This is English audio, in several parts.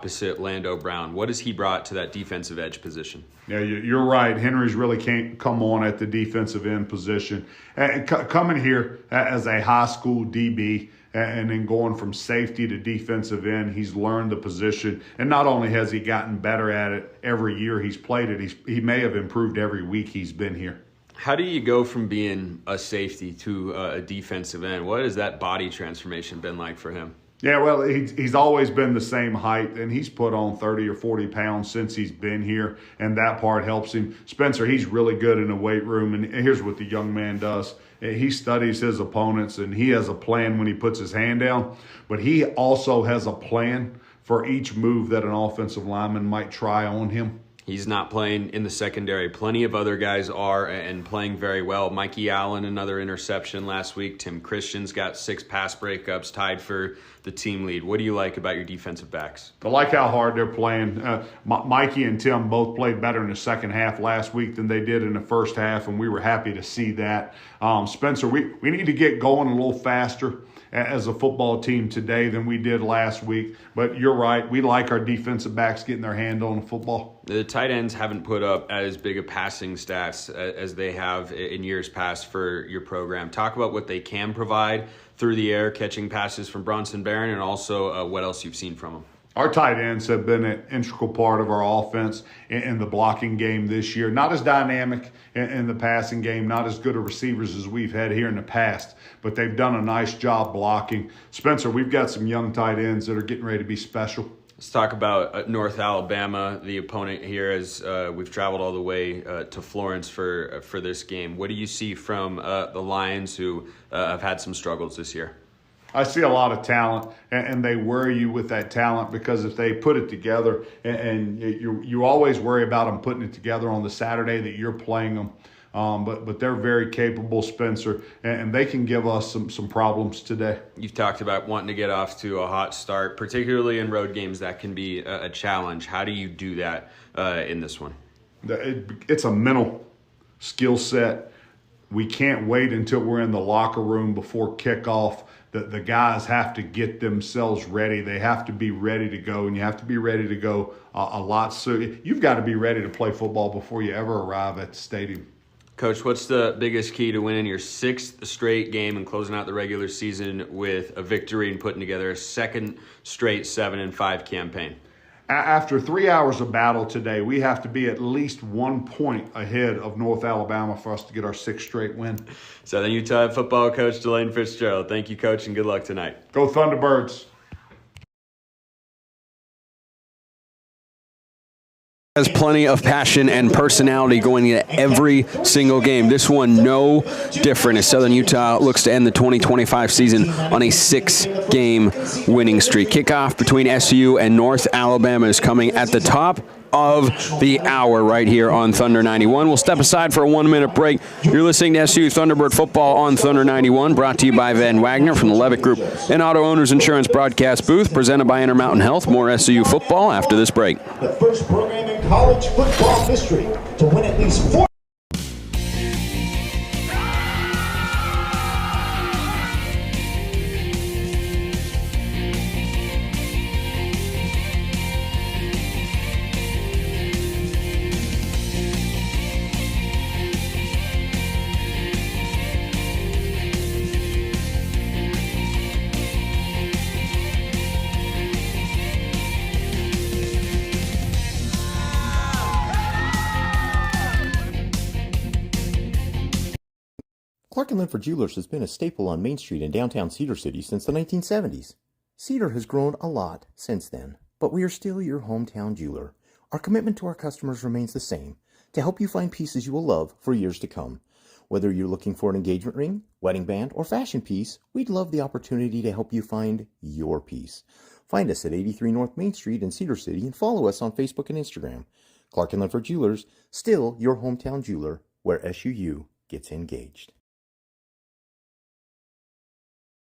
opposite Lando Brown. What has he brought to that defensive edge position? Yeah, you're right. Henry's really can't come on at the defensive end position. Coming here as a high school DB and then going from safety to defensive end, he's learned the position. And not only has he gotten better at it every year he's played it, he may have improved every week he's been here. How do you go from being a safety to a defensive end? What has that body transformation been like for him? Yeah, well, he's always been the same height, and he's put on 30 or 40 pounds since he's been here, and that part helps him. Spencer, he's really good in the weight room, and here's what the young man does. He studies his opponents, and he has a plan when he puts his hand down, but he also has a plan for each move that an offensive lineman might try on him. He's not playing in the secondary. Plenty of other guys are and playing very well. Mikey Allen, another interception last week. Tim Christian's got 6 pass breakups, tied for the team lead. What do you like about your defensive backs? I like how hard they're playing. Mikey and Tim both played better in the second half last week than they did in the first half, and we were happy to see that. Spencer, we need to get going a little faster as a football team today than we did last week. But you're right. We like our defensive backs getting their hand on the football. The tight ends haven't put up as big a passing stats as they have in years past for your program. Talk about what they can provide through the air, catching passes from Bronson Barron, and also what else you've seen from them. Our tight ends have been an integral part of our offense in the blocking game this year. Not as dynamic in the passing game, not as good of receivers as we've had here in the past, but they've done a nice job blocking. Spencer, we've got some young tight ends that are getting ready to be special. Let's talk about North Alabama, the opponent here, as we've traveled all the way to Florence for this game. What do you see from the Lions, who have had some struggles this year? I see a lot of talent, and they worry you with that talent because if they put it together, and you always worry about them putting it together on the Saturday that you're playing them. But they're very capable, Spencer, and they can give us some problems today. You've talked about wanting to get off to a hot start, particularly in road games. That can be a challenge. How do you do that in this one? It's a mental skill set. We can't wait until we're in the locker room before kickoff. The guys have to get themselves ready. They have to be ready to go, and you have to be ready to go a lot soon. You've got to be ready to play football before you ever arrive at the stadium. Coach, what's the biggest key to winning your 6th straight game and closing out the regular season with a victory and putting together a second straight 7-5 campaign? After 3 hours of battle today, we have to be at least 1 point ahead of North Alabama for us to get our 6th straight win. Southern Utah football coach Delane Fitzgerald. Thank you, Coach, and good luck tonight. Go Thunderbirds. Has plenty of passion and personality going into every single game. This one no different as Southern Utah looks to end the 2025 season on a 6-game winning streak. Kickoff between SUU and North Alabama is coming at the top of the hour right here on Thunder 91. We'll step aside for a 1-minute break. You're listening to SUU Thunderbird Football on Thunder 91, brought to you by Van Wagner from the Levitt Group and Auto Owners Insurance broadcast booth, presented by Intermountain Health. More SUU football after this break. The first program in college football history to win at least 4. Clark & Linford Jewelers has been a staple on Main Street in downtown Cedar City since the 1970s. Cedar has grown a lot since then, but we are still your hometown jeweler. Our commitment to our customers remains the same, to help you find pieces you will love for years to come. Whether you're looking for an engagement ring, wedding band, or fashion piece, we'd love the opportunity to help you find your piece. Find us at 83 North Main Street in Cedar City and follow us on Facebook and Instagram. Clark & Linford Jewelers, still your hometown jeweler, where SUU gets engaged.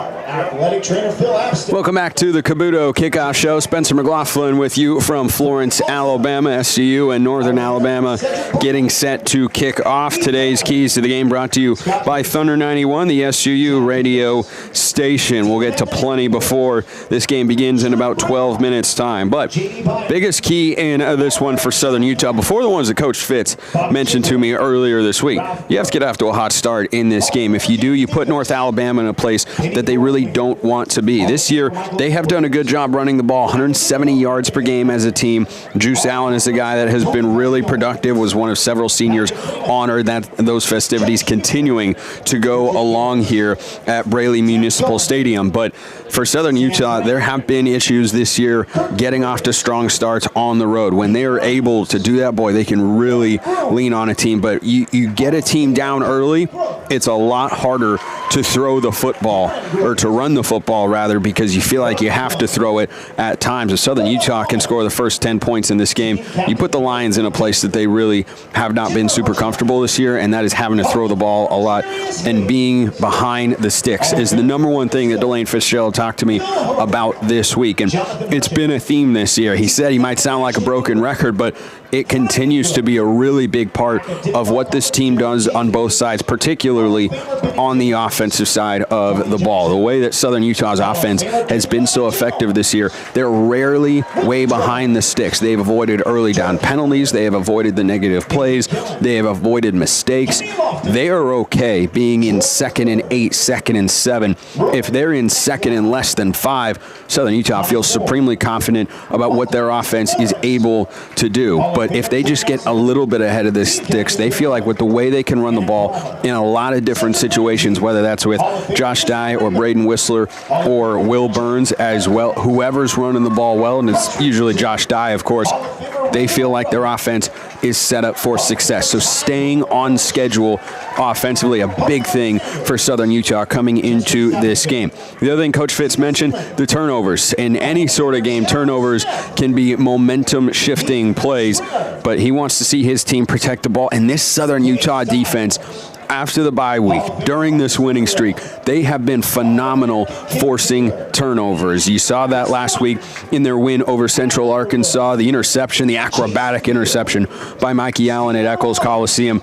Athletic trainer Phil Abston. Welcome back to the Cabuto Kickoff Show. Spencer McLaughlin with you from Florence, Alabama. SUU and Northern Alabama getting set to kick off. Today's keys to the game brought to you by Thunder 91, the SUU radio station. We'll get to plenty before this game begins in about 12 minutes' time. But biggest key in this one for Southern Utah, before the ones that Coach Fitz mentioned to me earlier this week, you have to get off to a hot start in this game. If you do, you put North Alabama in a place that they really don't want to be. This year, they have done a good job running the ball, 170 yards per game as a team. Juice Allen is a guy that has been really productive, was one of several seniors honored that those festivities continuing to go along here at Braley Municipal Stadium. But for Southern Utah, there have been issues this year getting off to strong starts on the road. When they are able to do that, boy, they can really lean on a team. But you get a team down early, it's a lot harder to throw the football, or to run the football rather, because you feel like you have to throw it at times. If Southern Utah can score the first 10 points in this game, you put the Lions in a place that they really have not been super comfortable this year, and that is having to throw the ball a lot. And being behind the sticks is the number one thing that Delane Fitzgerald talked to me about this week. And it's been a theme this year. He said he might sound like a broken record, but it continues to be a really big part of what this team does on both sides, particularly on the offensive side of the ball. The way that Southern Utah's offense has been so effective this year, they're rarely way behind the sticks. They've avoided early down penalties. They have avoided the negative plays. They have avoided mistakes. They are okay being in 2nd and 8, 2nd and 7. If they're in 2nd and less than 5, Southern Utah feels supremely confident about what their offense is able to do. But if they just get a little bit ahead of the sticks, they feel like with the way they can run the ball in a lot of different situations, whether that's with Josh Dye or Braden Whistler or Will Burns as well, whoever's running the ball well, and it's usually Josh Dye, of course, they feel like their offense is set up for success. So staying on schedule offensively, a big thing for Southern Utah coming into this game. The other thing Coach Fitz mentioned, the turnovers. In any sort of game, turnovers can be momentum-shifting plays, but he wants to see his team protect the ball. And this Southern Utah defense, after the bye week, during this winning streak, they have been phenomenal forcing turnovers. You saw that last week in their win over Central Arkansas, the interception, the acrobatic interception by Mikey Allen at Eccles Coliseum.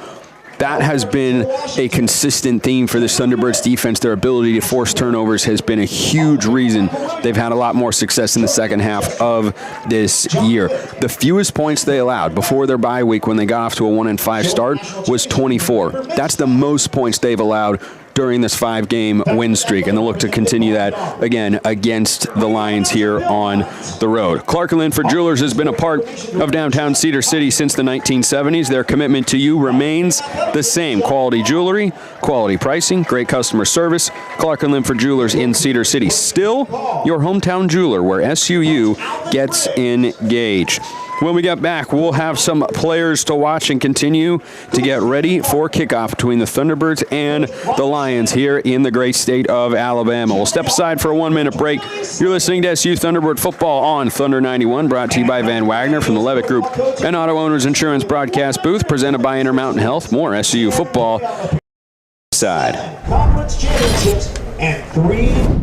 That has been a consistent theme for the Thunderbirds defense. Their ability to force turnovers has been a huge reason they've had a lot more success in the second half of this year. The fewest points they allowed before their bye week when they got off to a 1-5 start was 24. That's the most points they've allowed during this 5-game win streak, and they'll look to continue that again against the Lions here on the road. Clark & Linford Jewelers has been a part of downtown Cedar City since the 1970s. Their commitment to you remains the same. Quality jewelry, quality pricing, great customer service. Clark & Linford Jewelers in Cedar City. Still your hometown jeweler where SUU gets engaged. When we get back, we'll have some players to watch and continue to get ready for kickoff between the Thunderbirds and the Lions here in the great state of Alabama. We'll step aside for a 1-minute break. You're listening to SU Thunderbird Football on Thunder 91, brought to you by Van Wagner from the Levitt Group and Auto Owners Insurance broadcast booth, presented by Intermountain Health. More SU football side. Conference championships and 3.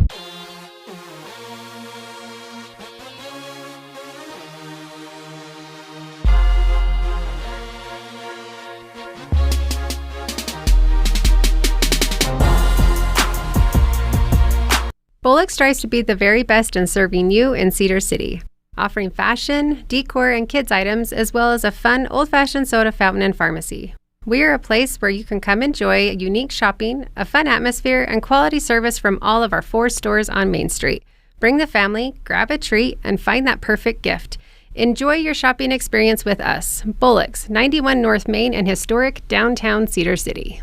Bullock strives to be the very best in serving you in Cedar City, offering fashion, decor, and kids items, as well as a fun old-fashioned soda fountain and pharmacy. We are a place where you can come enjoy unique shopping, a fun atmosphere, and quality service from all of our 4 stores on Main Street. Bring the family, grab a treat, and find that perfect gift. Enjoy your shopping experience with us, Bullock's, 91 North Main and historic downtown Cedar City.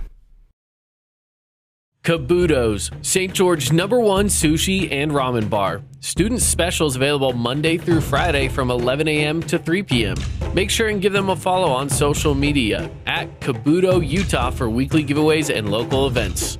Cabuto's, St. George's #1 sushi and ramen bar. Student specials available Monday through Friday from 11 a.m. to 3 p.m. Make sure and give them a follow on social media at Cabuto Utah for weekly giveaways and local events.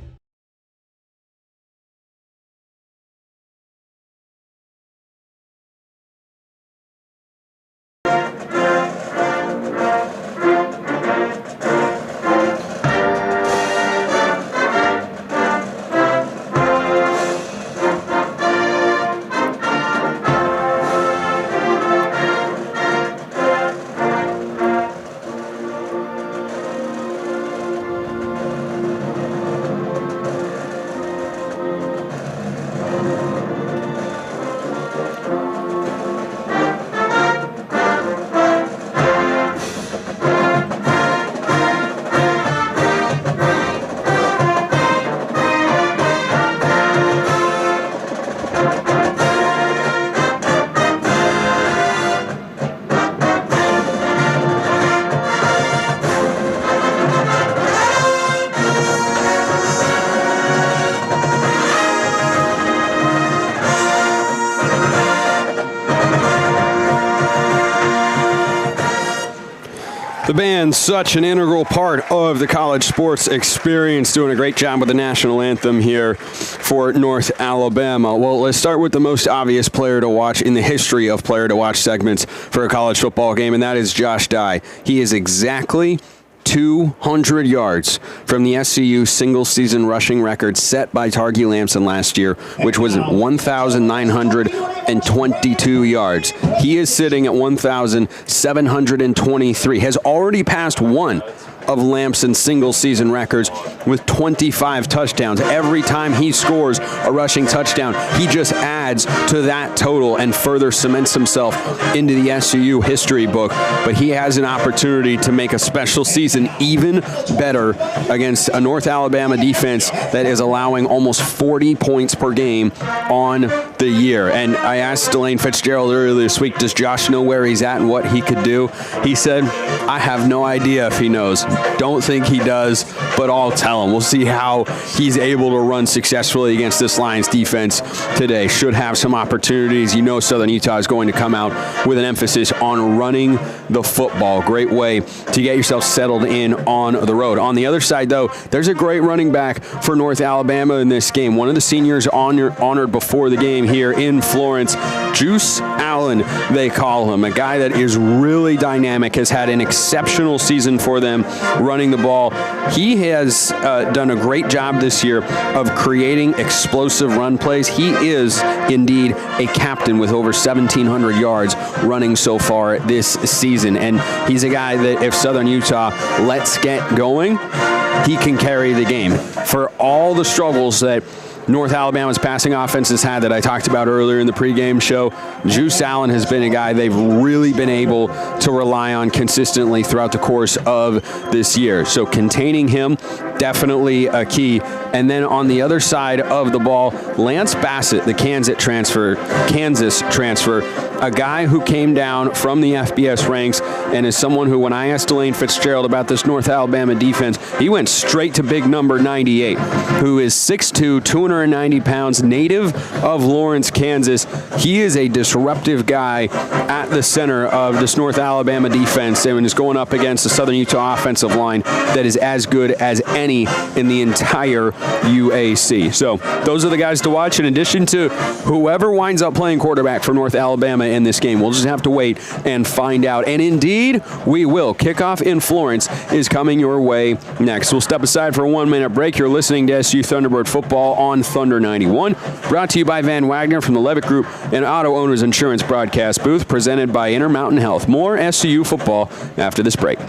The band, such an integral part of the college sports experience, doing a great job with the national anthem here for North Alabama. Well, let's start with the most obvious player to watch in the history of player to watch segments for a college football game, and that is Josh Dye. He is exactly 200 yards from the SUU single-season rushing record set by Targi Lamson last year, which was 1,922 yards. He is sitting at 1,723, has already passed one of Lamson's single-season records with 25 touchdowns. Every time he scores a rushing touchdown, he just adds to that total and further cements himself into the SUU history book. But he has an opportunity to make a special season even better against a North Alabama defense that is allowing almost 40 points per game on the year. And I asked Delane Fitzgerald earlier this week, does Josh know where he's at and what he could do? He said, I have no idea if he knows. Don't think he does, but I'll tell him. We'll see how he's able to run successfully against this Lions defense today. Should have some opportunities. You know Southern Utah is going to come out with an emphasis on running the football. Great way to get yourself settled in on the road. On the other side, though, there's a great running back for North Alabama in this game. One of the seniors honored before the game here in Florence, Juice Allen, they call him. A guy that is really dynamic, has had an exceptional season for them running the ball. He has done a great job this year of creating explosive run plays. He is indeed a captain with over 1,700 yards running so far this season. And he's a guy that if Southern Utah lets get going, he can carry the game. For all the struggles that North Alabama's passing offense has had that I talked about earlier in the pregame show, Juice Allen has been a guy they've really been able to rely on consistently throughout the course of this year. So containing him, definitely a key. And then on the other side of the ball, Lance Bassett, the Kansas transfer, a guy who came down from the FBS ranks and is someone who, when I asked Delane Fitzgerald about this North Alabama defense, he went straight to big number 98, who is 6'2", 290 pounds, native of Lawrence, Kansas. He is a disruptive guy at the center of this North Alabama defense and is going up against the Southern Utah offensive line that is as good as any in the entire UAC. So those are the guys to watch in addition to whoever winds up playing quarterback for North Alabama in this game. We'll just have to wait and find out. And indeed, we will. Kickoff in Florence is coming your way next. We'll step aside for a 1-minute break. You're listening to SU Thunderbird Football on Thunder 91, brought to you by Van Wagner from the Levitt Group and Auto Owners Insurance broadcast booth, presented by Intermountain Health. More SU football after this break.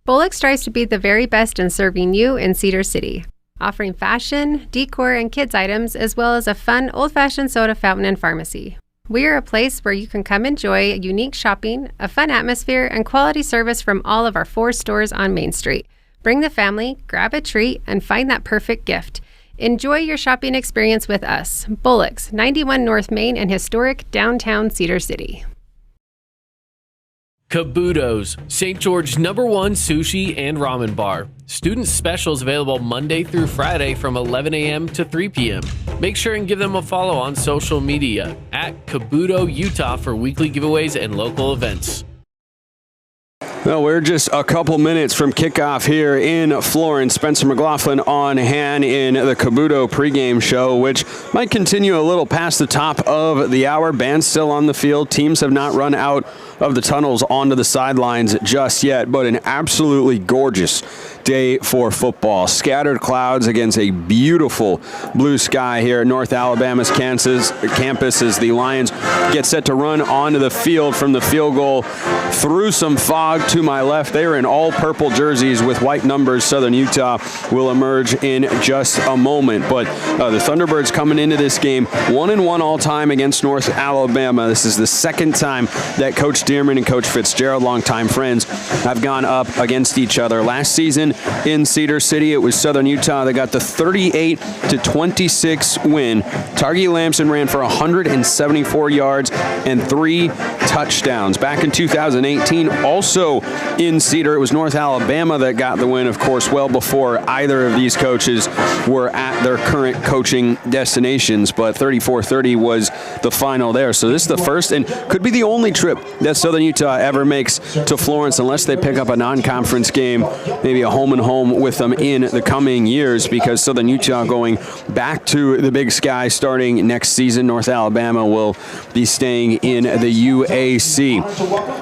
Bullock strives to be the very best in serving you in Cedar City, offering fashion, decor, and kids items, as well as a fun old-fashioned soda fountain and pharmacy. We are a place where you can come enjoy unique shopping, a fun atmosphere, and quality service from all of our 4 stores on Main Street. Bring the family, grab a treat, and find that perfect gift. Enjoy your shopping experience with us, Bullock's, 91 North Main in historic downtown Cedar City. Kabuto's, St. George #1 sushi and ramen bar. Student specials available Monday through Friday from 11 a.m. to 3 p.m. Make sure and give them a follow on social media at Kabuto Utah for weekly giveaways and local events. Well, we're just a couple minutes from kickoff here in Florence. Spencer McLaughlin on hand in the Kabuto pregame show, which might continue a little past the top of the hour. Band's still on the field. Teams have not run out of the tunnels onto the sidelines just yet, but an absolutely gorgeous day for football. Scattered clouds against a beautiful blue sky here at North Alabama's campus as the Lions get set to run onto the field from the field goal through some fog to my left. They are in all purple jerseys with white numbers. Southern Utah will emerge in just a moment. But the Thunderbirds coming into this game 1-1 all-time against North Alabama. This is the second time that Coach Dearman and Coach Fitzgerald, longtime friends, have gone up against each other. Last season in Cedar City, it was Southern Utah that got the 38-26 win. Targi Lamson ran for 174 yards and 3 touchdowns. Back in 2018, also in Cedar, it was North Alabama that got the win, of course, well before either of these coaches were at their current coaching destinations, but 34-30 was the final there. So this is the first and could be the only trip that Southern Utah ever makes to Florence, unless they pick up a non-conference game, maybe a home-and-home with them in the coming years, because Southern Utah going back to the Big Sky starting next season. North Alabama will be staying in the UAC.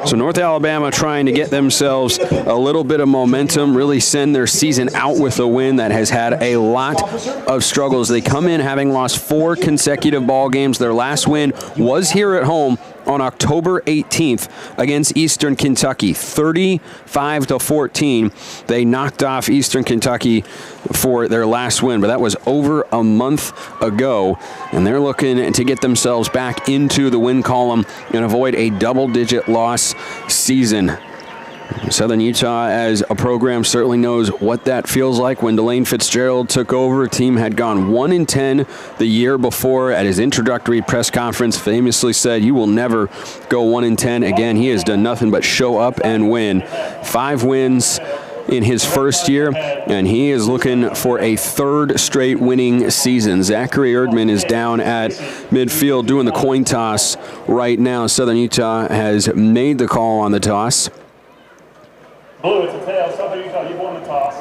So North Alabama trying to get themselves a little bit of momentum, really send their season out with a win that has had a lot of struggles. They come in having lost 4 consecutive ball games. Their last win was here at home on October 18th against Eastern Kentucky, 35-14. They knocked off Eastern Kentucky for their last win, but that was over a month ago, and they're looking to get themselves back into the win column and avoid a double-digit loss season. Southern Utah, as a program, certainly knows what that feels like. When Delane Fitzgerald took over, a team had gone 1-10 the year before. At his introductory press conference, famously said, "You will never go 1-10 again." He has done nothing but show up and win. 5 wins in his first year, and he is looking for a 3rd straight winning season. Zachary Erdman is down at midfield doing the coin toss right now. Southern Utah has made the call on the toss. Blue, it's a tail. Southern Utah, you've won the toss.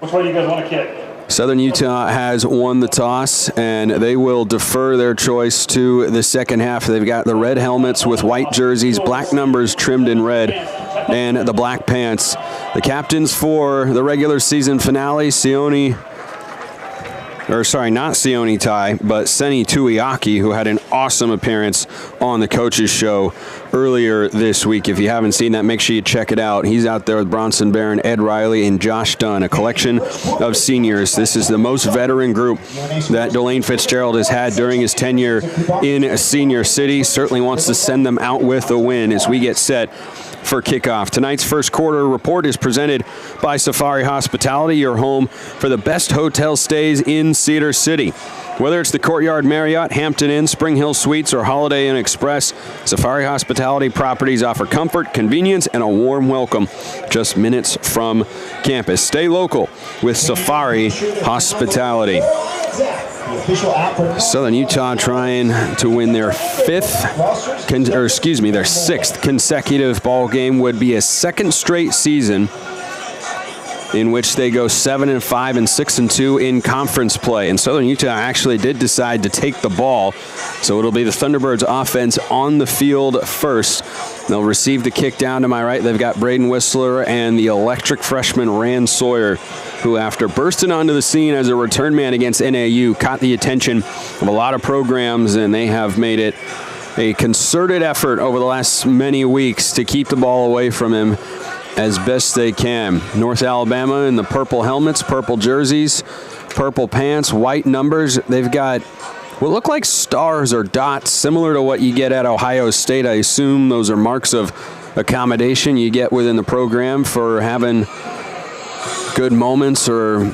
Which way do you guys want to kick? Southern Utah has won the toss, and they will defer their choice to the second half. They've got the red helmets with white jerseys, black numbers trimmed in red, and the black pants. The captains for the regular season finale, not Sione Tai, but Seni Tuiaki, who had an awesome appearance on the Coaches Show earlier this week. If you haven't seen that, make sure you check it out. He's out there with Bronson Barron, Ed Riley, and Josh Dunn, a collection of seniors. This is the most veteran group that Delane Fitzgerald has had during his tenure in Senior City. Certainly wants to send them out with a win as we get set for kickoff. Tonight's first quarter report is presented by Safari Hospitality, your home for the best hotel stays in Cedar City. Whether it's the Courtyard Marriott, Hampton Inn, Spring Hill Suites, or Holiday Inn Express, Safari Hospitality properties offer comfort, convenience, and a warm welcome just minutes from campus. Stay local with Safari Hospitality. Southern Utah trying to win their 6th consecutive ball game, would be a 2nd straight season in which they go 7-5 and 6-2 in conference play. And Southern Utah actually did decide to take the ball, so it'll be the Thunderbirds offense on the field first. They'll receive the kick down to my right. They've got Braden Whistler and the electric freshman Rand Sawyer, who, after bursting onto the scene as a return man against NAU, caught the attention of a lot of programs, and they have made it a concerted effort over the last many weeks to keep the ball away from him as best they can. North Alabama in the purple helmets, purple jerseys, purple pants, white numbers. They've got what look like stars or dots, similar to what you get at Ohio State. I assume those are marks of accommodation you get within the program for having good moments or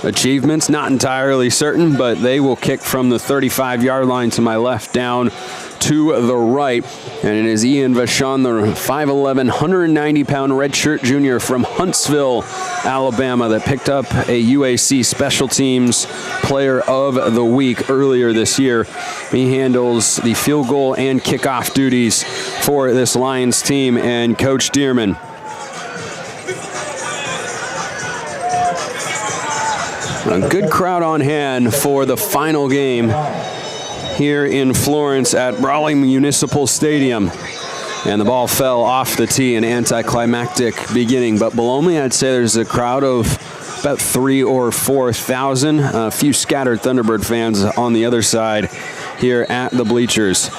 achievements. Not entirely certain, but they will kick from the 35-yard line to my left down to the right, and it is Ian Vachon, the 5'11", 190-pound redshirt junior from Huntsville, Alabama, that picked up a UAC Special Teams Player of the Week earlier this year. He handles the field goal and kickoff duties for this Lions team, and Coach Dearman. A good crowd on hand for the final game here in Florence at Brawley Municipal Stadium. And the ball fell off the tee, an anticlimactic beginning. But below me, I'd say there's a crowd of about 3,000 or 4,000. A few scattered Thunderbird fans on the other side here at the bleachers.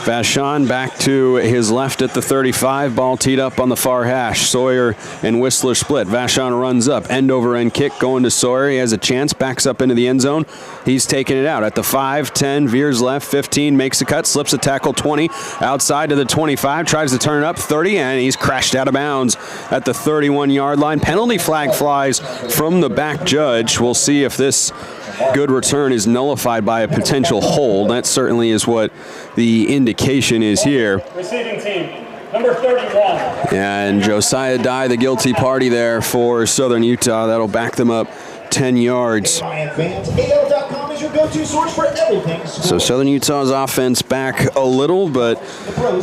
Vashon back to his left at the 35. Ball teed up on the far hash. Sawyer and Whistler split. Vashon runs up. End over end kick going to Sawyer. He has a chance. Backs up into the end zone. He's taking it out at the 5, 10, veers left, 15, makes a cut, slips a tackle, 20, outside to the 25, tries to turn it up, 30, and he's crashed out of bounds at the 31-yard line. Penalty flag flies from the back judge. We'll see if this good return is nullified by a potential hold. That certainly is what the indication is here. Receiving team, number 31. And Josiah Dye, the guilty party there for Southern Utah. That'll back them up 10 yards. AL.com is your go-to source for everything. So Southern Utah's offense back a little, but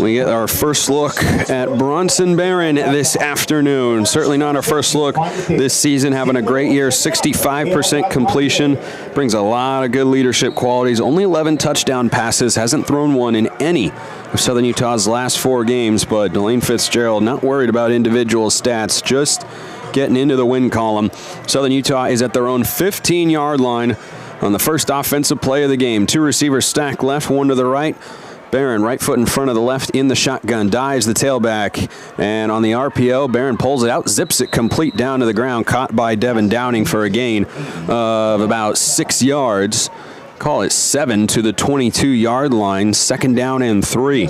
we get our first look at Bronson Barron this afternoon. Certainly not our first look this season, having a great year, 65% completion, brings a lot of good leadership qualities, only 11 touchdown passes, hasn't thrown one in any of Southern Utah's last 4 games, but Delane Fitzgerald not worried about individual stats, just getting into the win column. Southern Utah is at their own 15-yard line on the first offensive play of the game. 2 receivers stacked left, 1 to the right. Barron, right foot in front of the left in the shotgun, dives the tailback. And on the RPO, Barron pulls it out, zips it complete down to the ground, caught by Devin Downing for a gain of about 6 yards. Call it 7 to the 22-yard line, 2nd down and 3.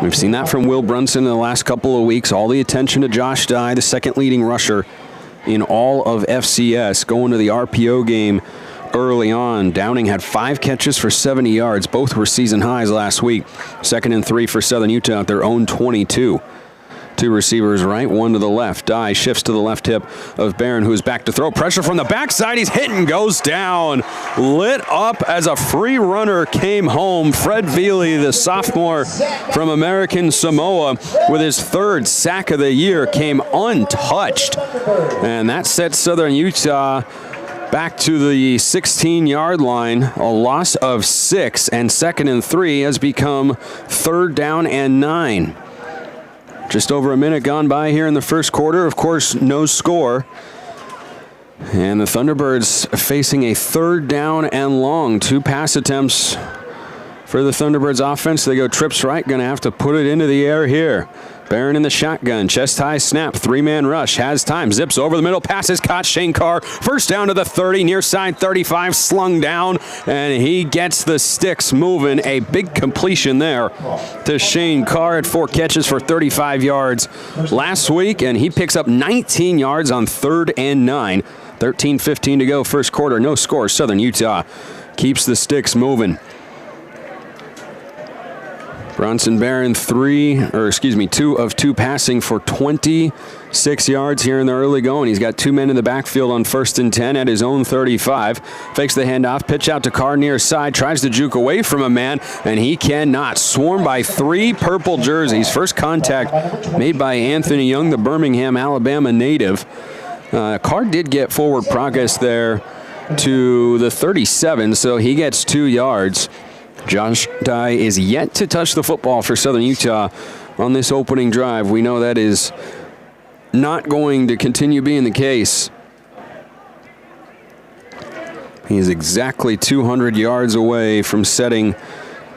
We've seen that from Will Brunson in the last couple of weeks. All the attention to Josh Dye, the second leading rusher in all of FCS, going to the RPO game early on. Downing had 5 catches for 70 yards. Both were season highs last week. 2nd and 3 for Southern Utah at their own 22. 2 receivers right, 1 to the left. Dye shifts to the left hip of Barron, who is back to throw. Pressure from the backside. He's hit and goes down. Lit up as a free runner came home. Fred Veely, the sophomore from American Samoa, with his 3rd sack of the year, came untouched. And that sets Southern Utah back to the 16-yard line. A loss of 6, and 2nd and 3 has become 3rd down and 9. Just over a minute gone by here in the first quarter. Of course, no score. And the Thunderbirds facing a 3rd down and long. 2 pass attempts for the Thunderbirds offense. They go trips right. Going to have to put it into the air here. Barron in the shotgun. Chest high snap. 3-man rush. Has time. Zips over the middle. Passes caught. Shane Carr. First down to the 30. Near side 35. Slung down. And he gets the sticks moving. A big completion there to Shane Carr at 4 catches for 35 yards last week. And he picks up 19 yards on 3rd and 9. 13:15 to go. First quarter. No score. Southern Utah keeps the sticks moving. Bronson Barron 2 of 2 passing for 26 yards here in the early going. He's got 2 men in the backfield on 1st and 10 at his own 35. Fakes the handoff, pitch out to Carr near side, tries to juke away from a man, and he cannot. Swarmed by 3 purple jerseys. First contact made by Anthony Young, the Birmingham, Alabama native. Carr did get forward progress there to the 37, so he gets 2 yards. Josh Dye is yet to touch the football for Southern Utah on this opening drive. We know that is not going to continue being the case. He is exactly 200 yards away from setting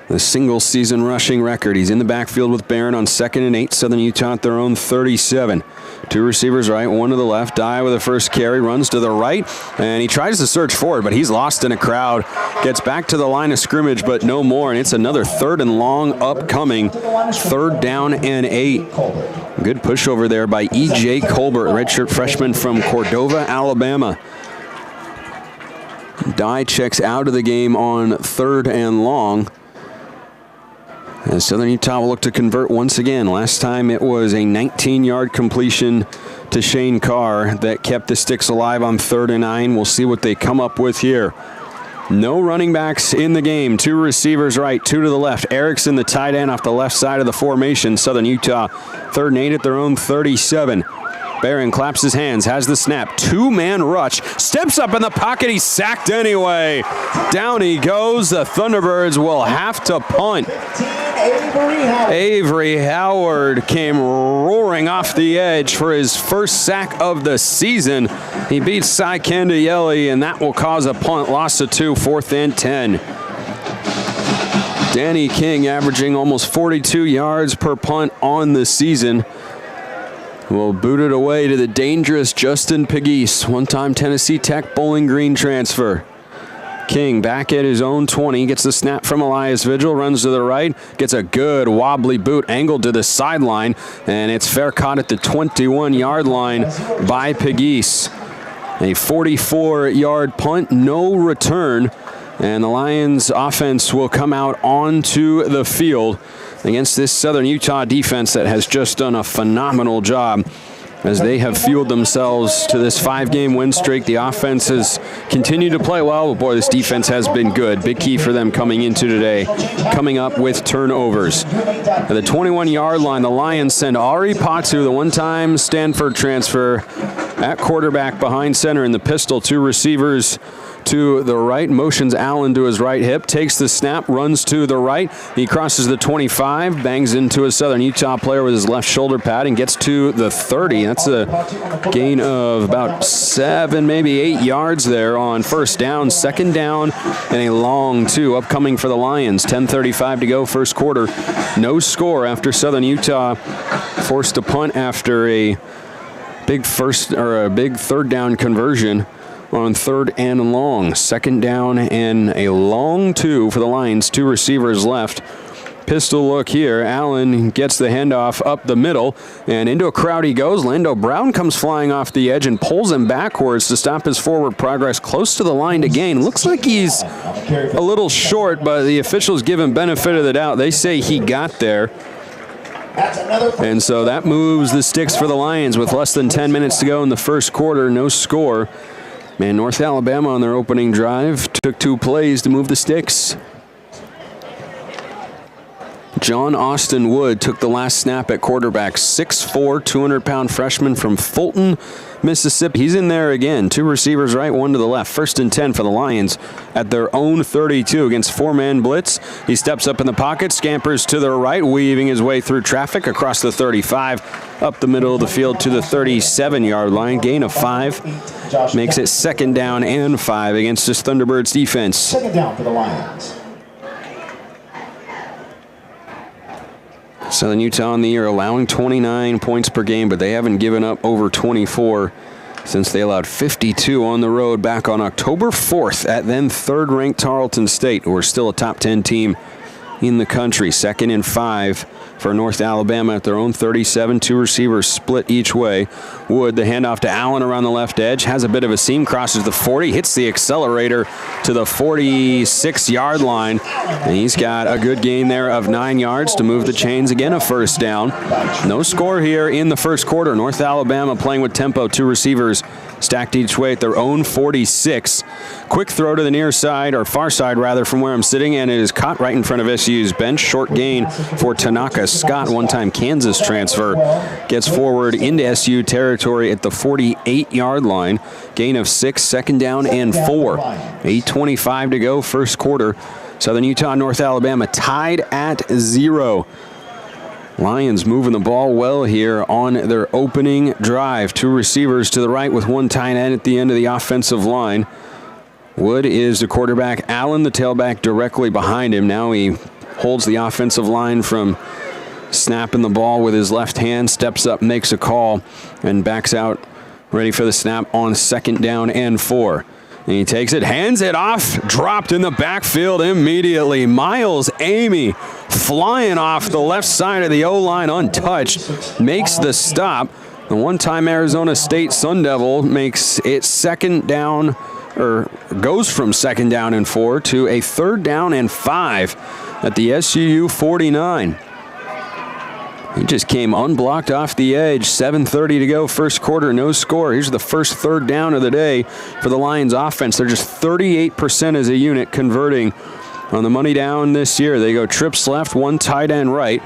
the single-season rushing record. He's in the backfield with Barron on 2nd and 8. Southern Utah at their own 37. 2 receivers right, 1 to the left. Dye with the first carry, runs to the right, and he tries to search forward, but he's lost in a crowd. Gets back to the line of scrimmage, but no more, and it's another 3rd and long upcoming. 3rd down and 8. Good push over there by E.J. Colbert, redshirt freshman from Cordova, Alabama. Dye checks out of the game on 3rd and long. As Southern Utah will look to convert once again. Last time it was a 19-yard completion to Shane Carr that kept the sticks alive on 3rd and 9. We'll see what they come up with here. No running backs in the game. 2 receivers right, 2 to the left. Erickson, the tight end, off the left side of the formation. Southern Utah 3rd and 8 at their own 37. Barron claps his hands, has the snap. 2-man rush. Steps up in the pocket. He's sacked anyway. Down he goes. The Thunderbirds will have to punt. Avery Howard came roaring off the edge for his first sack of the season. He beats Cy Candielli, and that will cause a punt. Loss of 2, 4th and 10. Danny King, averaging almost 42 yards per punt on the season, will boot it away to the dangerous Justin Pegues, one-time Tennessee Tech Bowling Green transfer. King back at his own 20, gets the snap from Elias Vigil, runs to the right, gets a good wobbly boot angled to the sideline, and it's fair caught at the 21-yard line by Pegues. A 44-yard punt, no return, and the Lions offense will come out onto the field against this Southern Utah defense that has just done a phenomenal job as they have fueled themselves to this 5-game win streak. The offense has continued to play well, but boy, this defense has been good. Big key for them coming into today, coming up with turnovers. At the 21-yard line, the Lions send Ari Patu, the one-time Stanford transfer, at quarterback behind center in the pistol. 2 receivers to the right, motions Allen to his right hip, takes the snap, runs to the right. He crosses the 25, bangs into a Southern Utah player with his left shoulder pad and gets to the 30. That's a gain of about 7, maybe 8 yards there on first down. Second down and a long 2 upcoming for the Lions. 10:35 to go, first quarter. No score after Southern Utah forced to punt after a big third down conversion on 3rd and long. Second down and a long 2 for the Lions. 2 receivers left. Pistol look here. Allen gets the handoff up the middle, and into a crowd he goes. Lando Brown comes flying off the edge and pulls him backwards to stop his forward progress close to the line to gain. Looks like he's a little short, but the officials give him benefit of the doubt. They say he got there. And so that moves the sticks for the Lions with less than 10 minutes to go in the first quarter. No score. Man, North Alabama on their opening drive took 2 plays to move the sticks. John Austin Wood took the last snap at quarterback. 6'4", 200-pound freshman from Fulton, Mississippi. He's in there again. 2 receivers right, 1 to the left. 1st and 10 for the Lions at their own 32 against 4-man blitz. He steps up in the pocket, scampers to the right, weaving his way through traffic across the 35, up the middle of the field to the 37-yard line. Gain of 5 makes it 2nd down and 5 against this Thunderbirds defense. 2nd down for the Lions. Southern Utah in the year allowing 29 points per game, but they haven't given up over 24 since they allowed 52 on the road back on October 4th at then 3rd-ranked Tarleton State, who are still a top 10 team in the country. 2nd and 5 for North Alabama at their own 37. 2 receivers split each way. Wood, the handoff to Allen around the left edge, has a bit of a seam, crosses the 40, hits the accelerator to the 46-yard line. And he's got a good gain there of 9 yards to move the chains. Again, a first down. No score here in the first quarter. North Alabama playing with tempo. 2 receivers stacked each way at their own 46. Quick throw to the near side, or far side rather, from where I'm sitting, and it is caught right in front of SU's bench. Short gain for Tanaka Scott, one-time Kansas transfer, gets forward into SU territory at the 48-yard line. Gain of 6, 2nd down and 4. 8:25 to go, first quarter. Southern Utah, North Alabama tied at 0. Lions moving the ball well here on their opening drive. 2 receivers to the right with 1 tight end at the end of the offensive line. Wood is the quarterback. Allen, the tailback, directly behind him. Now he holds the offensive line from snapping the ball with his left hand, steps up, makes a call, and backs out ready for the snap on 2nd down and 4. And he takes it, hands it off, dropped in the backfield immediately. Miles Amy flying off the left side of the O-line untouched, makes the stop. The one-time Arizona State Sun Devil makes it 2nd down, or goes from 2nd down and 4 to a 3rd down and 5 at the SUU 49. He just came unblocked off the edge. 7:30 to go, first quarter, no score. Here's the first 3rd down of the day for the Lions offense. They're just 38% as a unit converting on the money down this year. They go trips left, 1 tight end right.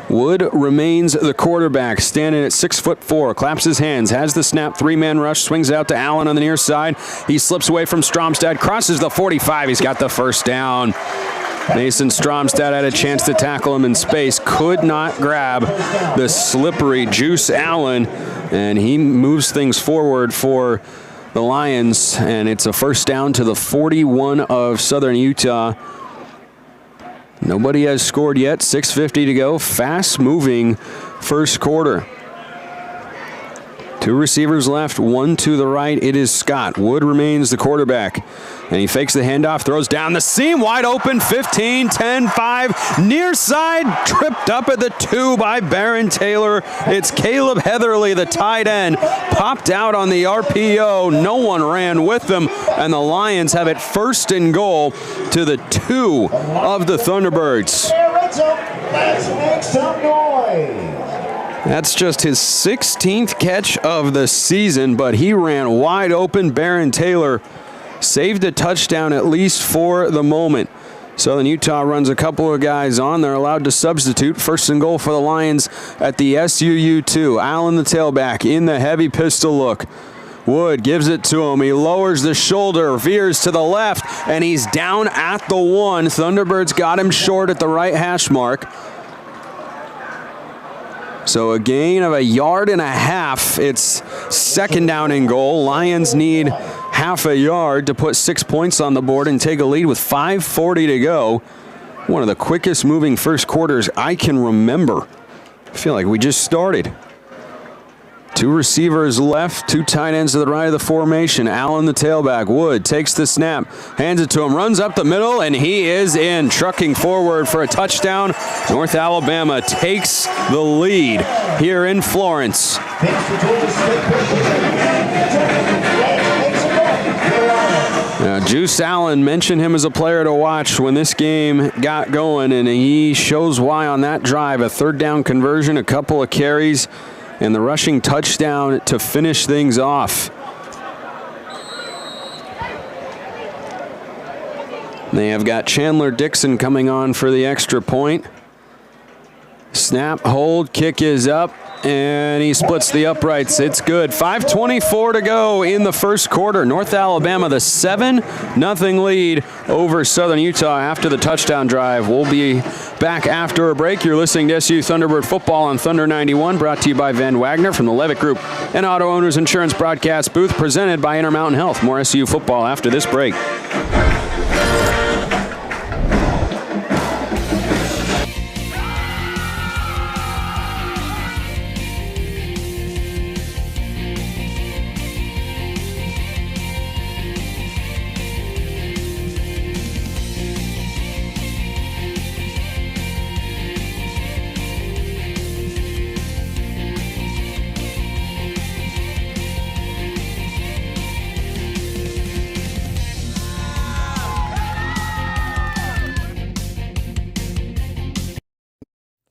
Wood remains the quarterback, standing at 6'4", claps his hands, has the snap, 3-man rush, swings out to Allen on the near side. He slips away from Stromstad, crosses the 45. He's got the first down. Mason Stromstad had a chance to tackle him in space, could not grab the slippery Juice Allen, and he moves things forward for the Lions, and it's a first down to the 41 of Southern Utah. Nobody has scored yet. 6:50 to go. Fast-moving first quarter. 2 receivers left, 1 to the right. It is Scott. Wood remains the quarterback. And he fakes the handoff, throws down the seam, wide open, 15, 10, 5. Near side, tripped up at the 2 by Baron Taylor. It's Caleb Heatherly, the tight end, popped out on the RPO. No one ran with them, and the Lions have it 1st and goal to the 2 of the Thunderbirds. Let's make some noise. That's just his 16th catch of the season, but he ran wide open. Baron Taylor saved a touchdown, at least for the moment. Southern Utah runs a couple of guys on. They're allowed to substitute. 1st and goal for the Lions at the SUU 2. Allen, the tailback, in the heavy pistol look. Wood gives it to him. He lowers the shoulder, veers to the left, and he's down at the 1. Thunderbirds got him short at the right hash mark. So a gain of 1.5 yards. It's 2nd down and goal. Lions need half a yard to put 6 points on the board and take a lead with 5:40 to go. One of the quickest moving first quarters I can remember. I feel like we just started. 2 receivers left, 2 tight ends to the right of the formation. Allen, the tailback. Wood takes the snap, hands it to him, runs up the middle, and he is in, trucking forward for a touchdown. North Alabama takes the lead here in Florence. Now, Juice Allen, mentioned him as a player to watch when this game got going, and he shows why on that drive. A 3rd down conversion, a couple of carries, and the rushing touchdown to finish things off. They have got Chandler Dixon coming on for the extra point. Snap, hold, kick is up, and he splits the uprights. It's good. 5:24 to go in the first quarter. North Alabama, the 7-0 lead over Southern Utah after the touchdown drive. We'll be back after a break. You're listening to SU Thunderbird Football on Thunder 91, brought to you by Van Wagner from the Levitt Group and Auto Owners Insurance Broadcast Booth, presented by Intermountain Health. More SU football after this break.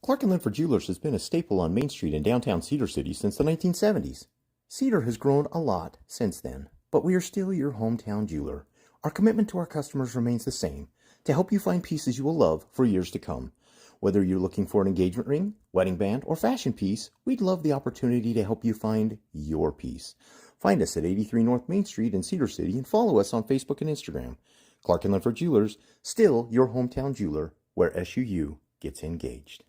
Clark & Linford Jewelers has been a staple on Main Street in downtown Cedar City since the 1970s. Cedar has grown a lot since then, but we are still your hometown jeweler. Our commitment to our customers remains the same, to help you find pieces you will love for years to come. Whether you're looking for an engagement ring, wedding band, or fashion piece, we'd love the opportunity to help you find your piece. Find us at 83 North Main Street in Cedar City and follow us on Facebook and Instagram. Clark & Linford Jewelers, still your hometown jeweler, where SUU gets engaged.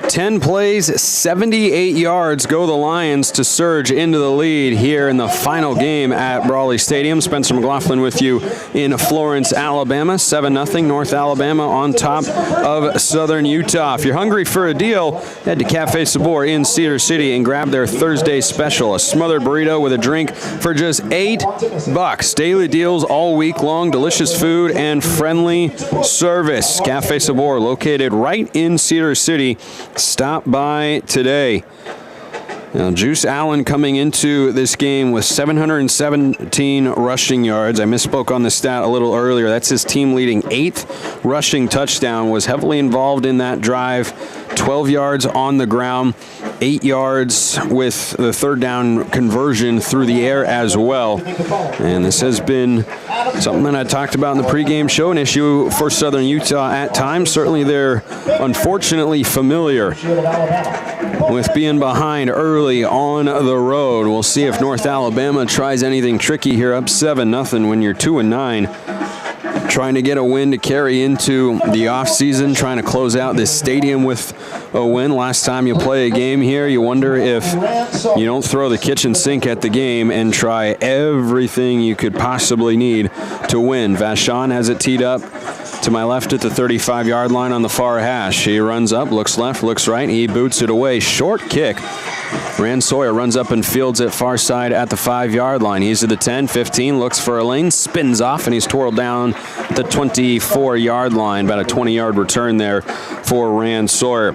10 plays, 78 yards go the Lions to surge into the lead here in the final game at Brawley Stadium. Spencer McLaughlin with you in Florence, Alabama. 7-0 North Alabama on top of Southern Utah. If you're hungry for a deal, head to Cafe Sabor in Cedar City and grab their Thursday special, a smothered burrito with a drink for just $8. Daily deals all week long, delicious food and friendly service. Cafe Sabor, located right in Cedar City. Stop by today. Now, Juice Allen coming into this game with 717 rushing yards. I misspoke on the stat a little earlier. That's his team leading 8th rushing touchdown. Was heavily involved in that drive. 12 yards on the ground, 8 yards with the 3rd down conversion through the air as well. And this has been something that I talked about in the pregame show, an issue for Southern Utah at times. Certainly they're unfortunately familiar with being behind early on the road. We'll see if North Alabama tries anything tricky here, up 7-0 when you're 2-9. trying to get a win to carry into the offseason, trying to close out this stadium with a win. Last time you play a game here, you wonder if you don't throw the kitchen sink at the game and try everything you could possibly need to win. Vachon has it teed up to my left at the 35-yard line on the far hash. He runs up, looks left, looks right. He boots it away. Short kick. Rand Sawyer runs up and fields it far side at the 5-yard line. He's at the 10, 15, looks for a lane, spins off, and he's twirled down the 24-yard line. About a 20-yard return there for Rand Sawyer.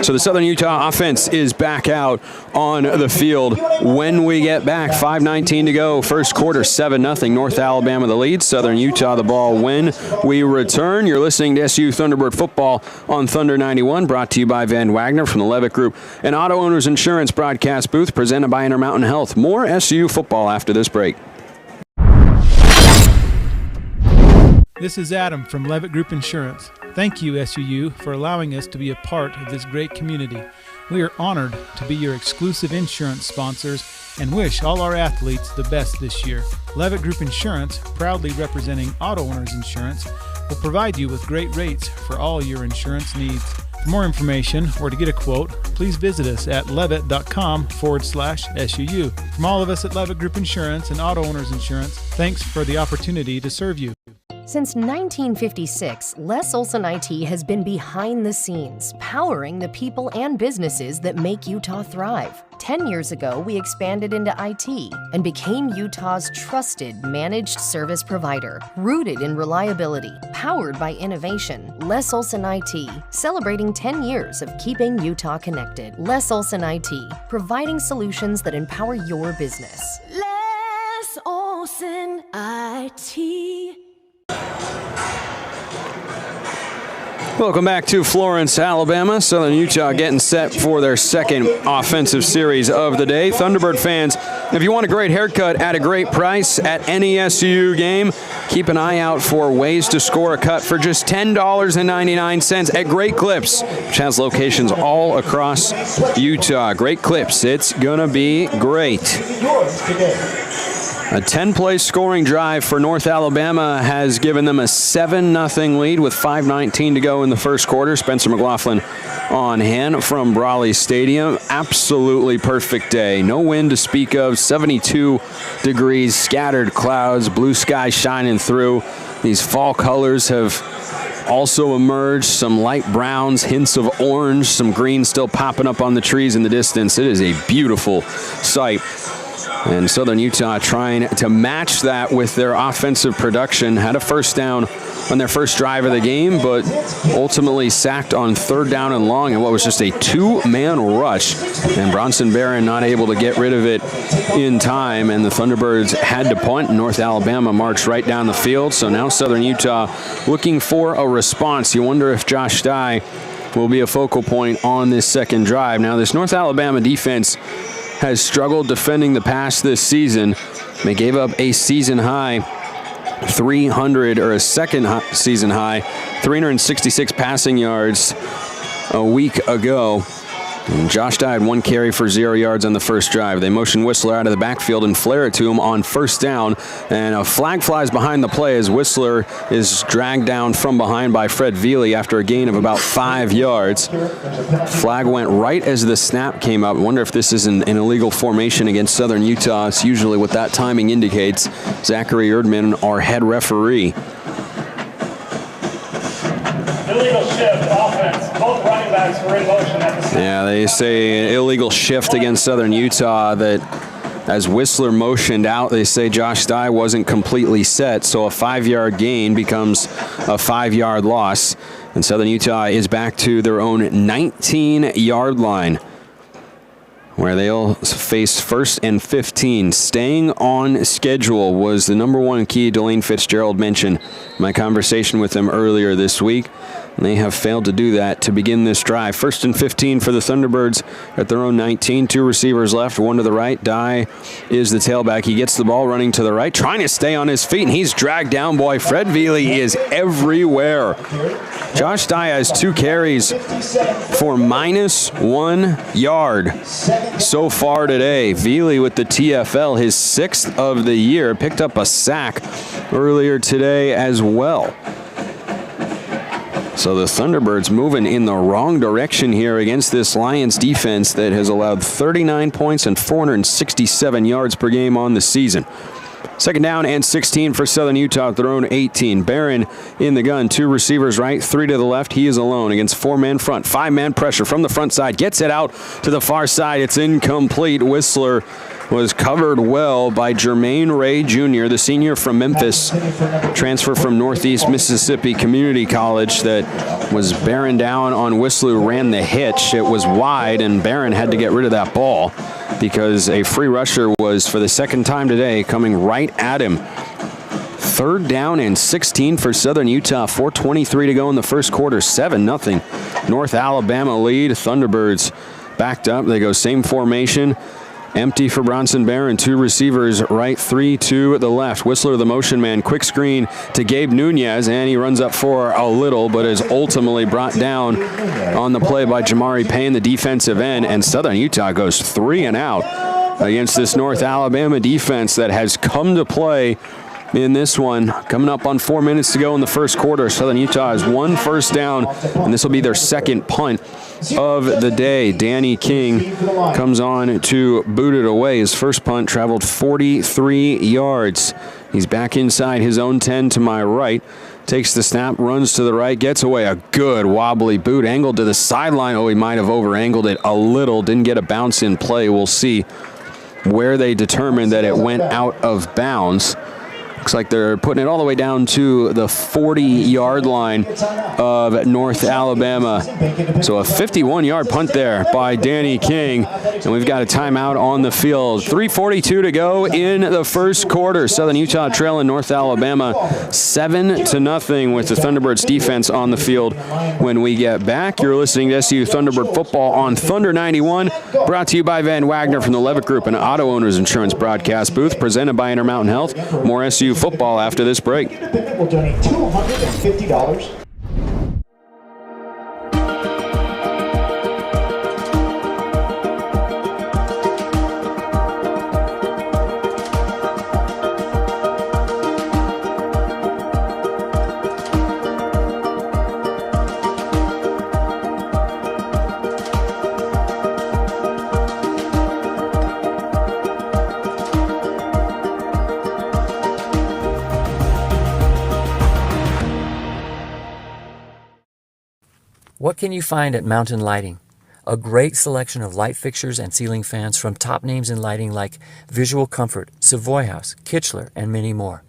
So the Southern Utah offense is back out on the field when we get back. 5:19 to go. First quarter, 7-0. North Alabama the lead. Southern Utah the ball when we return. You're listening to SU Thunderbird Football on Thunder 91, brought to you by Van Wagner from the Levitt Group and Auto Owners Insurance broadcast booth presented by Intermountain Health. More SU football after this break. This is Adam from Levitt Group Insurance. Thank you, SUU, for allowing us to be a part of this great community. We are honored to be your exclusive insurance sponsors and wish all our athletes the best this year. Levitt Group Insurance, proudly representing Auto Owners Insurance, will provide you with great rates for all your insurance needs. For more information or to get a quote, please visit us at levitt.com/SUU. From all of us at Levitt Group Insurance and Auto Owners Insurance, thanks for the opportunity to serve you. Since 1956, Les Olson IT has been behind the scenes, powering the people and businesses that make Utah thrive. 10 years ago, we expanded into IT and became Utah's trusted managed service provider, rooted in reliability, powered by innovation. Les Olson IT, celebrating 10 years of keeping Utah connected. Les Olson IT, providing solutions that empower your business. Les Olson IT. Welcome back to Florence, Alabama. Southern Utah getting set for their second offensive series of the day. Thunderbird fans, if you want a great haircut at a great price at any SUU game, keep an eye out for ways to score a cut for just $10.99 at Great Clips, which has locations all across Utah. Great Clips, it's going to be great. A 10-play scoring drive for North Alabama has given them a 7-0 lead with 5:19 to go in the first quarter. Spencer McLaughlin on hand from Brawley Stadium. Absolutely perfect day. No wind to speak of, 72 degrees, scattered clouds, blue sky shining through. These fall colors have also emerged, some light browns, hints of orange, some green still popping up on the trees in the distance. It is a beautiful sight. And Southern Utah trying to match that with their offensive production. Had a first down on their first drive of the game, but ultimately sacked on third down and long in what was just a two-man rush. And Bronson Barron not able to get rid of it in time, and the Thunderbirds had to punt. North Alabama marched right down the field. So now Southern Utah looking for a response. You wonder if Josh Dye will be a focal point on this second drive. Now, this North Alabama defense has struggled defending the pass this season. They gave up a season high 366 passing yards a week ago. And Josh Dye had one carry for 0 yards on the first drive. They motion Whistler out of the backfield and flare it to him on first down. And a flag flies behind the play as Whistler is dragged down from behind by Fred Veely after a gain of about 5 yards. Flag went right as the snap came up. I wonder if this is an illegal formation against Southern Utah. It's usually what that timing indicates. Zachary Erdman, our head referee. Illegal shift, offense. Both running backs were in motion at the snap. Yeah, they say an illegal shift against Southern Utah that as Whistler motioned out, they say Josh Dye wasn't completely set, so a 5-yard gain becomes a 5-yard loss. And Southern Utah is back to their own 19-yard line, where they'll face 1st and 15. Staying on schedule was the number one key Delane Fitzgerald mentioned in my conversation with him earlier this week. They have failed to do that to begin this drive. 1st and 15 for the Thunderbirds at their own 19. 2 receivers left, 1 to the right. Dye is the tailback. He gets the ball running to the right, trying to stay on his feet, and he's dragged down. Boy, Fred Veely is everywhere. Josh Dye has 2 carries for -1 yard so far today. Veely with the TFL, his 6th of the year, picked up a sack earlier today as well. So the Thunderbirds moving in the wrong direction here against this Lions defense that has allowed 39 points and 467 yards per game on the season. 2nd down and 16 for Southern Utah at their own 18. Barron in the gun. 2 receivers right, 3 to the left. He is alone against 4-man front. 5-man pressure from the front side. Gets it out to the far side. It's incomplete. Whistler was covered well by Jermaine Ray Jr., the senior from Memphis, transfer from Northeast Mississippi Community College, that was bearing down on Whistler, ran the hitch. It was wide, and Barron had to get rid of that ball because a free rusher was, for the 2nd time today, coming right at him. 3rd down and 16 for Southern Utah. 4:23 to go in the first quarter. 7-0 North Alabama lead. Thunderbirds backed up. They go same formation. Empty for Bronson Barron. 2 receivers right, 3 to the left. Whistler, the motion man. Quick screen to Gabe Nunez, and he runs up for a little, but is ultimately brought down on the play by Jamari Payne, the defensive end. And Southern Utah goes 3 and out against this North Alabama defense that has come to play in this one. Coming up on 4 minutes to go in the first quarter. Southern Utah has 1 first down, and this will be their 2nd punt of the day. Danny King comes on to boot it away. His first punt traveled 43 yards. He's back inside his own 10 to my right. Takes the snap, runs to the right, gets away. A good wobbly boot, angled to the sideline. Oh, he might have over-angled it a little. Didn't get a bounce in play. We'll see where they determined that it went out of bounds. Looks like they're putting it all the way down to the 40-yard line of North Alabama. So a 51-yard punt there by Danny King. And we've got a timeout on the field. 3:42 to go in the first quarter. Southern Utah trailing North Alabama 7-0 with the Thunderbirds defense on the field. When we get back, you're listening to SU Thunderbird football on Thunder 91. Brought to you by Van Wagner from the Levitt Group and Auto Owners Insurance broadcast booth. Presented by Intermountain Health. More SU football after this break. We'll donate $250. What can you find at Mountain Lighting? A great selection of light fixtures and ceiling fans from top names in lighting like Visual Comfort, Savoy House, Kichler, and many more.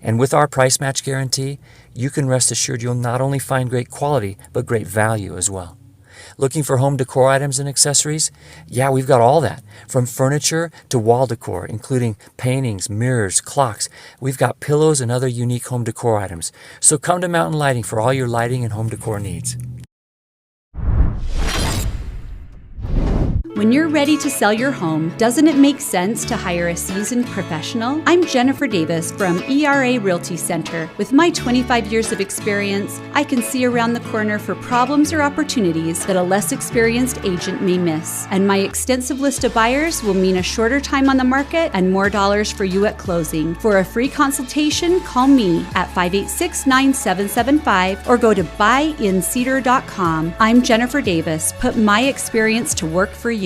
And with our price match guarantee, you can rest assured you'll not only find great quality, but great value as well. Looking for home decor items and accessories? Yeah, we've got all that. From furniture to wall decor, including paintings, mirrors, clocks. We've got pillows and other unique home decor items. So come to Mountain Lighting for all your lighting and home decor needs. When you're ready to sell your home, doesn't it make sense to hire a seasoned professional? I'm Jennifer Davis from ERA Realty Center. With my 25 years of experience, I can see around the corner for problems or opportunities that a less experienced agent may miss. And my extensive list of buyers will mean a shorter time on the market and more dollars for you at closing. For a free consultation, call me at 586-9775 or go to buyincedar.com. I'm Jennifer Davis. Put my experience to work for you.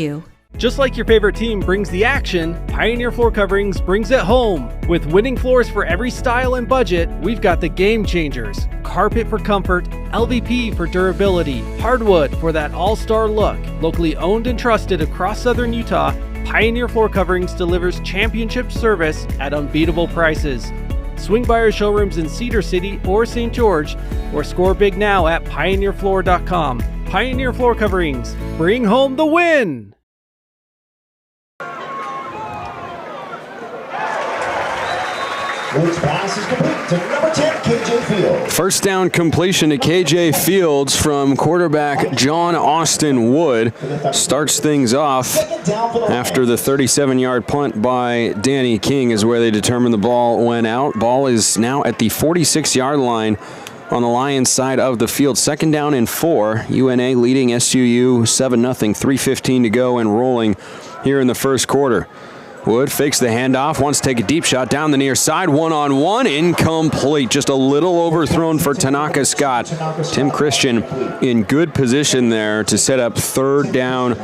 Just like your favorite team brings the action, Pioneer Floor Coverings brings it home. With winning floors for every style and budget, we've got the game changers. Carpet for comfort, LVP for durability, hardwood for that all-star look. Locally owned and trusted across Southern Utah, Pioneer Floor Coverings delivers championship service at unbeatable prices. Swing by our showrooms in Cedar City or St. George, or score big now at pioneerfloor.com. Pioneer Floor Coverings, bring home the win! Wood's pass is complete to number 10, KJ Fields. First down completion to KJ Fields from quarterback John Austin Wood. Starts things off after the 37-yard punt by Danny King is where they determined the ball went out. Ball is now at the 46-yard line on the Lions side of the field. Second down and 4. UNA leading SUU 7-0, 3:15 to go and rolling here in the first quarter. Wood fakes the handoff, wants to take a deep shot down the near side, one-on-one, incomplete. Just a little overthrown for Tanaka Scott. Tim Christian in good position there to set up third down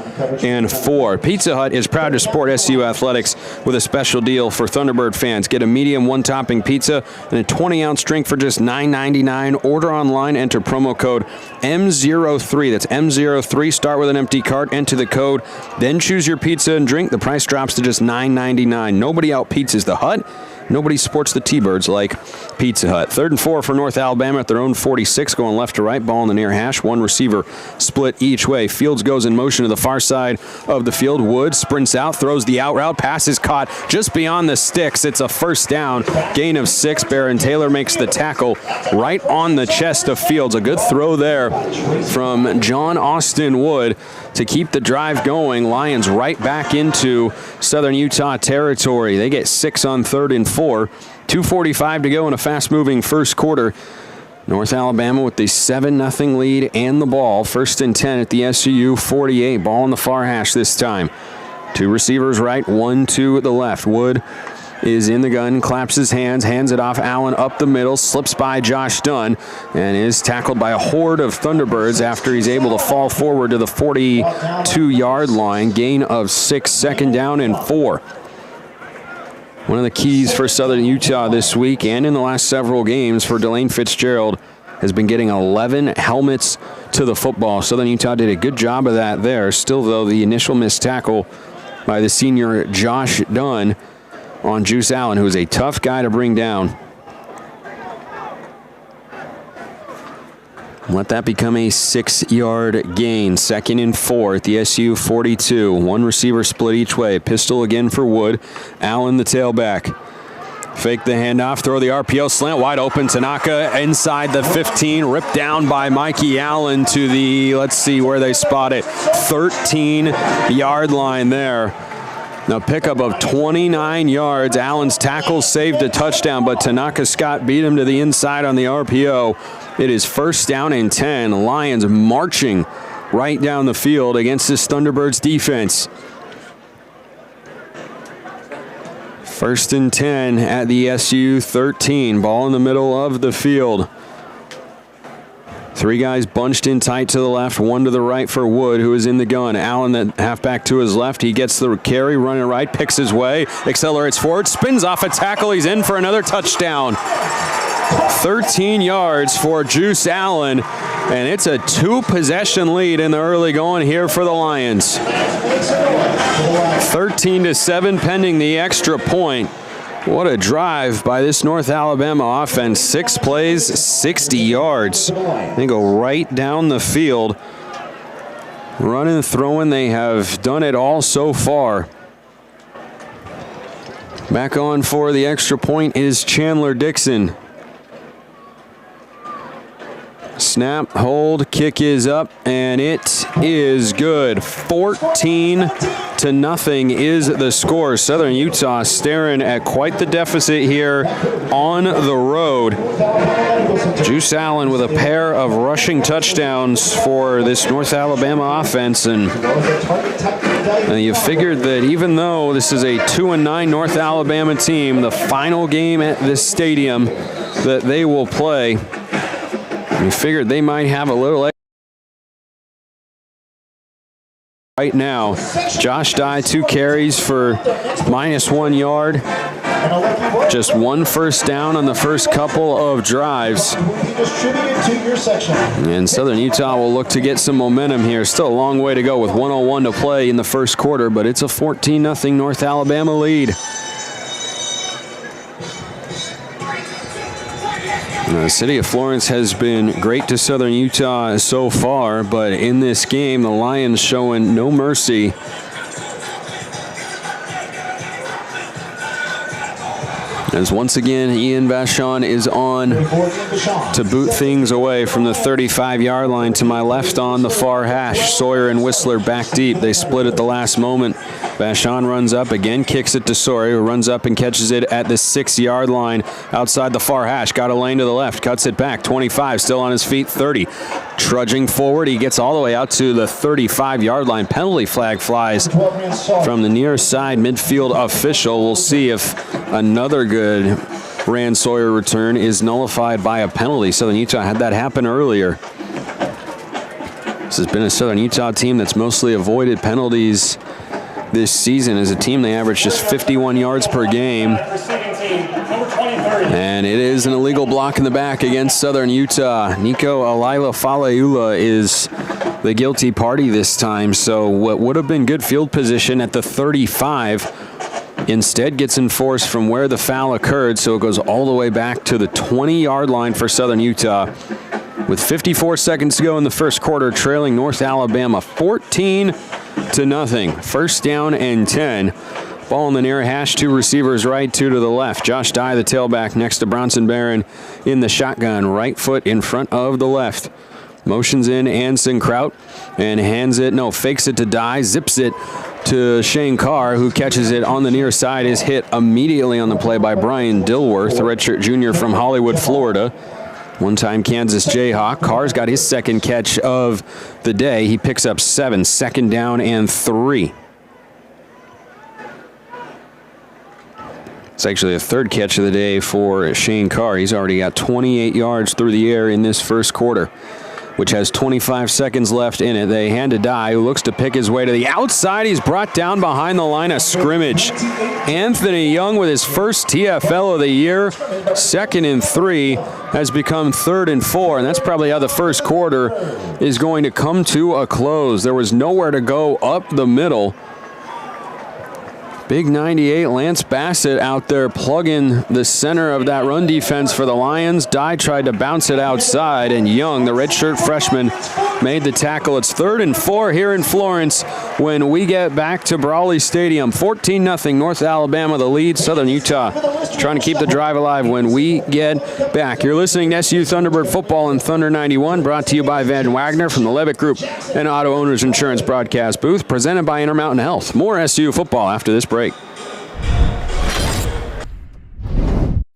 and 4. Pizza Hut is proud to support SU Athletics with a special deal for Thunderbird fans. Get a medium one-topping pizza and a 20-ounce drink for just $9.99. Order online, enter promo code M03. That's M03. Start with an empty cart, enter the code, then choose your pizza and drink. The price drops to just $9.99. Nobody out pizzas the Hut. Nobody supports the T-Birds like Pizza Hut. 3rd and 4 for North Alabama at their own 46, going left to right. Ball in the near hash. One receiver split each way. Fields goes in motion to the far side of the field. Wood sprints out, throws the out route. Pass is caught just beyond the sticks. It's a first down. Gain of 6. Baron Taylor makes the tackle right on the chest of Fields. A good throw there from John Austin Wood to keep the drive going. Lions right back into Southern Utah territory. They get 6 on 3rd and 4. 2:45 to go in a fast-moving first quarter. North Alabama with the 7-0 lead and the ball. 1st and 10 at the SUU 48. Ball in the far hash this time. 2 receivers right, 1 to the left. Wood is in the gun, claps his hands, hands it off. Allen up the middle, slips by Josh Dunn, and is tackled by a horde of Thunderbirds after he's able to fall forward to the 42-yard line. Gain of 6, 2nd down and 4. One of the keys for Southern Utah this week and in the last several games for Delane Fitzgerald has been getting 11 helmets to the football. Southern Utah did a good job of that there. Still, though, the initial missed tackle by the senior Josh Dunn on Juice Allen, who is a tough guy to bring down. Let that become a 6-yard gain. 2nd and 4 at the SU 42. 1 receiver split each way. Pistol again for Wood. Allen the tailback. Fake the handoff, throw the RPO slant, wide open. Tanaka inside the 15, ripped down by Mikey Allen to the, let's see where they spot it, 13-yard line there. Now pickup of 29 yards. Allen's tackle saved a touchdown, but Tanaka Scott beat him to the inside on the RPO. It is 1st down and 10. Lions marching right down the field against this Thunderbirds defense. 1st and 10 at the SU 13. Ball in the middle of the field. 3 guys bunched in tight to the left, 1 to the right for Wood, who is in the gun. Allen, the halfback to his left. He gets the carry, running right, picks his way, accelerates forward, spins off a tackle. He's in for another touchdown. 13 yards for Juice Allen, and it's a 2-possession lead in the early going here for the Lions. 13-7 pending the extra point. What a drive by this North Alabama offense. 6 plays, 60 yards. They go right down the field. Running, throwing, they have done it all so far. Back on for the extra point is Chandler Dixon. Snap, hold, kick is up, and it is good. 14-0 is the score. Southern Utah staring at quite the deficit here on the road. Juice Allen with a pair of rushing touchdowns for this North Alabama offense, and you figured that even though this is a 2-9 North Alabama team, the final game at this stadium that they will play, we figured they might have a little right now. Josh Dye, 2 carries for -1 yard. Just 1 first down on the first couple of drives. And Southern Utah will look to get some momentum here. Still a long way to go with 1:01 to play in the first quarter, but it's a 14-0 North Alabama lead. The city of Florence has been great to Southern Utah so far, but in this game, the Lions showing no mercy. As once again, Ian Vachon is on to boot things away from the 35-yard line to my left on the far hash. Sawyer and Whistler back deep. They split at the last moment. Vachon runs up again, kicks it to Sawyer, who runs up and catches it at the 6-yard line outside the far hash. Got a lane to the left, cuts it back, 25, still on his feet, 30. Trudging forward, he gets all the way out to the 35-yard line. Penalty flag flies from the near side midfield official. We'll see if another good Rand Sawyer return is nullified by a penalty. Southern Utah had that happen earlier. This has been a Southern Utah team that's mostly avoided penalties this season. As a team, they average just 51 yards per game. And it is an illegal block in the back against Southern Utah. Nico Alila Faleula is the guilty party this time. So what would have been good field position at the 35 instead gets enforced from where the foul occurred. So it goes all the way back to the 20-yard line for Southern Utah. With 54 seconds to go in the first quarter, trailing North Alabama 14-0. First down and 10. Ball in the near hash, 2 receivers right, 2 to the left. Josh Dye, the tailback, next to Bronson Barron in the shotgun. Right foot in front of the left. Motions in Anson Kraut and fakes it to Dye, zips it to Shane Carr, who catches it on the near side, is hit immediately on the play by Brian Dilworth, the redshirt junior from Hollywood, Florida. One-time Kansas Jayhawk. Carr's got his second catch of the day. He picks up 7, second down and 3. It's actually a third catch of the day for Shane Carr. He's already got 28 yards through the air in this first quarter, which has 25 seconds left in it. They hand to Dye, who looks to pick his way to the outside. He's brought down behind the line of scrimmage. Anthony Young with his first TFL of the year. 2nd and 3 has become 3rd and 4, and that's probably how the first quarter is going to come to a close. There was nowhere to go up the middle. Big 98 Lance Bassett out there plugging the center of that run defense for the Lions. Dye tried to bounce it outside, and Young, the redshirt freshman, made the tackle. It's 3rd and 4 here in Florence when we get back to Brawley Stadium. 14-0 North Alabama, the lead. Southern Utah trying to keep the drive alive when we get back. You're listening to SU Thunderbird Football in Thunder 91, brought to you by Van Wagner from the Levitt Group and Auto Owners Insurance broadcast booth, presented by Intermountain Health. More SU football after this break.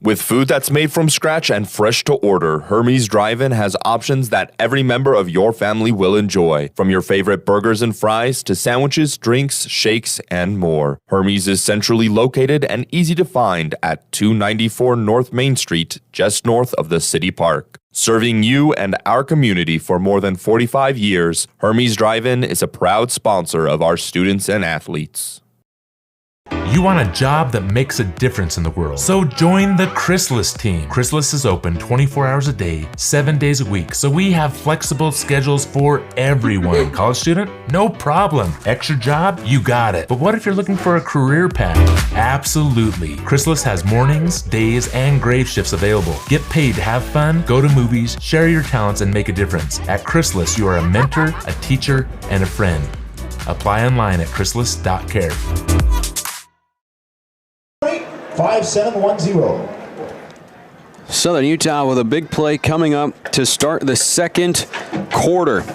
With food that's made from scratch and fresh to order, Hermes Drive-In has options that every member of your family will enjoy. From your favorite burgers and fries to sandwiches, drinks, shakes, and more. Hermes is centrally located and easy to find at 294 North Main Street, just north of the City Park. Serving you and our community for more than 45 years, Hermes Drive-In is a proud sponsor of our students and athletes. You want a job that makes a difference in the world. So join the Chrysalis team. Chrysalis is open 24 hours a day, 7 days a week. So we have flexible schedules for everyone. College student? No problem. Extra job? You got it. But what if you're looking for a career path? Absolutely. Chrysalis has mornings, days, and grave shifts available. Get paid to have fun, go to movies, share your talents, and make a difference. At Chrysalis, you are a mentor, a teacher, and a friend. Apply online at chrysalis.care. 5710. Southern Utah with a big play coming up to start the second quarter.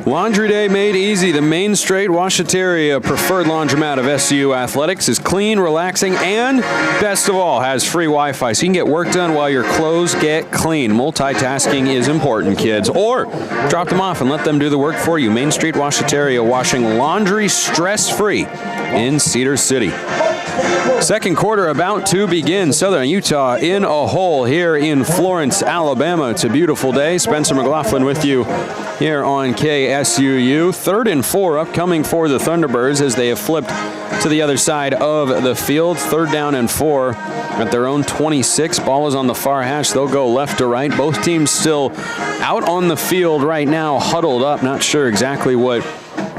Laundry day made easy. The Main Street Washateria preferred laundromat of SU Athletics is clean, relaxing, and best of all, has free Wi-Fi, so you can get work done while your clothes get clean. Multitasking is important, kids. Or drop them off and let them do the work for you. Main Street Washateria, washing laundry stress-free in Cedar City. Second quarter about to begin. Southern Utah in a hole here in Florence, Alabama. It's a beautiful day. Spencer McLaughlin with you here on KSUU. 3rd and 4 upcoming for the Thunderbirds as they have flipped to the other side of the field. 3rd down and 4 at their own 26. Ball is on the far hash. They'll go left to right. Both teams still out on the field right now, huddled up. Not sure exactly what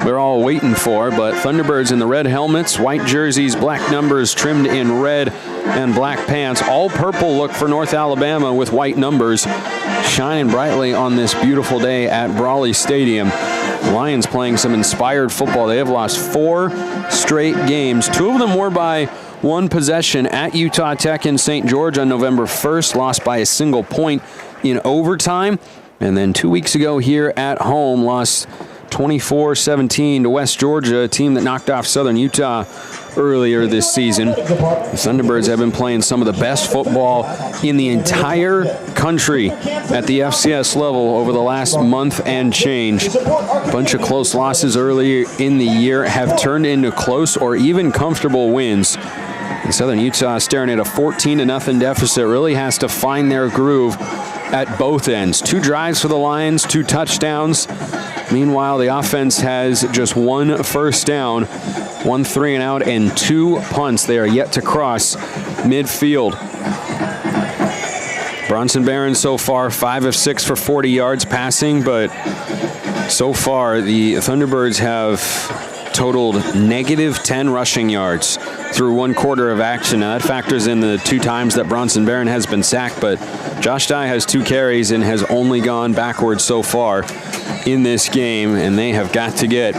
we're all waiting for, but Thunderbirds in the red helmets, white jerseys, black numbers trimmed in red, and black pants. All purple look for North Alabama with white numbers, shining brightly on this beautiful day at Brawley Stadium. Lions playing some inspired football. They have lost 4 straight games. 2 of them were by one possession at Utah Tech in St. George on November 1st, lost by a single point in overtime. And then 2 weeks ago here at home, lost 24-17 to West Georgia, a team that knocked off Southern Utah earlier this season. The Thunderbirds have been playing some of the best football in the entire country at the FCS level over the last month and change. A bunch of close losses earlier in the year have turned into close or even comfortable wins. And Southern Utah, staring at a 14-0 deficit, really has to find their groove at both ends. 2 drives for the Lions, 2 touchdowns. Meanwhile, the offense has just 1 first down, 1 3-and-out, and 2 punts. They are yet to cross midfield. Bronson Barron so far 5 of 6 for 40 yards passing, but so far the Thunderbirds have totaled -10 rushing yards through 1 quarter of action. Now that factors in the 2 times that Bronson Barron has been sacked, but Josh Dye has 2 carries and has only gone backwards so far in this game, and they have got to get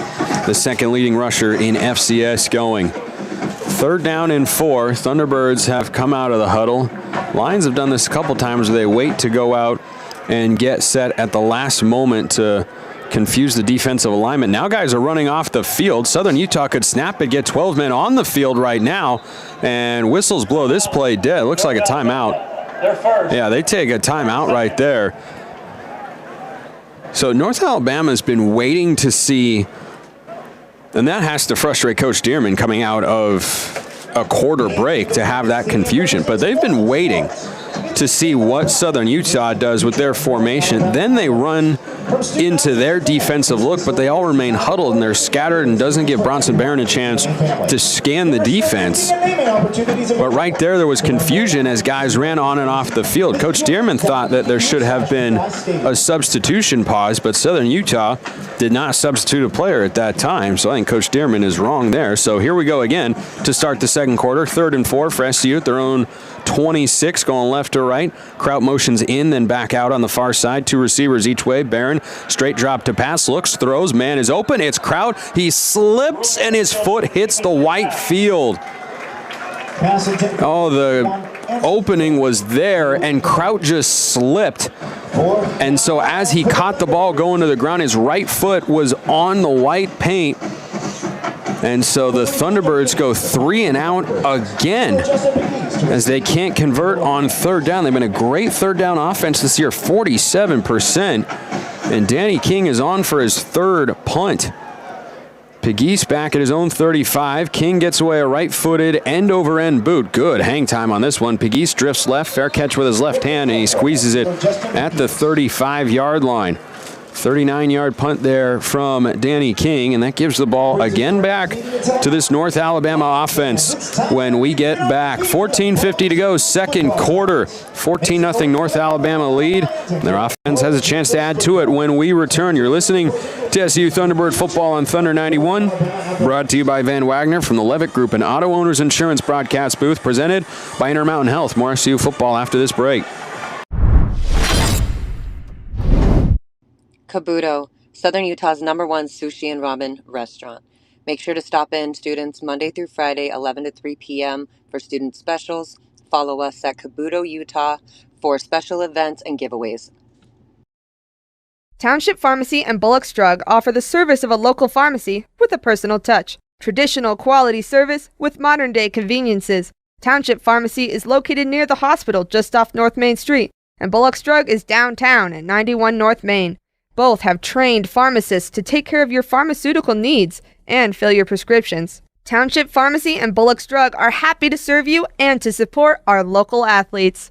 the second leading rusher in FCS going. 3rd down and 4. Thunderbirds have come out of the huddle. Lions have done this a couple times where they wait to go out and get set at the last moment to confuse the defensive alignment. Now guys are running off the field. Southern Utah could snap it, get 12 men on the field right now, and whistles blow this play dead. It looks like a timeout. Yeah, they take a timeout right there. So North Alabama's been waiting to see, and that has to frustrate Coach Dearman coming out of a quarter break to have that confusion, but they've been waiting to see what Southern Utah does with their formation. Then they run into their defensive look, but they all remain huddled and they're scattered, and doesn't give Bronson Barron a chance to scan the defense. But right there was confusion as guys ran on and off the field. Coach Dearman thought that there should have been a substitution pause, but Southern Utah did not substitute a player at that time. So I think Coach Dearman is wrong there. So here we go again to start the second quarter. 3rd and 4 for SU at their own 26, going left to right. Kraut motions in, then back out on the far side. 2 receivers each way. Barron, straight drop to pass, looks, throws, man is open. It's Kraut. He slips and his foot hits the white field. Oh, the opening was there, and Kraut just slipped. And so as he caught the ball going to the ground, his right foot was on the white paint. And so the Thunderbirds go 3-and-out again as they can't convert on 3rd down. They've been a great 3rd down offense this year, 47%. And Danny King is on for his 3rd punt. Pegues back at his own 35. King gets away a right-footed end-over-end boot. Good hang time on this one. Pegues drifts left, fair catch with his left hand, and he squeezes it at the 35-yard line. 39-yard punt there from Danny King, and that gives the ball again back to this North Alabama offense when we get back. 14:50 to go, second quarter. 14-0 North Alabama lead. Their offense has a chance to add to it when we return. You're listening to SU Thunderbird football on Thunder 91, brought to you by Van Wagner from the Levitt Group and Auto Owners Insurance broadcast booth, presented by Intermountain Health. More SU football after this break. Kabuto, Southern Utah's #1 sushi and ramen restaurant. Make sure to stop in, students, Monday through Friday, 11 to 3 p.m. for student specials. Follow us at Kabuto, Utah for special events and giveaways. Township Pharmacy and Bullock's Drug offer the service of a local pharmacy with a personal touch. Traditional quality service with modern-day conveniences. Township Pharmacy is located near the hospital just off North Main Street, and Bullock's Drug is downtown at 91 North Main. Both have trained pharmacists to take care of your pharmaceutical needs and fill your prescriptions. Township Pharmacy and Bullock's Drug are happy to serve you and to support our local athletes.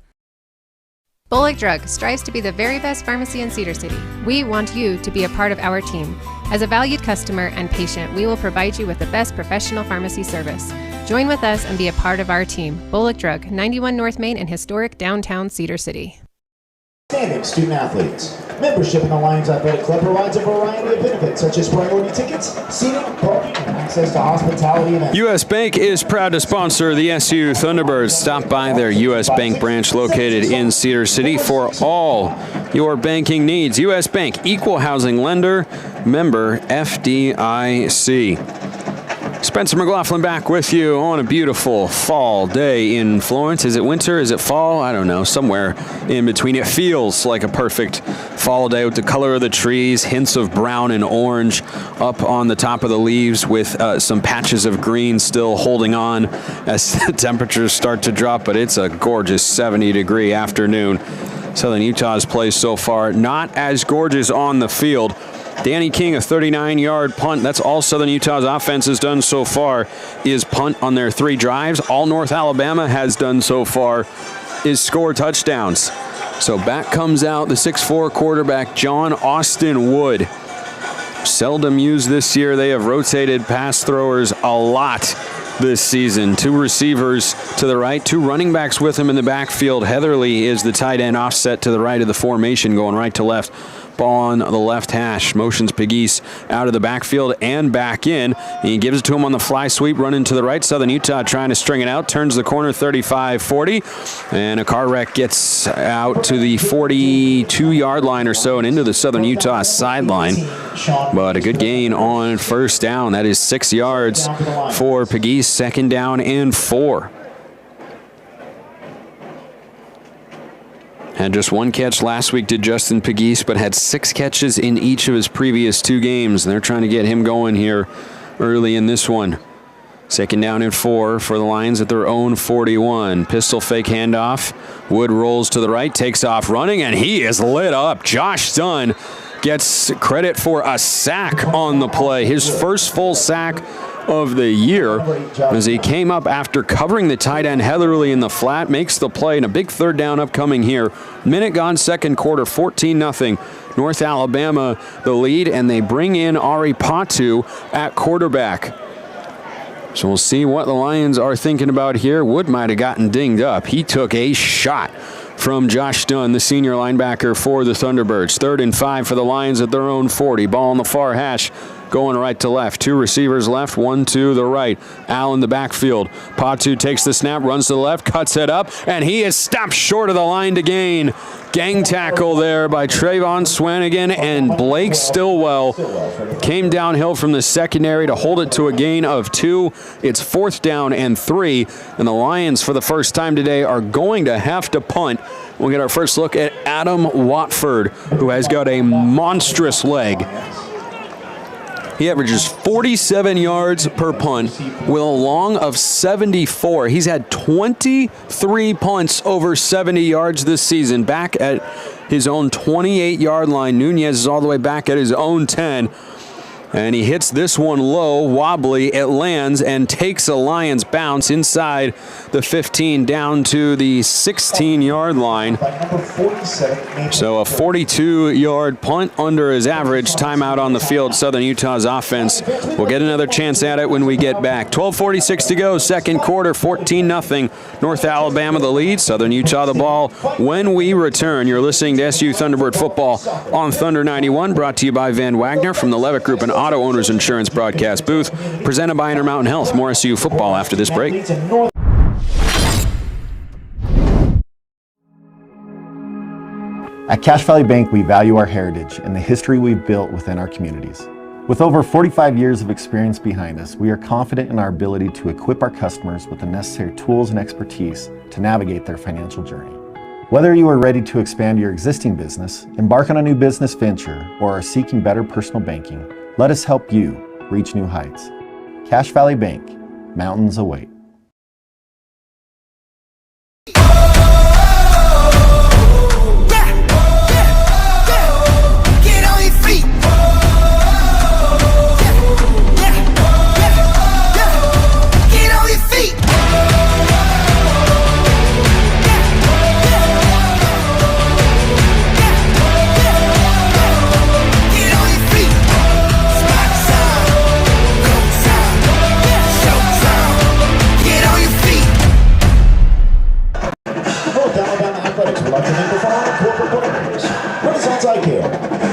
Bullock Drug strives to be the very best pharmacy in Cedar City. We want you to be a part of our team. As a valued customer and patient, we will provide you with the best professional pharmacy service. Join with us and be a part of our team. Bullock Drug, 91 North Main in historic downtown Cedar City. Outstanding student athletes. Membership in the Lions Athletic Club provides a variety of benefits such as priority tickets, seating, parking, and access to hospitality events. U.S. Bank is proud to sponsor the SU Thunderbirds. Stop by their U.S. Bank branch located in Cedar City for all your banking needs. U.S. Bank, equal housing lender, member FDIC. Spencer McLaughlin back with you on a beautiful fall day in Florence. Is it winter? Is it fall? I don't know. Somewhere in between. It feels like a perfect fall day with the color of the trees, hints of brown and orange up on the top of the leaves with some patches of green still holding on as the temperatures start to drop. But it's a gorgeous 70-degree afternoon. Southern Utah's play so far not as gorgeous on the field. Danny King, a 39-yard punt. That's all Southern Utah's offense has done so far is punt on their 3 drives. All North Alabama has done so far is score touchdowns. So back comes out the 6'4" quarterback, John Austin Wood. Seldom used this year. They have rotated pass throwers a lot this season. 2 receivers to the right, 2 running backs with him in the backfield. Heatherly is the tight end offset to the right of the formation, going right to left. Ball on the left hash. Motions Pegues out of the backfield and back in. And he gives it to him on the fly sweep, running to the right. Southern Utah trying to string it out. Turns the corner 35-40. And a car wreck gets out to the 42-yard line or so and into the Southern Utah sideline. But a good gain on first down. That is 6 yards for Pegues. 2nd down and 4. Had just 1 catch last week, did Justin Pegues, but had 6 catches in each of his previous 2 games. And they're trying to get him going here early in this one. 2nd down and 4 for the Lions at their own 41. Pistol fake handoff. Wood rolls to the right, takes off running, and he is lit up. Josh Dunn gets credit for a sack on the play. His first full sack of the year as he came up after covering the tight end Heatherly in the flat, makes the play, and a big 3rd down upcoming here. Minute gone, 2nd quarter, 14-0. North Alabama the lead, and they bring in Ari Patu at quarterback. So we'll see what the Lions are thinking about here. Wood might have gotten dinged up. He took a shot from Josh Dunn, the senior linebacker for the Thunderbirds. 3rd and 5 for the Lions at their own 40. Ball on the far hash. Going right to left. 2 receivers left, 1 to the right. Allen the backfield. Patu takes the snap, runs to the left, cuts it up, and he is stopped short of the line to gain. Gang tackle there by Trayvon Swanigan, and Blake Stillwell came downhill from the secondary to hold it to a gain of 2. It's 4th down and 3, and the Lions for the first time today are going to have to punt. We'll get our first look at Adam Watford, who has got a monstrous leg. He averages 47 yards per punt with a long of 74. He's had 23 punts over 70 yards this season, back at his own 28-yard line. Nunez is all the way back at his own 10. And he hits this one low, wobbly. It lands and takes a Lions bounce inside the 15 down to the 16-yard line. So a 42-yard punt under his average. Timeout on the field. Southern Utah's offense will get another chance at it when we get back. 12:46 to go, 2nd quarter, 14-0. North Alabama the lead, Southern Utah the ball. When we return, you're listening to SU Thunderbird football on Thunder 91, brought to you by Van Wagner from the Levitt Group and Auto Owners Insurance broadcast booth, presented by Intermountain Health. More SU football after this break. At Cache Valley Bank, we value our heritage and the history we've built within our communities. With over 45 years of experience behind us, we are confident in our ability to equip our customers with the necessary tools and expertise to navigate their financial journey. Whether you are ready to expand your existing business, embark on a new business venture, or are seeking better personal banking, let us help you reach new heights. Cache Valley Bank, mountains await.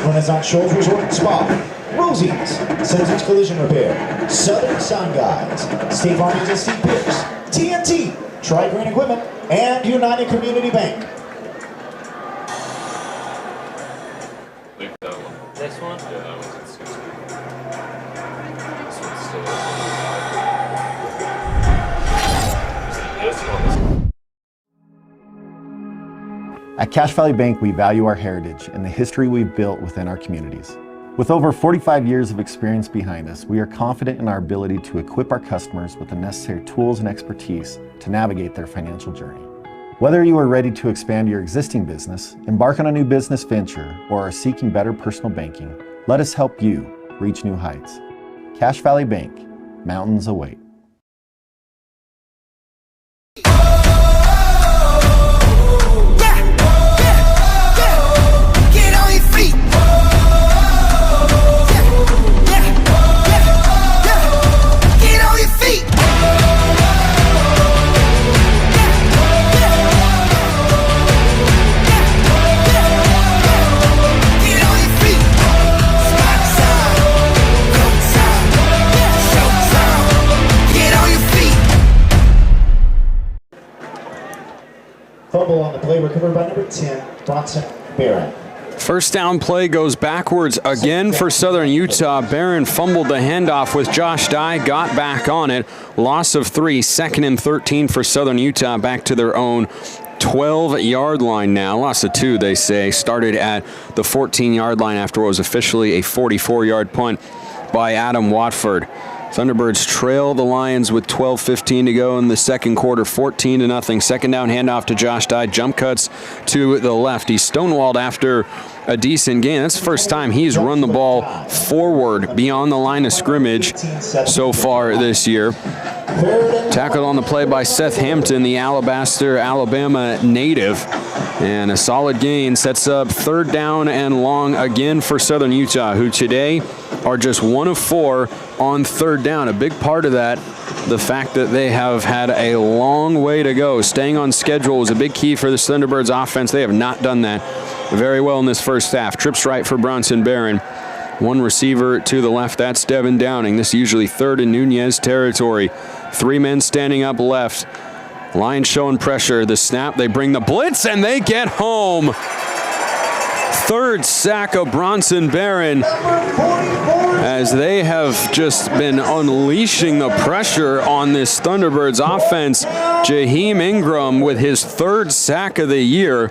Renaissance Shores Resort and Spa, Rosie's, Citizens Collision Repair, Southern Sun Guides, State Farm Agent Steve Pierce, TNT, Tri-Green Equipment, and United Community Bank. That one. This one? Yeah, that one's at 60. This one's still Cache Valley Bank, we value our heritage and the history we've built within our communities. With over 45 years of experience behind us, we are confident in our ability to equip our customers with the necessary tools and expertise to navigate their financial journey. Whether you are ready to expand your existing business, embark on a new business venture, or are seeking better personal banking, let us help you reach new heights. Cache Valley Bank, mountains await. Fumble on the play, recovered by number 10, Bronson Barron. First down play goes backwards again for Southern Utah. Barron fumbled the handoff with Josh Dye, got back on it. Loss of 3, 2nd and 13 for Southern Utah, back to their own 12-yard line now. Loss of 2, they say. Started at the 14-yard line after what was officially a 44-yard punt by Adam Watford. Thunderbirds trail the Lions with 12:15 to go in the second quarter, 14-0. Second down handoff to Josh Dye. Jump cuts to the left. He's stonewalled after a decent gain. That's the first time he's run the ball forward beyond the line of scrimmage so far this year. Tackled on the play by Seth Hampton, the Alabaster, Alabama native. And a solid gain sets up third down and long again for Southern Utah, who today are just 1 of 4 on third down. A big part of that, the fact that they have had a long way to go. Staying on schedule is a big key for the Thunderbirds offense. They have not done that very well in this first half. Trips right for Bronson Barron. One receiver to the left, that's Devin Downing. This is usually third and Nunez territory. 3 men standing up left. Lions showing pressure. The snap, they bring the blitz, and they get home. Third sack of Bronson Barron, as they have just been unleashing the pressure on this Thunderbirds offense. Jaheim Ingram with his third sack of the year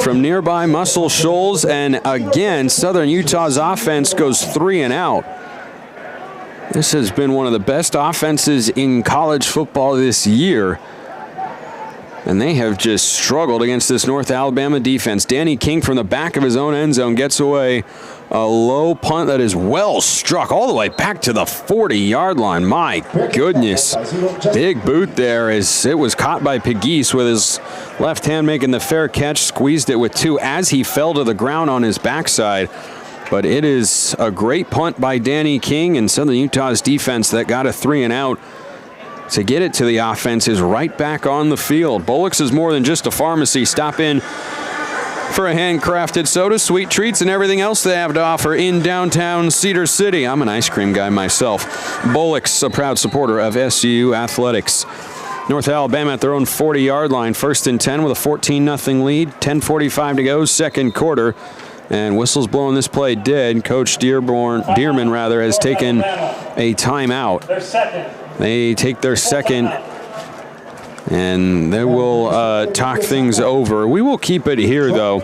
from nearby Muscle Shoals, and again, Southern Utah's offense goes 3 and out. This has been one of the best offenses in college football this year, and they have just struggled against this North Alabama defense. Danny King from the back of his own end zone gets away a low punt that is well struck all the way back to the 40-yard line. My goodness. Big boot there as it was caught by Pegues with his left hand making the fair catch, squeezed it with 2 as he fell to the ground on his backside. But it is a great punt by Danny King, and Southern Utah's defense that got a 3 and out to get it to the offense is right back on the field. Bullock's is more than just a pharmacy. Stop in for a handcrafted soda, sweet treats, and everything else they have to offer in downtown Cedar City. I'm an ice cream guy myself. Bullock's, a proud supporter of SUU athletics. North Alabama at their own 40-yard line, 1st and 10 with a 14-0 lead. 10:45 to go, second quarter. And whistle's blowing this play dead. Coach Dearman has taken a timeout. They take their second, and they will talk things over. We will keep it here, though,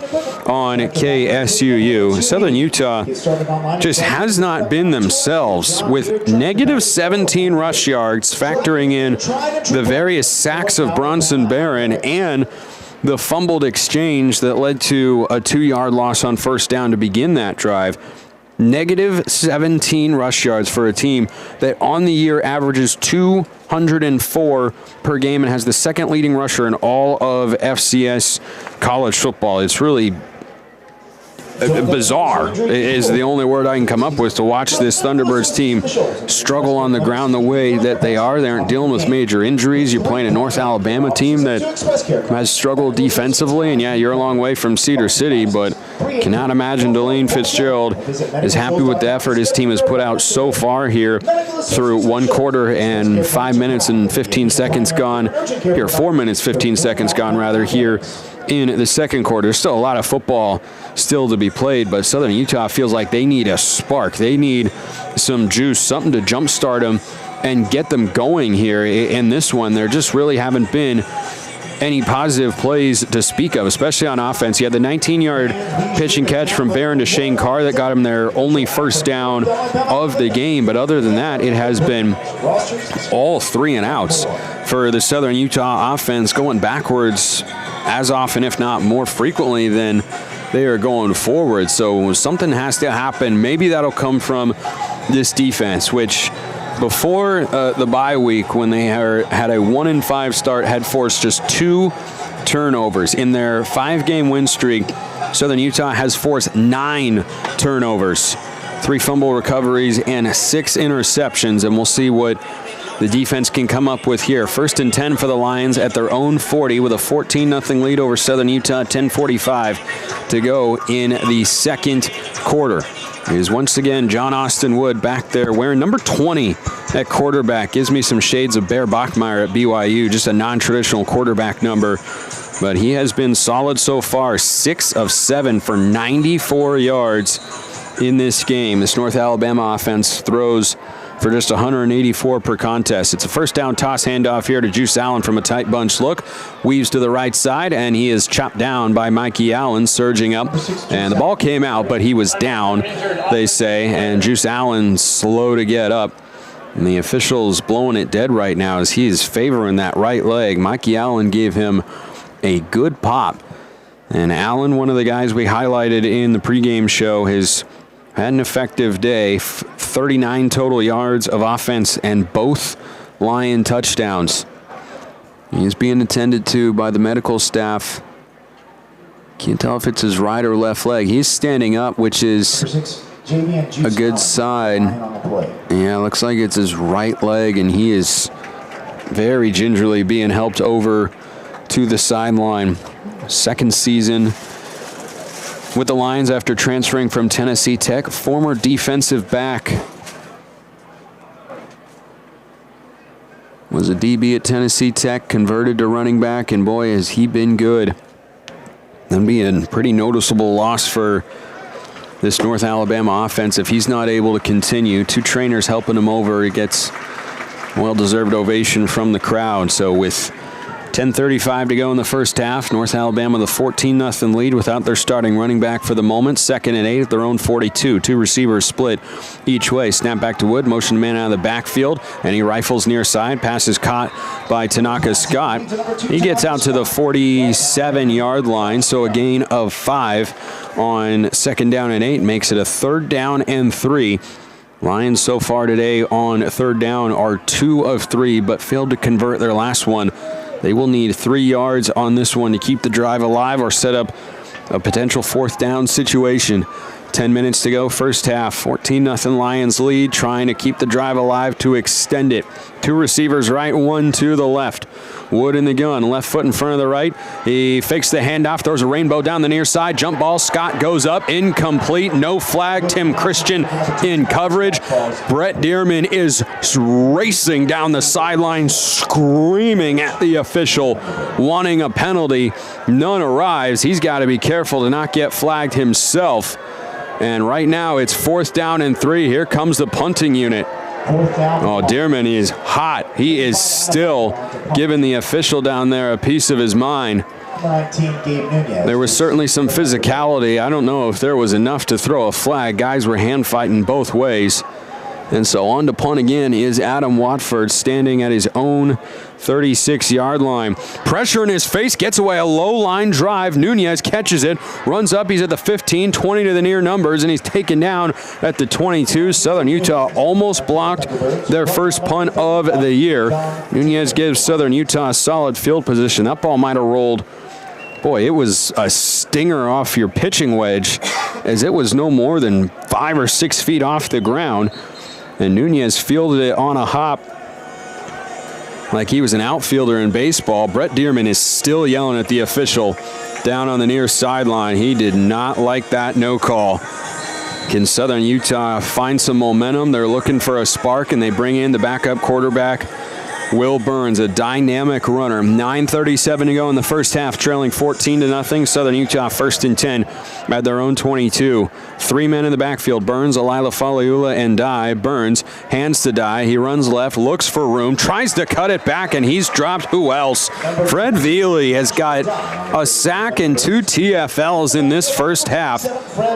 on KSUU. Southern Utah just has not been themselves, with negative 17 rush yards, factoring in the various sacks of Bronson Barron and the fumbled exchange that led to a 2-yard loss on first down to begin that drive. Negative 17 rush yards for a team that on the year averages 204 per game and has the second leading rusher in all of FCS college football. It's really bizarre is the only word I can come up with to watch this Thunderbirds team struggle on the ground the way that they are. They aren't dealing with major injuries. You're playing a North Alabama team that has struggled defensively, and yeah, you're a long way from Cedar City, but cannot imagine Delane Fitzgerald is happy with the effort his team has put out so far here through 1 quarter and 5 minutes and 15 seconds gone here, 4 minutes 15 seconds gone rather here in the second quarter. There's still a lot of football still to be played, but Southern Utah feels like they need a spark. They need some juice, something to jumpstart them and get them going here. In this one, there just really haven't been any positive plays to speak of, especially on offense. He had the 19-yard pitch and catch from Barron to Shane Carr that got him their only first down of the game. But other than that, it has been all 3 and outs for the Southern Utah offense, going backwards as often, if not more frequently, than they are going forward. So something has to happen. Maybe that'll come from this defense, which before the bye week, when they had a 1-5 start, had forced just 2 turnovers. In their 5-game win streak, Southern Utah has forced 9 turnovers, 3 fumble recoveries, and 6 interceptions. And we'll see what the defense can come up with here. 1st and 10 for the Lions at their own 40 with a 14-0 lead over Southern Utah, 10:45 to go in the second quarter. It is once again John Austin Wood back there wearing number 20 at quarterback. Gives me some shades of Bear Bachmeier at BYU, just a non-traditional quarterback number. But he has been solid so far, 6 of 7 for 94 yards in this game. This North Alabama offense throws for just 184 per contest. It's a first down toss handoff here to Juice Allen from a tight bunch look. Weaves to the right side, and he is chopped down by Mikey Allen, surging up. And the ball came out, but he was down, they say. And Juice Allen slow to get up. And the official's blowing it dead right now as he is favoring that right leg. Mikey Allen gave him a good pop. And Allen, one of the guys we highlighted in the pregame show, has had an effective day. 39 total yards of offense and both Lion touchdowns. He's being attended to by the medical staff. Can't tell if it's his right or left leg. He's standing up, which is a good sign. Yeah, looks like it's his right leg, and he is very gingerly being helped over to the sideline. Second season with the Lions after transferring from Tennessee Tech. Former defensive back. Was a DB at Tennessee Tech, converted to running back, and boy, has he been good. That'd be a pretty noticeable loss for this North Alabama offense if he's not able to continue. 2 trainers helping him over. He gets well-deserved ovation from the crowd. So with 10:35 to go in the first half. North Alabama the 14-0 lead without their starting running back for the moment. 2nd and 8 at their own 42. 2 receivers split each way. Snap back to Wood. Motion man out of the backfield. And he rifles near side. Pass is caught by Tanaka Scott. He gets out to the 47-yard line. So a gain of 5 on 2nd down and 8. Makes it a 3rd down and 3. Lions so far today on 3rd down are 2 of 3, but failed to convert their last one. They will need 3 yards on this one to keep the drive alive or set up a potential 4th down situation. 10 minutes to go, first half. 14-0 Lions lead, trying to keep the drive alive to extend it. 2 receivers right, 1 to the left. Wood in the gun, left foot in front of the right. He fakes the handoff, throws a rainbow down the near side. Jump ball, Scott goes up, incomplete, no flag. Tim Christian in coverage. Brett Dearman is racing down the sideline, screaming at the official, wanting a penalty. None arrives. He's got to be careful to not get flagged himself. And right now it's 4th down and 3. Here comes the punting unit. Oh, Dearman is hot. He is still giving the official down there a piece of his mind. There was certainly some physicality. I don't know if there was enough to throw a flag. Guys were hand fighting both ways. And so on to punt again is Adam Watford, standing at his own 36-yard line. Pressure in his face, gets away a low line drive. Nunez catches it, runs up. He's at the 15, 20 to the near numbers, and he's taken down at the 22. Southern Utah almost blocked their first punt of the year. Nunez gives Southern Utah a solid field position. That ball might have rolled. Boy, it was a stinger off your pitching wedge, as it was no more than 5 or 6 feet off the ground. And Nunez fielded it on a hop like he was an outfielder in baseball. Brett Dearman is still yelling at the official down on the near sideline. He did not like that no call. Can Southern Utah find some momentum? They're looking for a spark, and they bring in the backup quarterback, Will Burns, a dynamic runner. 9:37 to go in the first half, trailing 14-0. Southern Utah 1st and 10 at their own 22. 3 men in the backfield, Burns, Alila Faliula, and Dye. Burns hands to Dye. He runs left, looks for room, tries to cut it back, and he's dropped. Who else? Fred Veely has got a sack and 2 TFLs in this first half,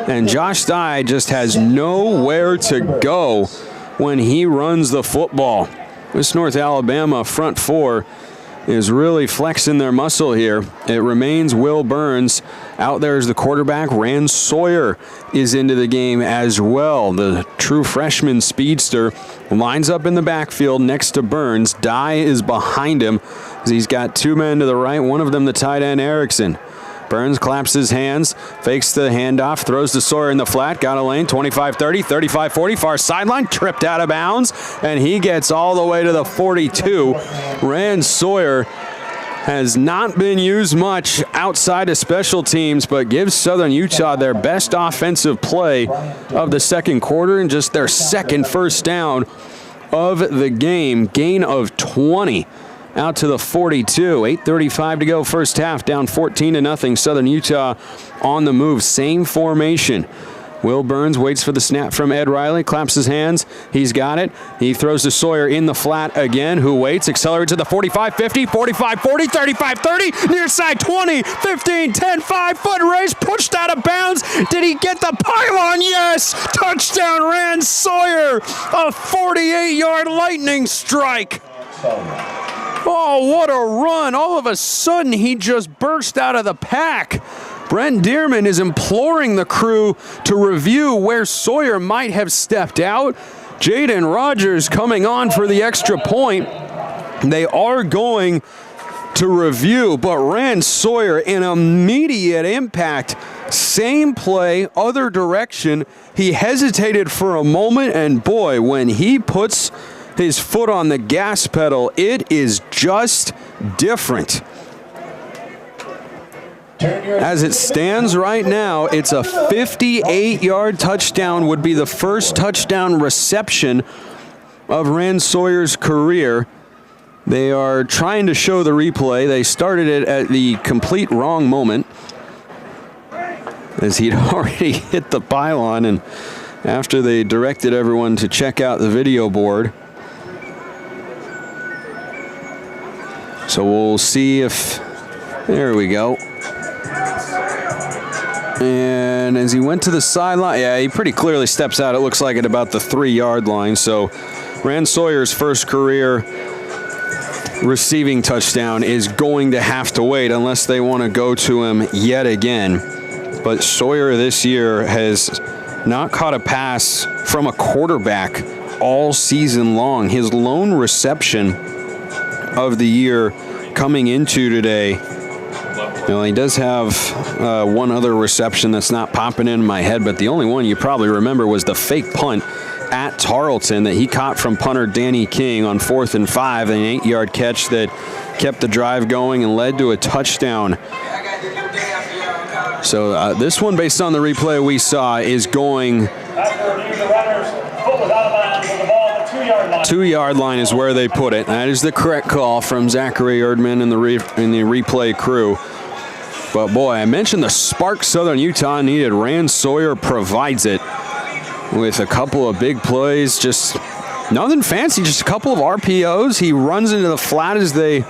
and Josh Dye just has nowhere to go when he runs the football. This North Alabama front four is really flexing their muscle here. It remains Will Burns. Out there is the quarterback. Rand Sawyer is into the game as well. The true freshman speedster lines up in the backfield next to Burns. Dye is behind him as he's got 2 men to the right, one of them the tight end Erickson. Burns claps his hands, fakes the handoff, throws to Sawyer in the flat, got a lane, 25-30, 35-40, far sideline, tripped out of bounds, and he gets all the way to the 42. Rand Sawyer has not been used much outside of special teams, but gives Southern Utah their best offensive play of the second quarter and just their second first down of the game. Gain of 20. Out to the 42. 8:35 to go first half, down 14-0. Southern Utah on the move. Same formation. Will Burns waits for the snap from Ed Riley, claps his hands. He's got it. He throws to Sawyer in the flat again, who waits, accelerates to the 45-50, 45-40, 35-30, near side 20, 15, 10, 5-foot race, pushed out of bounds. Did he get the pylon? Yes! Touchdown, Rand Sawyer! A 48-yard lightning strike. Oh, what a run. All of a sudden, he just burst out of the pack. Brent Dearman is imploring the crew to review where Sawyer might have stepped out. Jaden Rogers coming on for the extra point. They are going to review, but Rand Sawyer, an immediate impact. Same play, other direction. He hesitated for a moment, and boy, when he puts his foot on the gas pedal, it is just different. As it stands right now, it's a 58-yard touchdown, would be the first touchdown reception of Rand Sawyer's career. They are trying to show the replay. They started it at the complete wrong moment, as he'd already hit the pylon, and after they directed everyone to check out the video board. So we'll see if, there we go. And as he went to the sideline, yeah, he pretty clearly steps out, it looks like, at about the 3-yard line. So Rand Sawyer's first career receiving touchdown is going to have to wait unless they want to go to him yet again. But Sawyer this year has not caught a pass from a quarterback all season long. His lone reception of the year coming into today, well, he does have one other reception that's not popping in my head, but the only one you probably remember was the fake punt at Tarleton that he caught from punter Danny King on 4th and 5, an 8-yard catch that kept the drive going and led to a touchdown. So this one, based on the replay we saw, is going 2-yard line is where they put it. That is the correct call from Zachary Erdman and the replay crew. But boy, I mentioned the spark Southern Utah needed. Rand Sawyer provides it with a couple of big plays. Just nothing fancy, just a couple of RPOs. He runs into the flat as they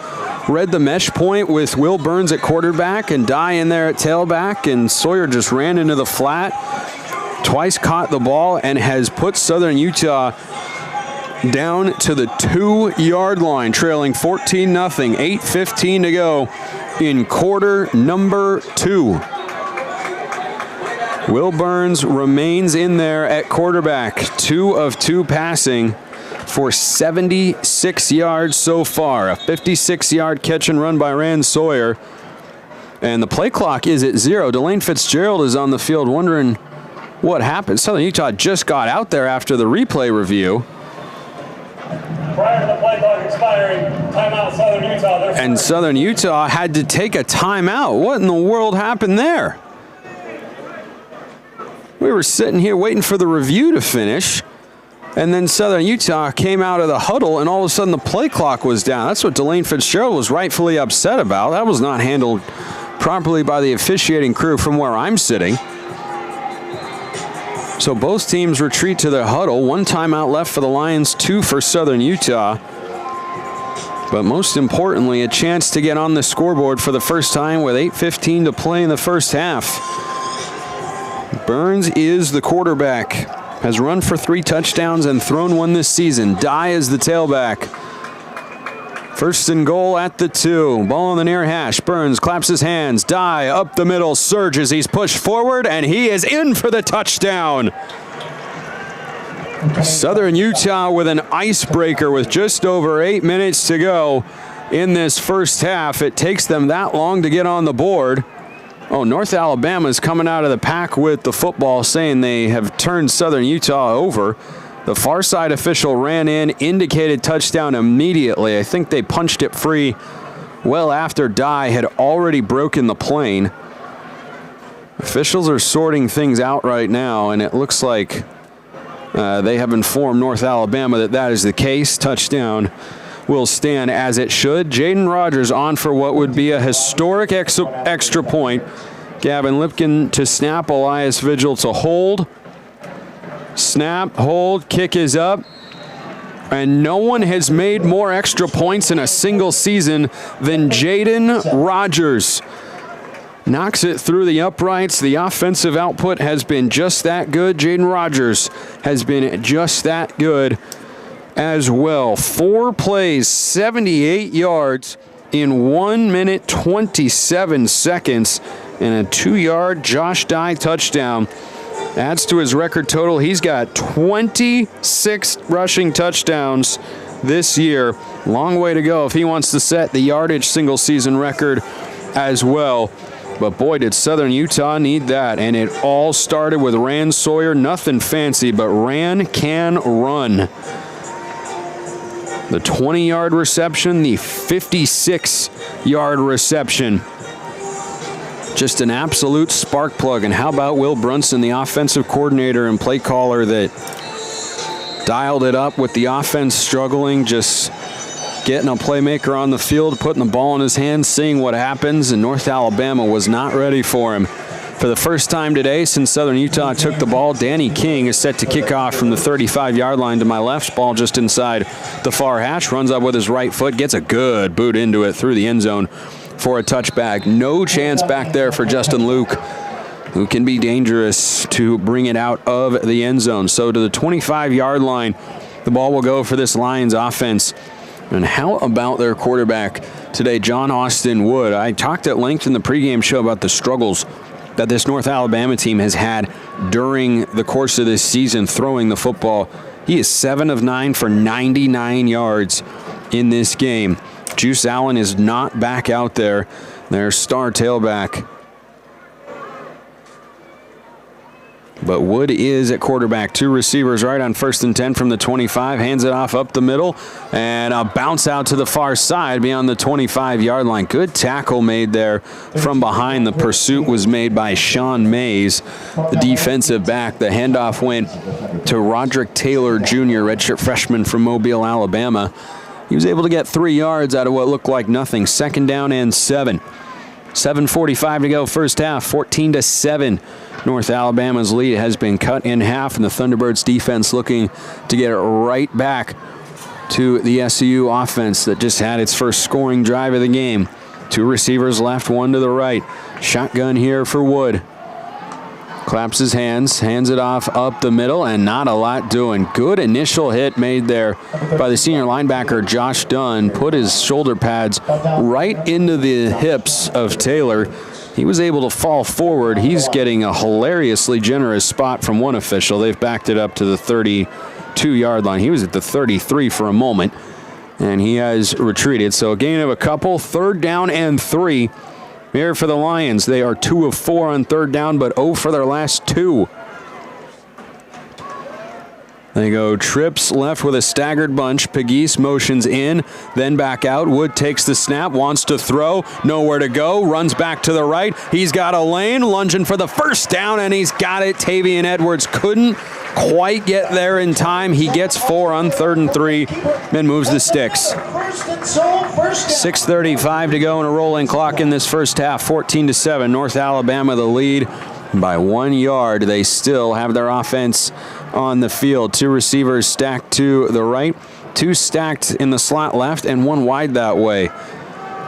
read the mesh point with Will Burns at quarterback and Dye in there at tailback, and Sawyer just ran into the flat, twice caught the ball, and has put Southern Utah down to the 2-yard line, trailing 14-0, 8:15 to go in quarter number 2. Will Burns remains in there at quarterback, 2 of 2 passing for 76 yards so far. A 56-yard catch and run by Rand Sawyer. And the play clock is at 0. Delane Fitzgerald is on the field wondering what happened. Southern Utah just got out there after the replay review. Prior to the play clock expiring, timeout Southern Utah. And Southern Utah had to take a timeout. What in the world happened there? We were sitting here waiting for the review to finish, and then Southern Utah came out of the huddle, and all of a sudden the play clock was down. That's what Delane Fitzgerald was rightfully upset about. That was not handled properly by the officiating crew from where I'm sitting. So both teams retreat to their huddle. 1 timeout left for the Lions, 2 for Southern Utah. But most importantly, a chance to get on the scoreboard for the first time with 8:15 to play in the first half. Burns is the quarterback. Has run for 3 touchdowns and thrown 1 this season. Dye is the tailback. First and goal at the 2. Ball on the near hash. Burns claps his hands. Dye up the middle, surges. He's pushed forward, and he is in for the touchdown. Southern Utah with an icebreaker with just over 8 minutes to go in this first half. It takes them that long to get on the board. Oh, North Alabama is coming out of the pack with the football, saying they have turned Southern Utah over. The far side official ran in, indicated touchdown immediately. I think they punched it free well after Dye had already broken the plane. Officials are sorting things out right now, and it looks like they have informed North Alabama that that is the case. Touchdown will stand as it should. Jaden Rogers on for what would be a historic extra point. Gavin Lipkin to snap, Elias Vigil to hold. Snap, hold, kick is up. And no one has made more extra points in a single season than Jaden Rogers. Knocks it through the uprights. The offensive output has been just that good. Jaden Rogers has been just that good as well. 4 plays, 78 yards in 1 minute, 27 seconds, and a 2-yard Josh Dye touchdown. Adds to his record total. He's got 26 rushing touchdowns this year. Long way to go if he wants to set the yardage single season record as well. But boy, did Southern Utah need that. And it all started with Ran Sawyer. Nothing fancy, but Ran can run. The 20-yard reception, the 56-yard reception. Just an absolute spark plug. And how about Will Brunson, the offensive coordinator and play caller that dialed it up with the offense struggling, just getting a playmaker on the field, putting the ball in his hands, seeing what happens, and North Alabama was not ready for him. For the first time today since Southern Utah took the ball, Danny King is set to kick off from the 35-yard line to my left. Ball just inside the far hash, runs up with his right foot, gets a good boot into it through the end zone for a touchback. No chance back there for Justin Luke, who can be dangerous to bring it out of the end zone. So to the 25-yard line, the ball will go for this Lions offense. And how about their quarterback today, John Austin Wood? I talked at length in the pregame show about the struggles that this North Alabama team has had during the course of this season throwing the football. He is 7 of 9 for 99 yards in this game. Juice Allen is not back out there, their star tailback. But Wood is at quarterback. 2 receivers right on 1st and 10 from the 25. Hands it off up the middle. And a bounce out to the far side beyond the 25-yard line. Good tackle made there from behind. The pursuit was made by Sean Mays, the defensive back. The handoff went to Roderick Taylor Jr., redshirt freshman from Mobile, Alabama. He was able to get 3 yards out of what looked like nothing. 2nd down and 7. 7:45 to go first half, 14-7. North Alabama's lead has been cut in half, and the Thunderbirds defense looking to get it right back to the SUU offense that just had its first scoring drive of the game. 2 receivers left, 1 to the right. Shotgun here for Wood. Claps his hands, hands it off up the middle, and not a lot doing. Good initial hit made there by the senior linebacker, Josh Dunn. Put his shoulder pads right into the hips of Taylor. He was able to fall forward. He's getting a hilariously generous spot from one official. They've backed it up to the 32-yard line. He was at the 33 for a moment, and he has retreated. So a gain of a couple. 3rd down and 3. Here for the Lions. They are 2 of 4 on 3rd down, but 0 for their last 2. They go trips left with a staggered bunch. Pegues motions in, then back out. Wood takes the snap, wants to throw, nowhere to go, runs back to the right. He's got a lane, lunging for the first down, and he's got it. Tavian Edwards couldn't quite get there in time. He gets 4 on 3rd and 3, then moves the sticks. 6:35 to go and a rolling clock in this first half. 14-7. North Alabama the lead. by 1 yard. They still have their offense on the field. 2 receivers stacked to the right, 2 stacked in the slot left, and 1 wide that way.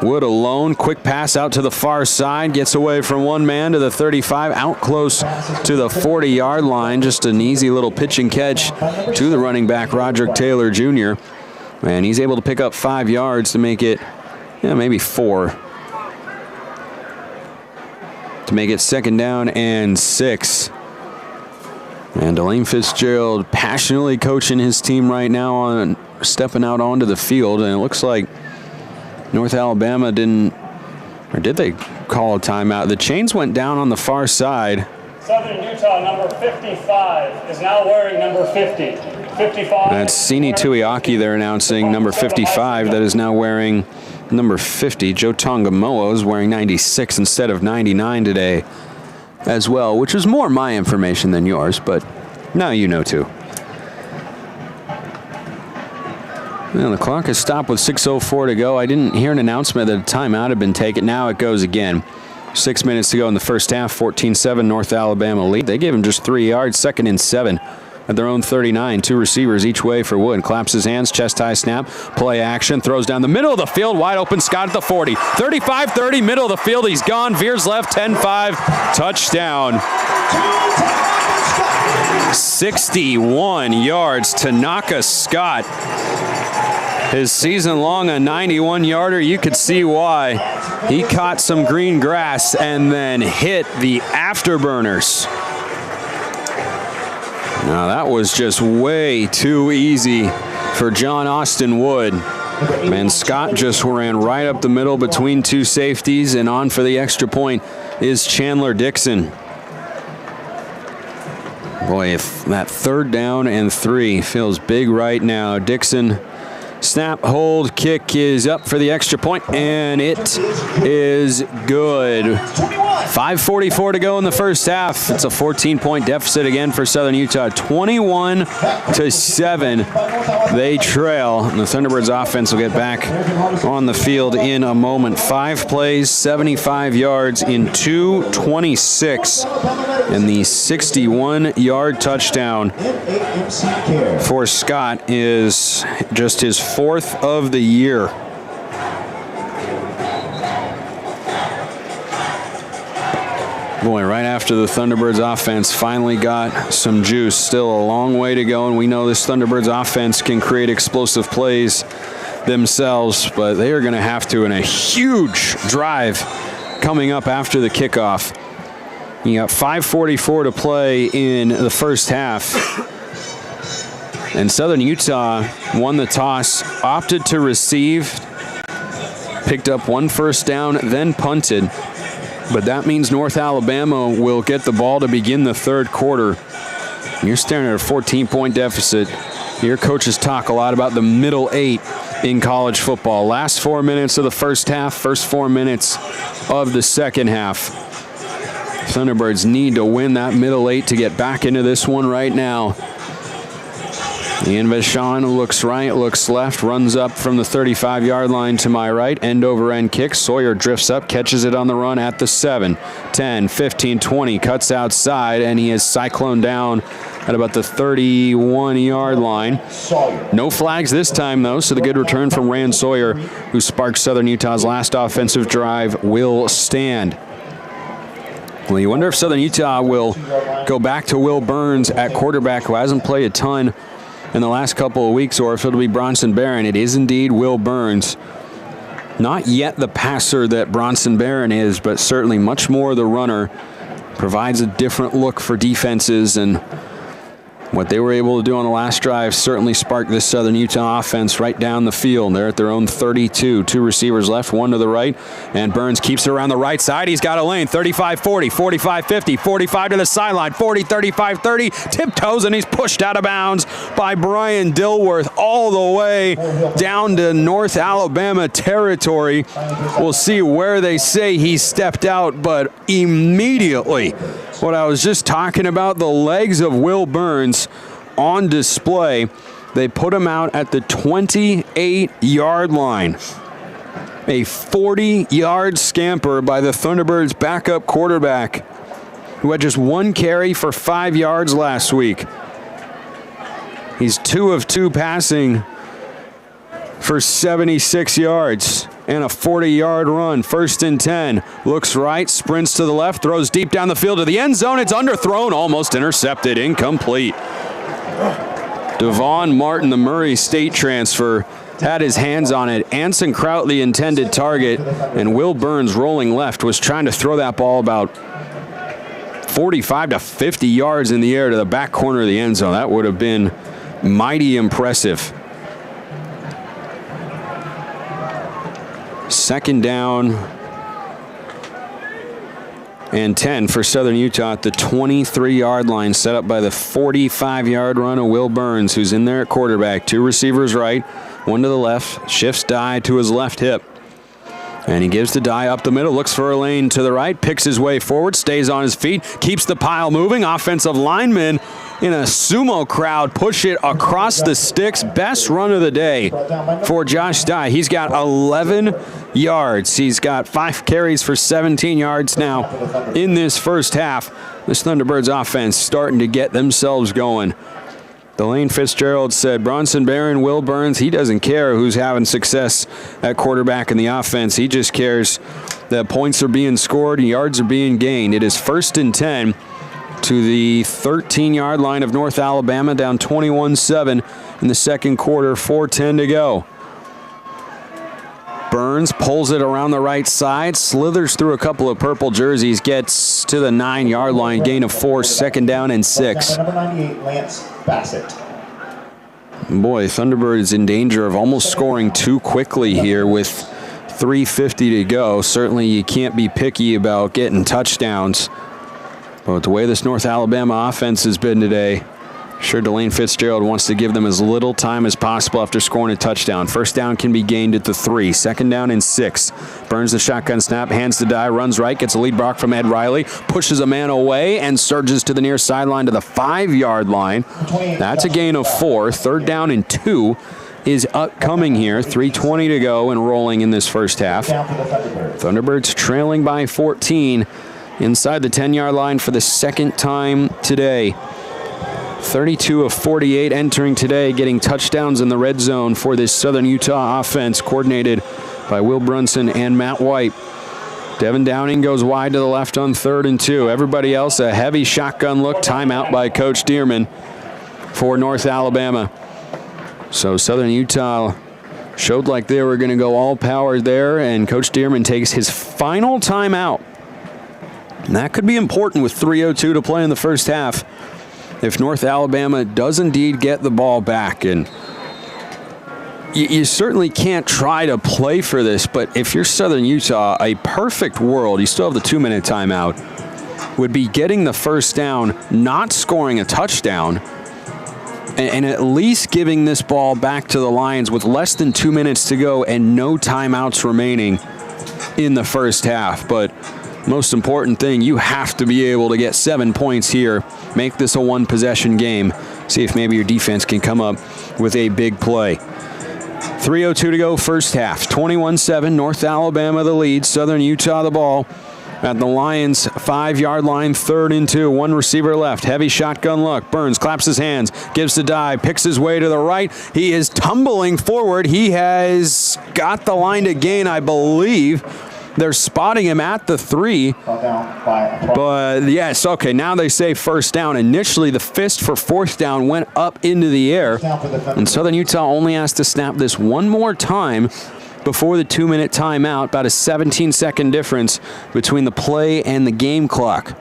Wood alone, quick pass out to the far side, gets away from 1 man to the 35, out close to the 40-yard line. Just an easy little pitch and catch to the running back, Roderick Taylor Jr. And he's able to pick up 5 yards to make it, maybe 4. To make it 2nd down and 6. And Delane Fitzgerald passionately coaching his team right now on stepping out onto the field. And it looks like North Alabama did they call a timeout? The chains went down on the far side. Southern Utah, number 55, is now wearing number 50. 55. That's Sini Tuiaki they're announcing, number 55, that is now wearing number 50. Joe Tongamoa is wearing 96 instead of 99 today as well, which is more my information than yours, but now you know too. Well, the clock has stopped with 6:04 to go. I didn't hear an announcement that a timeout had been taken. Now it goes again. 6 minutes to go in the first half, 14-7 North Alabama lead. They gave him just 3 yards, 2nd and 7 at their own 39. 2 receivers each way for Wood. Claps his hands, chest high snap, play action, throws down the middle of the field, wide open Scott at the 40. 35-30, middle of the field, he's gone, veers left, 10-5, touchdown. 61 yards, Tanaka Scott. His season long, a 91-yarder. You could see why. He caught some green grass and then hit the afterburners. Now that was just way too easy for John Austin Wood. And Scott just ran right up the middle between 2 safeties, and on for the extra point is Chandler Dixon. Boy, if that 3rd down and 3 feels big right now. Dixon, snap, hold, kick is up for the extra point, and it is good. 5:44 to go in the first half. It's a 14-point deficit again for Southern Utah. 21-7. They trail. And the Thunderbirds offense will get back on the field in a moment. 5 plays, 75 yards in 2:26. And the 61-yard touchdown for Scott is just his 4th of the year. Boy, right after the Thunderbirds offense finally got some juice. Still a long way to go, and we know this Thunderbirds offense can create explosive plays themselves, but they are going to have to in a huge drive coming up after the kickoff. You got 5:44 to play in the first half. And Southern Utah won the toss, opted to receive, picked up 1 first down, then punted. But that means North Alabama will get the ball to begin the 3rd quarter. You're staring at a 14-point deficit. Your coaches talk a lot about the middle 8 in college football. Last 4 minutes of the first half, first 4 minutes of the second half. Thunderbirds need to win that middle 8 to get back into this one right now. Ian Vachon looks right, looks left, runs up from the 35-yard line to my right, end-over-end kick. Sawyer drifts up, catches it on the run at the 7, 10, 15, 20, cuts outside, and he is cycloned down at about the 31-yard line. No flags this time, though, so the good return from Rand Sawyer, who sparked Southern Utah's last offensive drive, will stand. Well, you wonder if Southern Utah will go back to Will Burns at quarterback, who hasn't played a ton in the last couple of weeks, or if it'll be Bronson Barron. It is indeed Will Burns. Not yet the passer that Bronson Barron is, but certainly much more the runner. Provides a different look for defenses, and what they were able to do on the last drive certainly sparked this Southern Utah offense right down the field. They're at their own 32. 2 receivers left, 1 to the right, and Burns keeps it around the right side. He's got a lane, 35-40, 45-50, 45 to the sideline, 40, 35-30, tiptoes, and he's pushed out of bounds by Brian Dilworth all the way down to North Alabama territory. We'll see where they say he stepped out, but immediately, what I was just talking about, the legs of Will Burns on display. They put him out at the 28-yard line. A 40-yard scamper by the Thunderbirds' backup quarterback, who had just 1 carry for 5 yards last week. He's 2 of 2 passing for 76 yards and a 40-yard run. 1st and 10. Looks right, sprints to the left, throws deep down the field to the end zone. It's underthrown, almost intercepted, incomplete. Devon Martin, the Murray State transfer, had his hands on it. Anson Kraut, the intended target, and Will Burns, rolling left, was trying to throw that ball about 45 to 50 yards in the air to the back corner of the end zone. That would have been mighty impressive. 2nd down and 10 for Southern Utah at the 23-yard line, set up by the 45-yard run of Will Burns, who's in there at quarterback. 2 receivers right, 1 to the left, shifts die to his left hip. And he gives the die up the middle, looks for a lane to the right, picks his way forward, stays on his feet, keeps the pile moving. Offensive lineman in a sumo crowd push it across the sticks. Best run of the day for Josh Dye. He's got 11 yards. He's got 5 carries for 17 yards now in this first half. This Thunderbirds offense starting to get themselves going. Delane Fitzgerald said Bronson Barron, Will Burns, he doesn't care who's having success at quarterback in the offense. He just cares that points are being scored and yards are being gained. It is 1st and 10 to the 13-yard line of North Alabama, down 21-7 in the second quarter, 4:10 to go. Burns pulls it around the right side, slithers through a couple of purple jerseys, gets to the 9-yard line, gain of 4, 2nd down and 6. Number 98, Lance Bassett. Boy, Thunderbirds in danger of almost scoring too quickly here with 3:50 to go. Certainly you can't be picky about getting touchdowns. But the way this North Alabama offense has been today, sure Delane Fitzgerald wants to give them as little time as possible after scoring a touchdown. 1st down can be gained at the 3. 2nd down and 6. Burns the shotgun snap, hands the die, runs right, gets a lead block from Ed Riley, pushes a man away, and surges to the near sideline to the 5-yard line. That's a gain of 4. 3rd down and 2 is upcoming here. 3:20 to go and rolling in this first half. Thunderbirds trailing by 14 inside the 10-yard line for the 2nd time today. 32 of 48 entering today, getting touchdowns in the red zone for this Southern Utah offense, coordinated by Will Brunson and Matt White. Devin Downing goes wide to the left on 3rd and 2. Everybody else, a heavy shotgun look, timeout by Coach Dearman for North Alabama. So Southern Utah showed like they were going to go all power there, and Coach Dearman takes his final timeout. And that could be important with 3:02 to play in the first half if North Alabama does indeed get the ball back. And you certainly can't try to play for this, but if you're Southern Utah, a perfect world, you still have the 2-minute timeout, would be getting the 1st down, not scoring a touchdown, and at least giving this ball back to the Lions with less than 2 minutes to go and no timeouts remaining in the first half. But most important thing, you have to be able to get 7 points here, make this a 1-possession game, see if maybe your defense can come up with a big play. 3:02 to go, first half. 21-7, North Alabama the lead, Southern Utah the ball at the Lions' 5-yard line, 3rd and 2. 1 receiver left, heavy shotgun look. Burns claps his hands, gives the dive, picks his way to the right. He is tumbling forward. He has got the line to gain, I believe. They're spotting him at the 3. But yes, okay, now they say 1st down. Initially, the fist for 4th down went up into the air. And Southern Utah only has to snap this one more time before the 2-minute timeout. About a 17-second difference between the play and the game clock.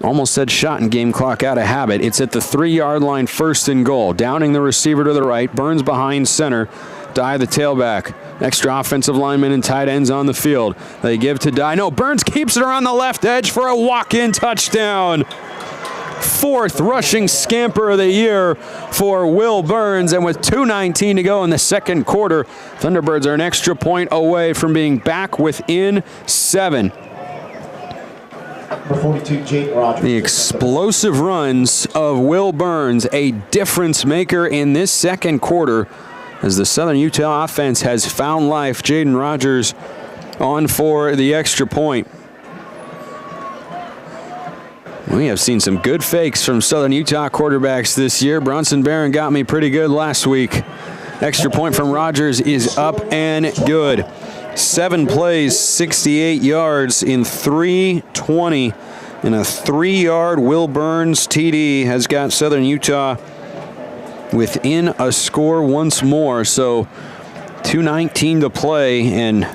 Almost said shot and game clock out of habit. It's at the 3-yard line, 1st and goal. Downing the receiver to the right. Burns behind center. Dye the tailback. Extra offensive linemen and tight ends on the field. They give to Dye. No, Burns keeps it around the left edge for a walk-in touchdown. 4th rushing scamper of the year for Will Burns. And with 2:19 to go in the second quarter, Thunderbirds are an extra point away from being back within 7. Number 42, Jake Rogers. The explosive runs of Will Burns, a difference maker in this second quarter, as the Southern Utah offense has found life. Jaden Rogers on for the extra point. We have seen some good fakes from Southern Utah quarterbacks this year. Bronson Barron got me pretty good last week. Extra point from Rogers is up and good. 7 plays, 68 yards in 3:20. And a 3-yard Will Burns TD has got Southern Utah within a score once more. So 2:19 to play. And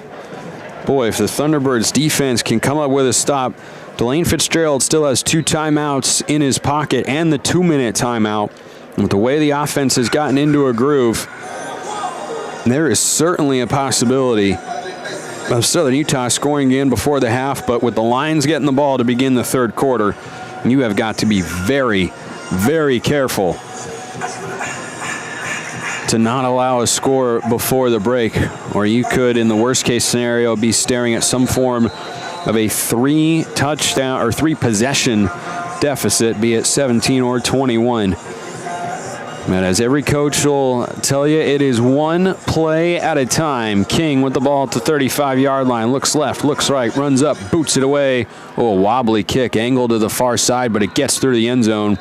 boy, if the Thunderbirds defense can come up with a stop, Delane Fitzgerald still has 2 timeouts in his pocket and the 2-minute timeout. And with the way the offense has gotten into a groove, there is certainly a possibility of Southern Utah scoring again before the half, but with the Lions getting the ball to begin the third quarter, you have got to be very, very careful to not allow a score before the break, or you could, in the worst case scenario, be staring at some form of a 3-touchdown or 3-possession deficit, be it 17 or 21. And as every coach will tell you, it is one play at a time. King with the ball at the 35-yard line. Looks left, looks right, runs up, boots it away. Oh, a wobbly kick, angled to the far side, but it gets through the end zone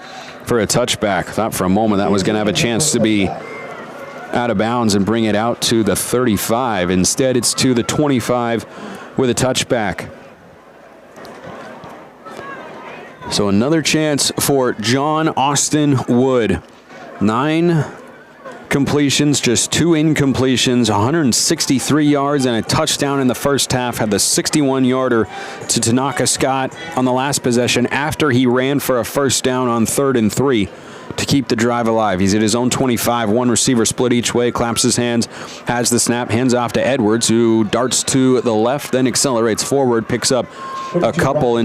for a touchback. Thought for a moment that was going to have a chance to be out of bounds and bring it out to the 35. Instead, it's to the 25 with a touchback. So another chance for John Austin Wood. 9 completions, just 2 incompletions, 163 yards and a touchdown in the first half. Had the 61-yarder to Tanaka Scott on the last possession after he ran for a first down on 3rd and 3 to keep the drive alive. He's at his own 25, 1 receiver split each way, claps his hands, has the snap, hands off to Edwards, who darts to the left, then accelerates forward, picks up a couple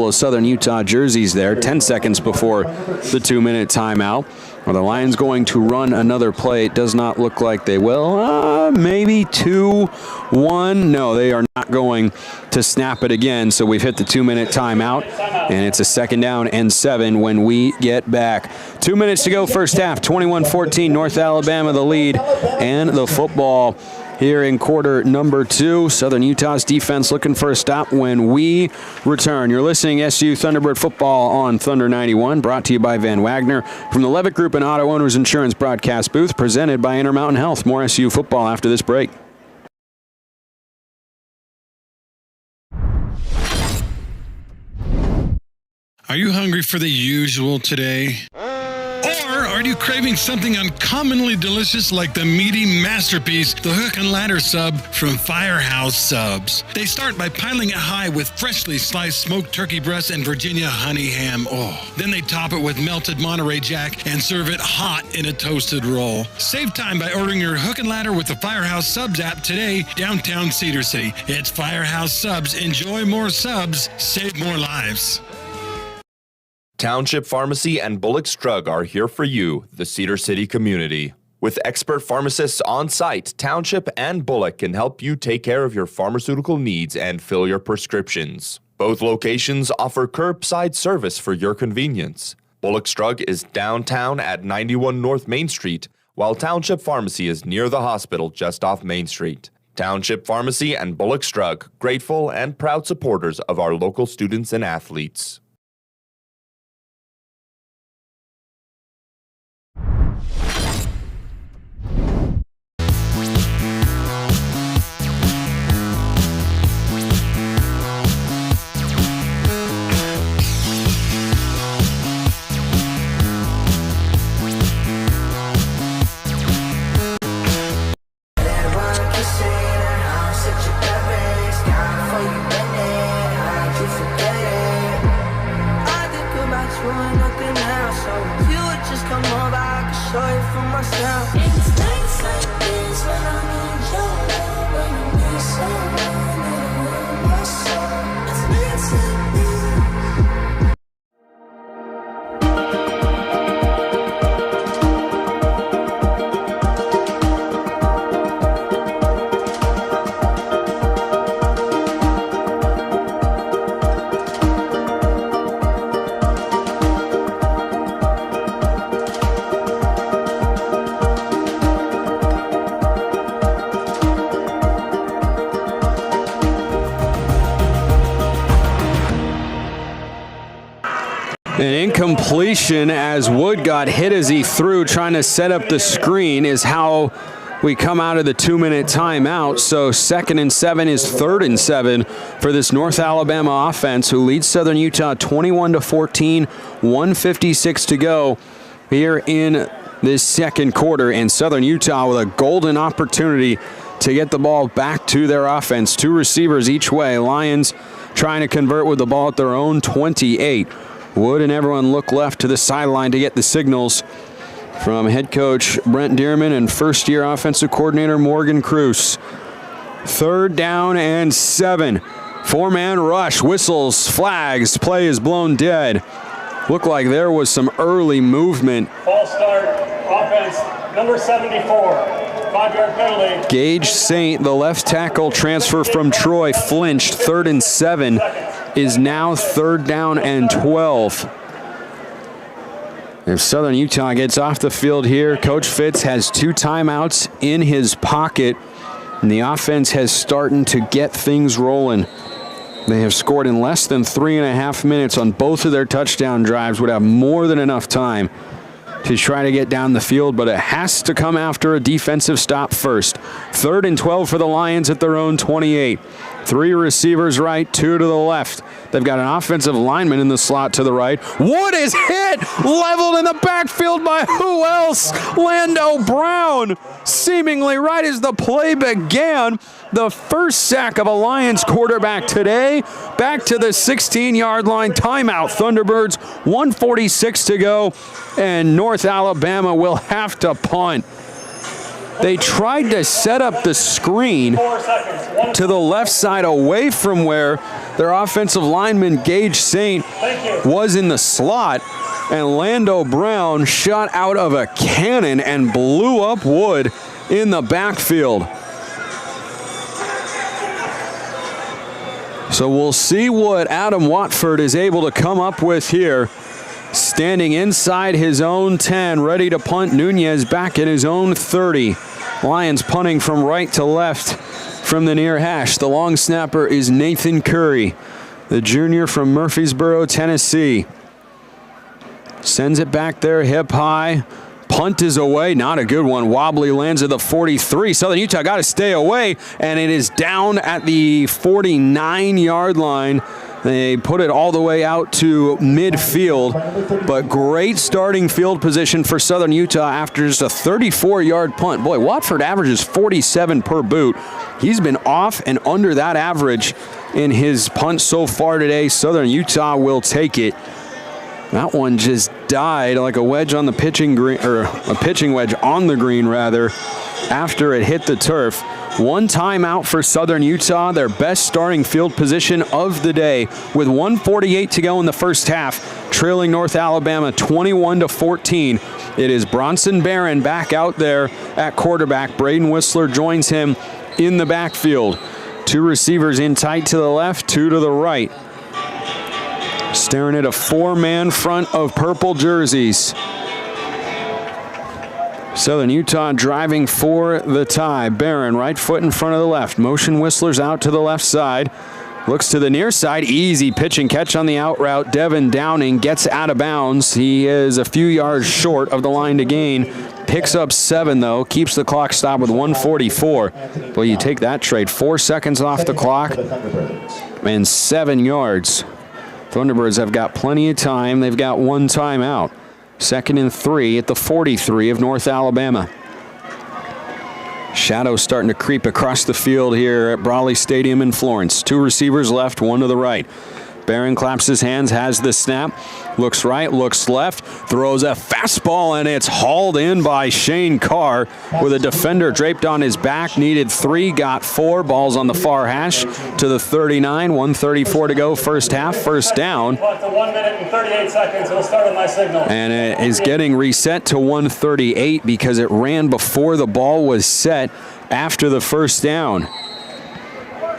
of Southern Utah jerseys there, 10 seconds before the 2-minute timeout. Are the Lions going to run another play? It does not look like they will. Maybe 2-1. No, they are not going to snap it again. So we've hit the 2-minute timeout, and it's a 2nd down and 7 when we get back. 2 minutes to go first half. 21-14, North Alabama the lead, and the football here in quarter number 2. Southern Utah's defense looking for a stop when we return. You're listening to SU Thunderbird Football on Thunder 91, brought to you by Van Wagner from the Levitt Group and Auto Owners Insurance broadcast booth, presented by Intermountain Health. More SU football after this break. Are you hungry for the usual today? Or are you craving something uncommonly delicious like the meaty masterpiece, the Hook and Ladder Sub from Firehouse Subs? They start by piling it high with freshly sliced smoked turkey breasts and Virginia honey ham. Oh, then they top it with melted Monterey Jack and serve it hot in a toasted roll. Save time by ordering your Hook and Ladder with the Firehouse Subs app today, downtown Cedar City. It's Firehouse Subs. Enjoy more subs, save more lives. Township Pharmacy and Bullock's Drug are here for you, the Cedar City community. With expert pharmacists on site, Township and Bullock can help you take care of your pharmaceutical needs and fill your prescriptions. Both locations offer curbside service for your convenience. Bullock's Drug is downtown at 91 North Main Street, while Township Pharmacy is near the hospital just off Main Street. Township Pharmacy and Bullock's Drug, grateful and proud supporters of our local students and athletes. An incompletion as Wood got hit as he threw, trying to set up the screen, is how we come out of the 2-minute timeout. So 2nd and 7 is 3rd and 7 for this North Alabama offense, who leads Southern Utah 21-14, 1:56 to go here in this second quarter. And Southern Utah with a golden opportunity to get the ball back to their offense. 2 receivers each way. Lions trying to convert with the ball at their own 28. Wood and everyone look left to the sideline to get the signals from head coach Brent Dearman and first-year offensive coordinator Morgan Cruz. 3rd down and 7. 4-man rush, whistles, flags, play is blown dead. Looked like there was some early movement. False start, offense, number 74, 5-yard penalty. Gage Saint, the left tackle transfer from Troy, flinched. 3rd and 7 is now 3rd down and 12. If Southern Utah gets off the field here, Coach Fitz has 2 timeouts in his pocket, and the offense has started to get things rolling. They have scored in less than 3.5 minutes on both of their touchdown drives, would have more than enough time to try to get down the field, but it has to come after a defensive stop first. 3rd and 12 for the Lions at their own 28. 3 receivers right, 2 to the left. They've got an offensive lineman in the slot to the right. Wood is hit, leveled in the backfield by who else? Lando Brown, seemingly right as the play began. The first sack of a Lions quarterback today. Back to the 16-yard line. Timeout, Thunderbirds. 1:46 to go, and North Alabama will have to punt. They tried to set up the screen to the left side away from where their offensive lineman Gage Saint was in the slot, and Lando Brown shot out of a cannon and blew up Wood in the backfield. So we'll see what Adam Watford is able to come up with here. Standing inside his own 10, ready to punt. Nunez back at his own 30. Lions punting from right to left from the near hash. The long snapper is Nathan Curry, the junior from Murfreesboro, Tennessee. Sends it back there, hip high. Punt is away, not a good one. Wobbly lands at the 43. Southern Utah got to stay away, and it is down at the 49-yard line. They put it all the way out to midfield, but great starting field position for Southern Utah after just a 34-yard punt. Boy, Watford averages 47 per boot. He's been off and under that average in his punt so far today. Southern Utah will take it. That one just died like a wedge on the pitching green, or a pitching wedge on the green rather, after it hit the turf. 1 timeout for Southern Utah, their best starting field position of the day, with 1:48 to go in the first half, trailing North Alabama 21-14. It is Bronson Barron back out there at quarterback. Braden Whistler joins him in the backfield. 2 receivers in tight to the left, 2 to the right. Staring at a 4-man front of purple jerseys. Southern Utah driving for the tie. Barron, right foot in front of the left. Motion Whistlers out to the left side. Looks to the near side. Easy pitch and catch on the out route. Devin Downing gets out of bounds. He is a few yards short of the line to gain. Picks up 7, though. Keeps the clock stopped with 1:44. Well, you take that trade. 4 seconds off the clock and 7 yards. Thunderbirds have got plenty of time. They've got 1 timeout. 2nd and 3 at the 43 of North Alabama. Shadows starting to creep across the field here at Brawley Stadium in Florence. 2 receivers left, 1 to the right. Barron claps his hands, has the snap, looks right, looks left, throws a fastball, and it's hauled in by Shane Carr with a defender draped on his back. Needed 3, got 4. Balls on the far hash to the 39. 1:34 to go, first half, first down. 1 minute and 38 seconds. It'll start on my signal. And it is getting reset to 1:38 because it ran before the ball was set after the first down.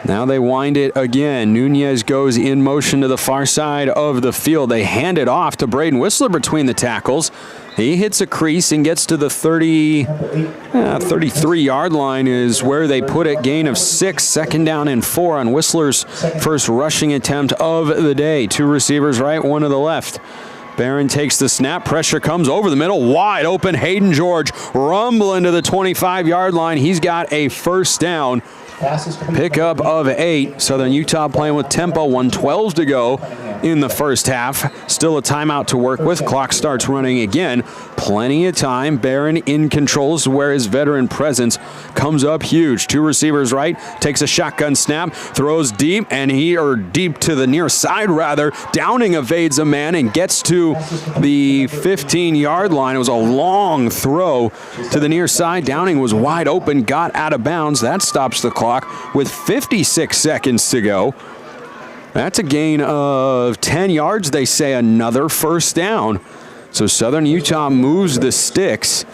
Now they wind it again. Nunez goes in motion to the far side of the field. They hand it off to Braden Whistler between the tackles. He hits a crease and gets to the 33-yard line is where they put it. Gain of 6, 2nd down and 4 on Whistler's first rushing attempt of the day. 2 receivers right, 1 to the left. Barron takes the snap. Pressure comes over the middle. Wide open. Hayden George rumbling to the 25-yard line. He's got a first down. Pickup of 8. Southern Utah playing with tempo. 1:12 to go in the first half. Still a timeout to work with. Clock starts running again. Plenty of time. Barron in control is where his veteran presence comes up huge. 2 receivers right. Takes a shotgun snap. Throws deep, deep to the near side rather. Downing evades a man and gets to the 15-yard line. It was a long throw to the near side. Downing was wide open. Got out of bounds. That stops the clock with 56 seconds to go. That's a gain of 10 yards. They say another first down. So Southern Utah moves the sticks,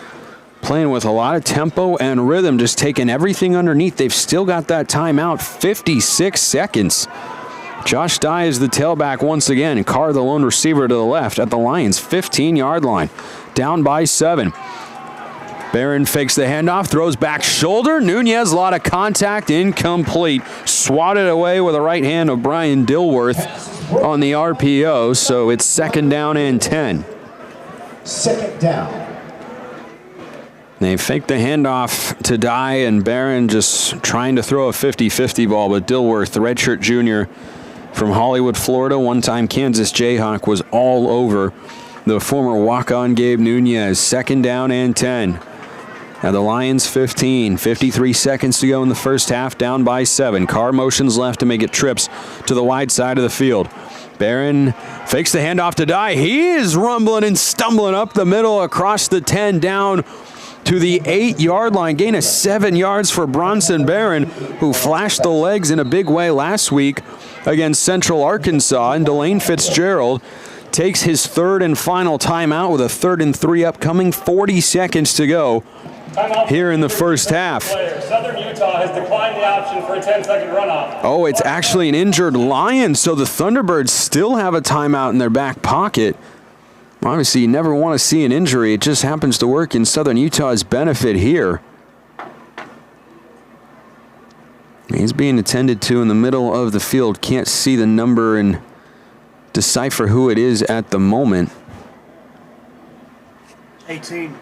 playing with a lot of tempo and rhythm, just taking everything underneath. They've still got that timeout, 56 seconds. Josh Dye is the tailback once again, and Carr the lone receiver to the left at the Lions' 15-yard line. Down by 7. Barron fakes the handoff, throws back shoulder. Nunez, a lot of contact, incomplete. Swatted away with the right hand of Brian Dilworth on the RPO, so it's 2nd down and 10. 2nd down. They fake the handoff to Dye, and Barron just trying to throw a 50-50 ball, but Dilworth, the redshirt junior from Hollywood, Florida, one-time Kansas Jayhawk, was all over the former walk-on Gabe Nunez. 2nd down and 10. Now the Lions 15, 53 seconds to go in the first half, down by 7. Carr motions left to make it trips to the wide side of the field. Barron fakes the handoff to Dye. He is rumbling and stumbling up the middle across the 10 down to the 8-yard line. Gain of 7 yards for Bronson Barron, who flashed the legs in a big way last week against Central Arkansas. And Delane Fitzgerald takes his 3rd and final timeout with a 3rd and 3 upcoming. 40 seconds to go here in the first half. Southern Utah has declined the option for a 10-second runoff. Oh, it's actually an injured Lion, so the Thunderbirds still have a timeout in their back pocket. Obviously, you never want to see an injury. It just happens to work in Southern Utah's benefit here. He's being attended to in the middle of the field. Can't see the number and decipher who it is at the moment. 18.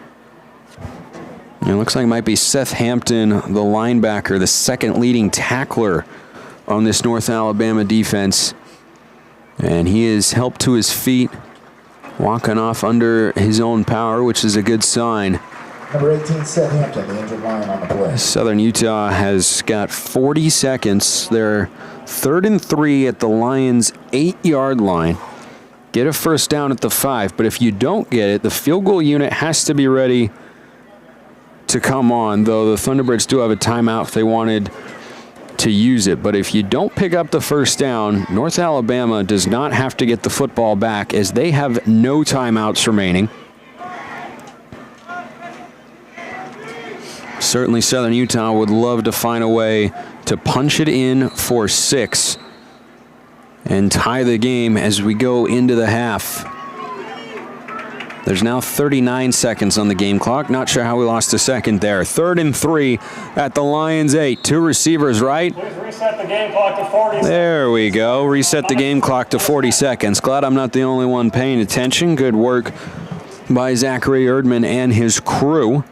It looks like it might be Seth Hampton, the linebacker, the 2nd leading tackler on this North Alabama defense. And he is helped to his feet, walking off under his own power, which is a good sign. Number 18, Seth Hampton, the injured Lion on the play. Southern Utah has got 40 seconds. They're 3rd and 3 at the Lions' 8-yard line. Get a first down at the 5, but if you don't get it, the field goal unit has to be ready to come on, though the Thunderbirds do have a timeout if they wanted to use it. But if you don't pick up the first down, North Alabama does not have to get the football back, as they have no timeouts remaining. Certainly Southern Utah would love to find a way to punch it in for 6 and tie the game as we go into the half. There's now 39 seconds on the game clock. Not sure how we lost a second there. 3rd and 3 at the Lions' 8. 2 receivers right. Please reset the game clock to 40 seconds. There we go. Reset the game clock to 40 seconds. Glad I'm not the only one paying attention. Good work by Zachary Erdman and his crew.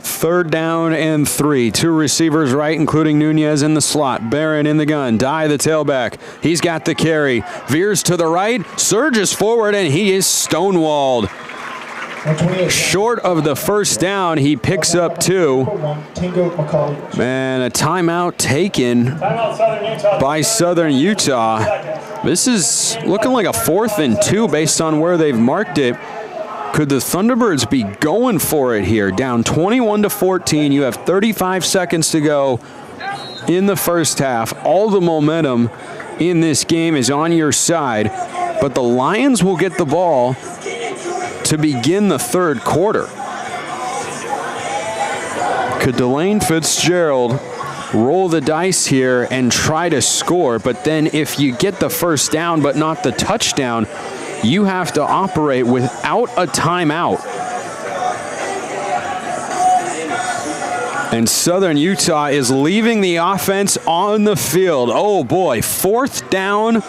Third down and 3. 2 receivers right, including Nunez in the slot. Barron in the gun. Dye the tailback. He's got the carry. Veers to the right. Surges forward, and he is stonewalled. Short of the first down, he picks up 2. And a timeout taken by Southern Utah. This is looking like a 4th and 2 based on where they've marked it. Could the Thunderbirds be going for it here? Down 21-14. You have 35 seconds to go in the first half. All the momentum in this game is on your side, but the Lions will get the ball to begin the 3rd quarter. Could Delane Fitzgerald roll the dice here and try to score? But then if you get the first down but not the touchdown, you have to operate without a timeout. And Southern Utah is leaving the offense on the field. Oh boy, 4th down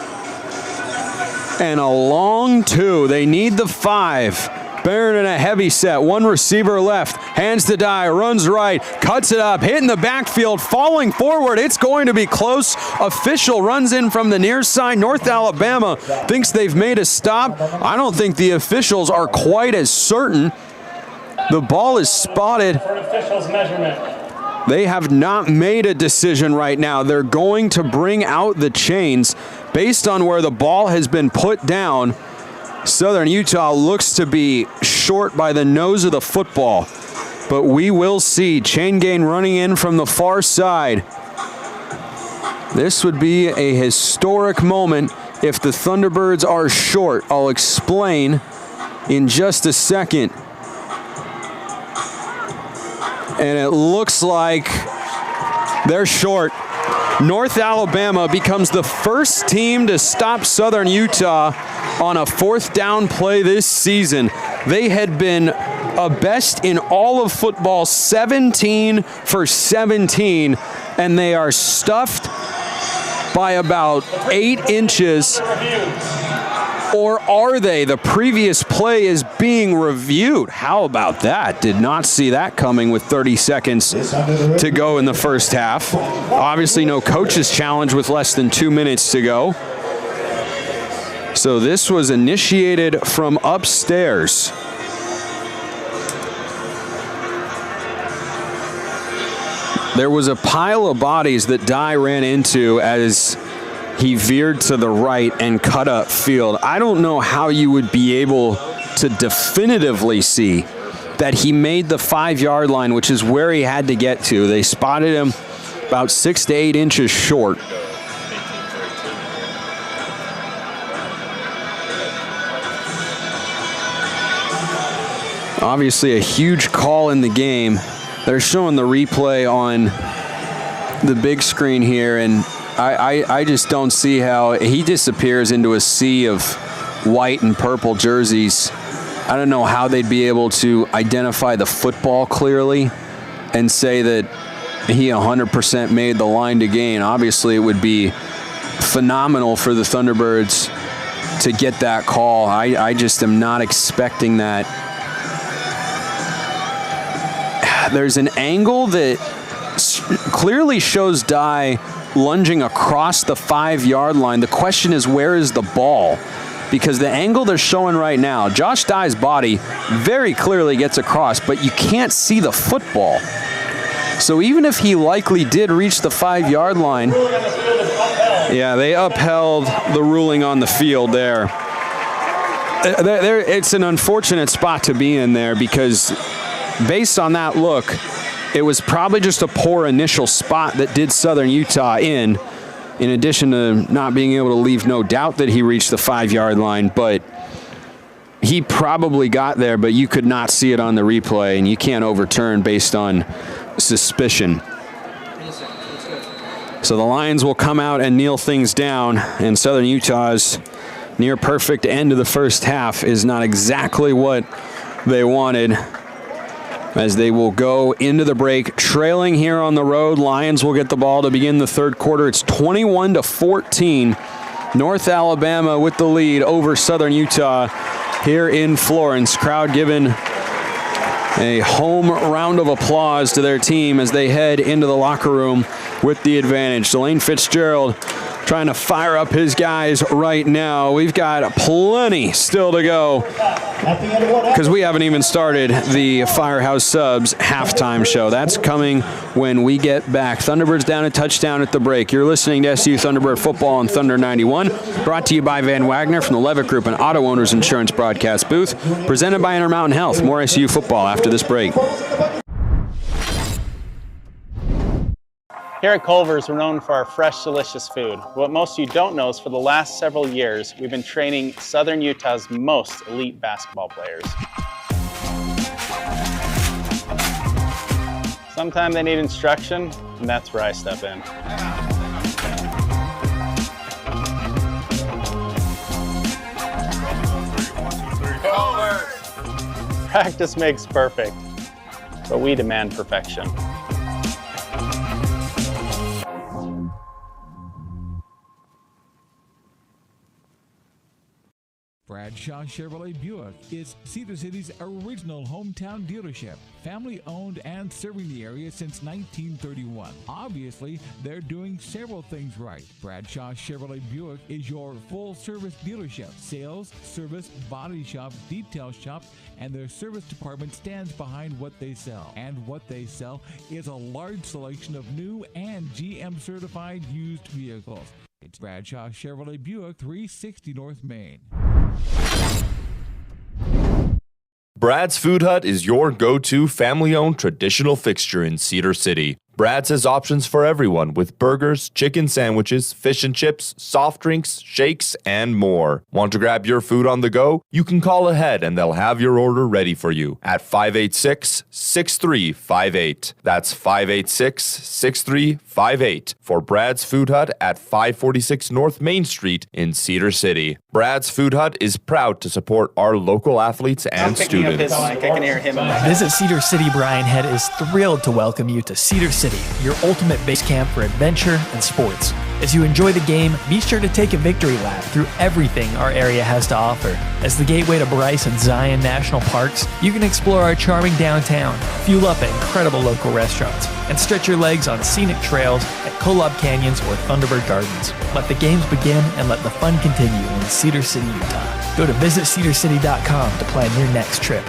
and a long 2. They need the 5. Barron in a heavy set, 1 receiver left, hands to Dye, runs right, cuts it up, hitting the backfield, falling forward. It's going to be close. Official runs in from the near side. North Alabama thinks they've made a stop. I don't think the officials are quite as certain. The ball is spotted. For an official's measurement. They have not made a decision right now. They're going to bring out the chains based on where the ball has been put down. Southern Utah looks to be short by the nose of the football, but we will see. Chain gain running in from the far side. This would be a historic moment if the Thunderbirds are short. I'll explain in just a second. And it looks like they're short. North Alabama becomes the first team to stop Southern Utah on a 4th down play this season. They had been a best in all of football, 17 for 17, and they are stuffed by about 8 inches. Or are they? The previous play is being reviewed. How about that? Did not see that coming with 30 seconds to go in the first half. Obviously no coach's challenge with less than 2 minutes to go. So this was initiated from upstairs. There was a pile of bodies that Dye ran into as he veered to the right and cut up field. I don't know how you would be able to definitively see that he made the 5-yard line, which is where he had to get to. They spotted him about 6 to 8 inches short. Obviously a huge call in the game. They're showing the replay on the big screen here, and I just don't see how he disappears into a sea of white and purple jerseys. I don't know how they'd be able to identify the football clearly and say that he 100% made the line to gain. Obviously, it would be phenomenal for the Thunderbirds to get that call. I just am not expecting that. There's an angle that clearly shows Dye lunging across the 5-yard line. The question is, where is the ball? Because the angle they're showing right now, Josh Dye's body very clearly gets across, but you can't see the football. So even if he likely did reach the 5-yard line, yeah, they upheld the ruling on the field there. It's an unfortunate spot to be in there because based on that look, it was probably just a poor initial spot that did Southern Utah in addition to not being able to leave no doubt that he reached the 5-yard line. But he probably got there, but you could not see it on the replay, and you can't overturn based on suspicion. So the Lions will come out and kneel things down, and Southern Utah's near perfect end of the first half is not exactly what they wanted, as they will go into the break trailing here on the road. Lions will get the ball to begin the third quarter. It's 21-14. North Alabama with the lead over Southern Utah here in Florence. Crowd giving a home round of applause to their team as they head into the locker room with the advantage. Delane Fitzgerald trying to fire up his guys right now. We've got plenty still to go because we haven't even started the Firehouse Subs halftime show. That's coming when we get back. Thunderbirds down a touchdown at the break. You're listening to SU Thunderbird Football on Thunder 91, brought to you by Van Wagner from the Levitt Group and Auto Owners Insurance broadcast booth, presented by Intermountain Health. More SU football after this break. Here at Culver's, we're known for our fresh, delicious food. What most of you don't know is for the last several years, we've been training Southern Utah's most elite basketball players. Sometimes they need instruction, and that's where I step in. Practice makes perfect, but we demand perfection. Bradshaw Chevrolet Buick is Cedar City's original hometown dealership, family-owned and serving the area since 1931. Obviously, they're doing several things right. Bradshaw Chevrolet Buick is your full-service dealership. Sales, service, body shop, detail shop, and their service department stands behind what they sell. And what they sell is a large selection of new and GM-certified used vehicles. It's Bradshaw Chevrolet Buick, 360 North Main. Brad's Food Hut is your go-to family-owned traditional fixture in Cedar City. Brad's has options for everyone with burgers, chicken sandwiches, fish and chips, soft drinks, shakes, and more. Want to grab your food on the go? You can call ahead and they'll have your order ready for you at 586-6358. That's 586-6358 for Brad's Food Hut at 546 North Main Street in Cedar City. Brad's Food Hut is proud to support our local athletes and students. I can hear him. Visit Cedar City. Brian Head is thrilled to welcome you to Cedar City, your ultimate base camp for adventure and sports. As you enjoy the game, be sure to take a victory lap through everything our area has to offer. As the gateway to Bryce and Zion National Parks, you can explore our charming downtown, fuel up at incredible local restaurants, and stretch your legs on scenic trails at Kolob Canyons or Thunderbird Gardens. Let the games begin and let the fun continue in Cedar City, Utah. Go to visitcedarcity.com to plan your next trip.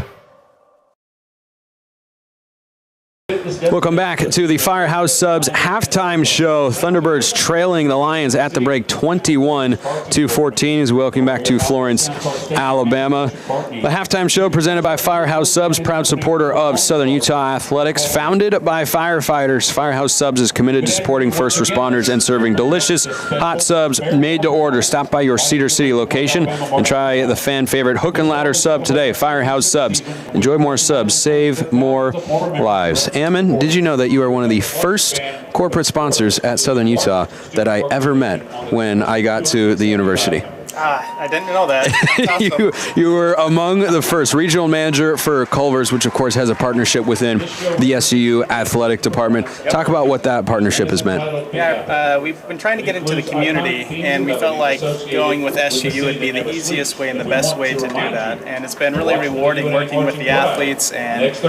Welcome back to the Firehouse Subs halftime show. Thunderbirds trailing the Lions at the break 21-14 as we welcome back to Florence, Alabama. The halftime show presented by Firehouse Subs, proud supporter of Southern Utah Athletics, founded by firefighters. Firehouse Subs is committed to supporting first responders and serving delicious hot subs made to order. Stop by your Cedar City location and try the fan favorite hook and ladder sub today. Firehouse Subs. Enjoy more subs, save more lives. Ammon, did you know that you are one of the first corporate sponsors at Southern Utah that I ever met when I got to the university? I didn't know that. Awesome. You were among the first. Regional manager for Culver's, which of course has a partnership within the SUU athletic department. Yep. Talk about what that partnership has meant. Yeah, we've been trying to get into the community, and we felt like going with SUU would be the easiest way and the best way to do that. And it's been really rewarding working with the athletes and with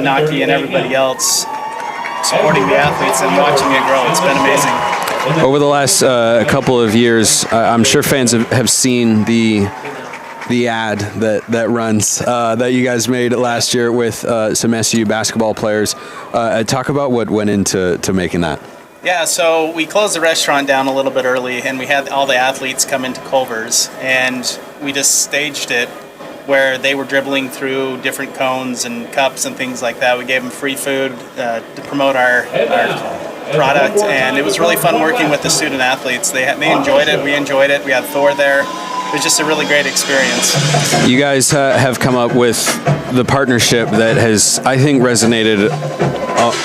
Naki and everybody else, supporting the athletes and watching it grow. It's been amazing. Over the last couple of years, I'm sure fans have seen the ad that runs that you guys made last year with some SU basketball players. Talk about what went into making that. Yeah, so we closed the restaurant down a little bit early, and we had all the athletes come into Culver's, and we just staged it where they were dribbling through different cones and cups and things like that. We gave them free food to promote our product, and it was really fun working with the student athletes. They enjoyed it, we enjoyed it. We had Thor there. It was just a really great experience. You guys have come up with the partnership that has, I think, resonated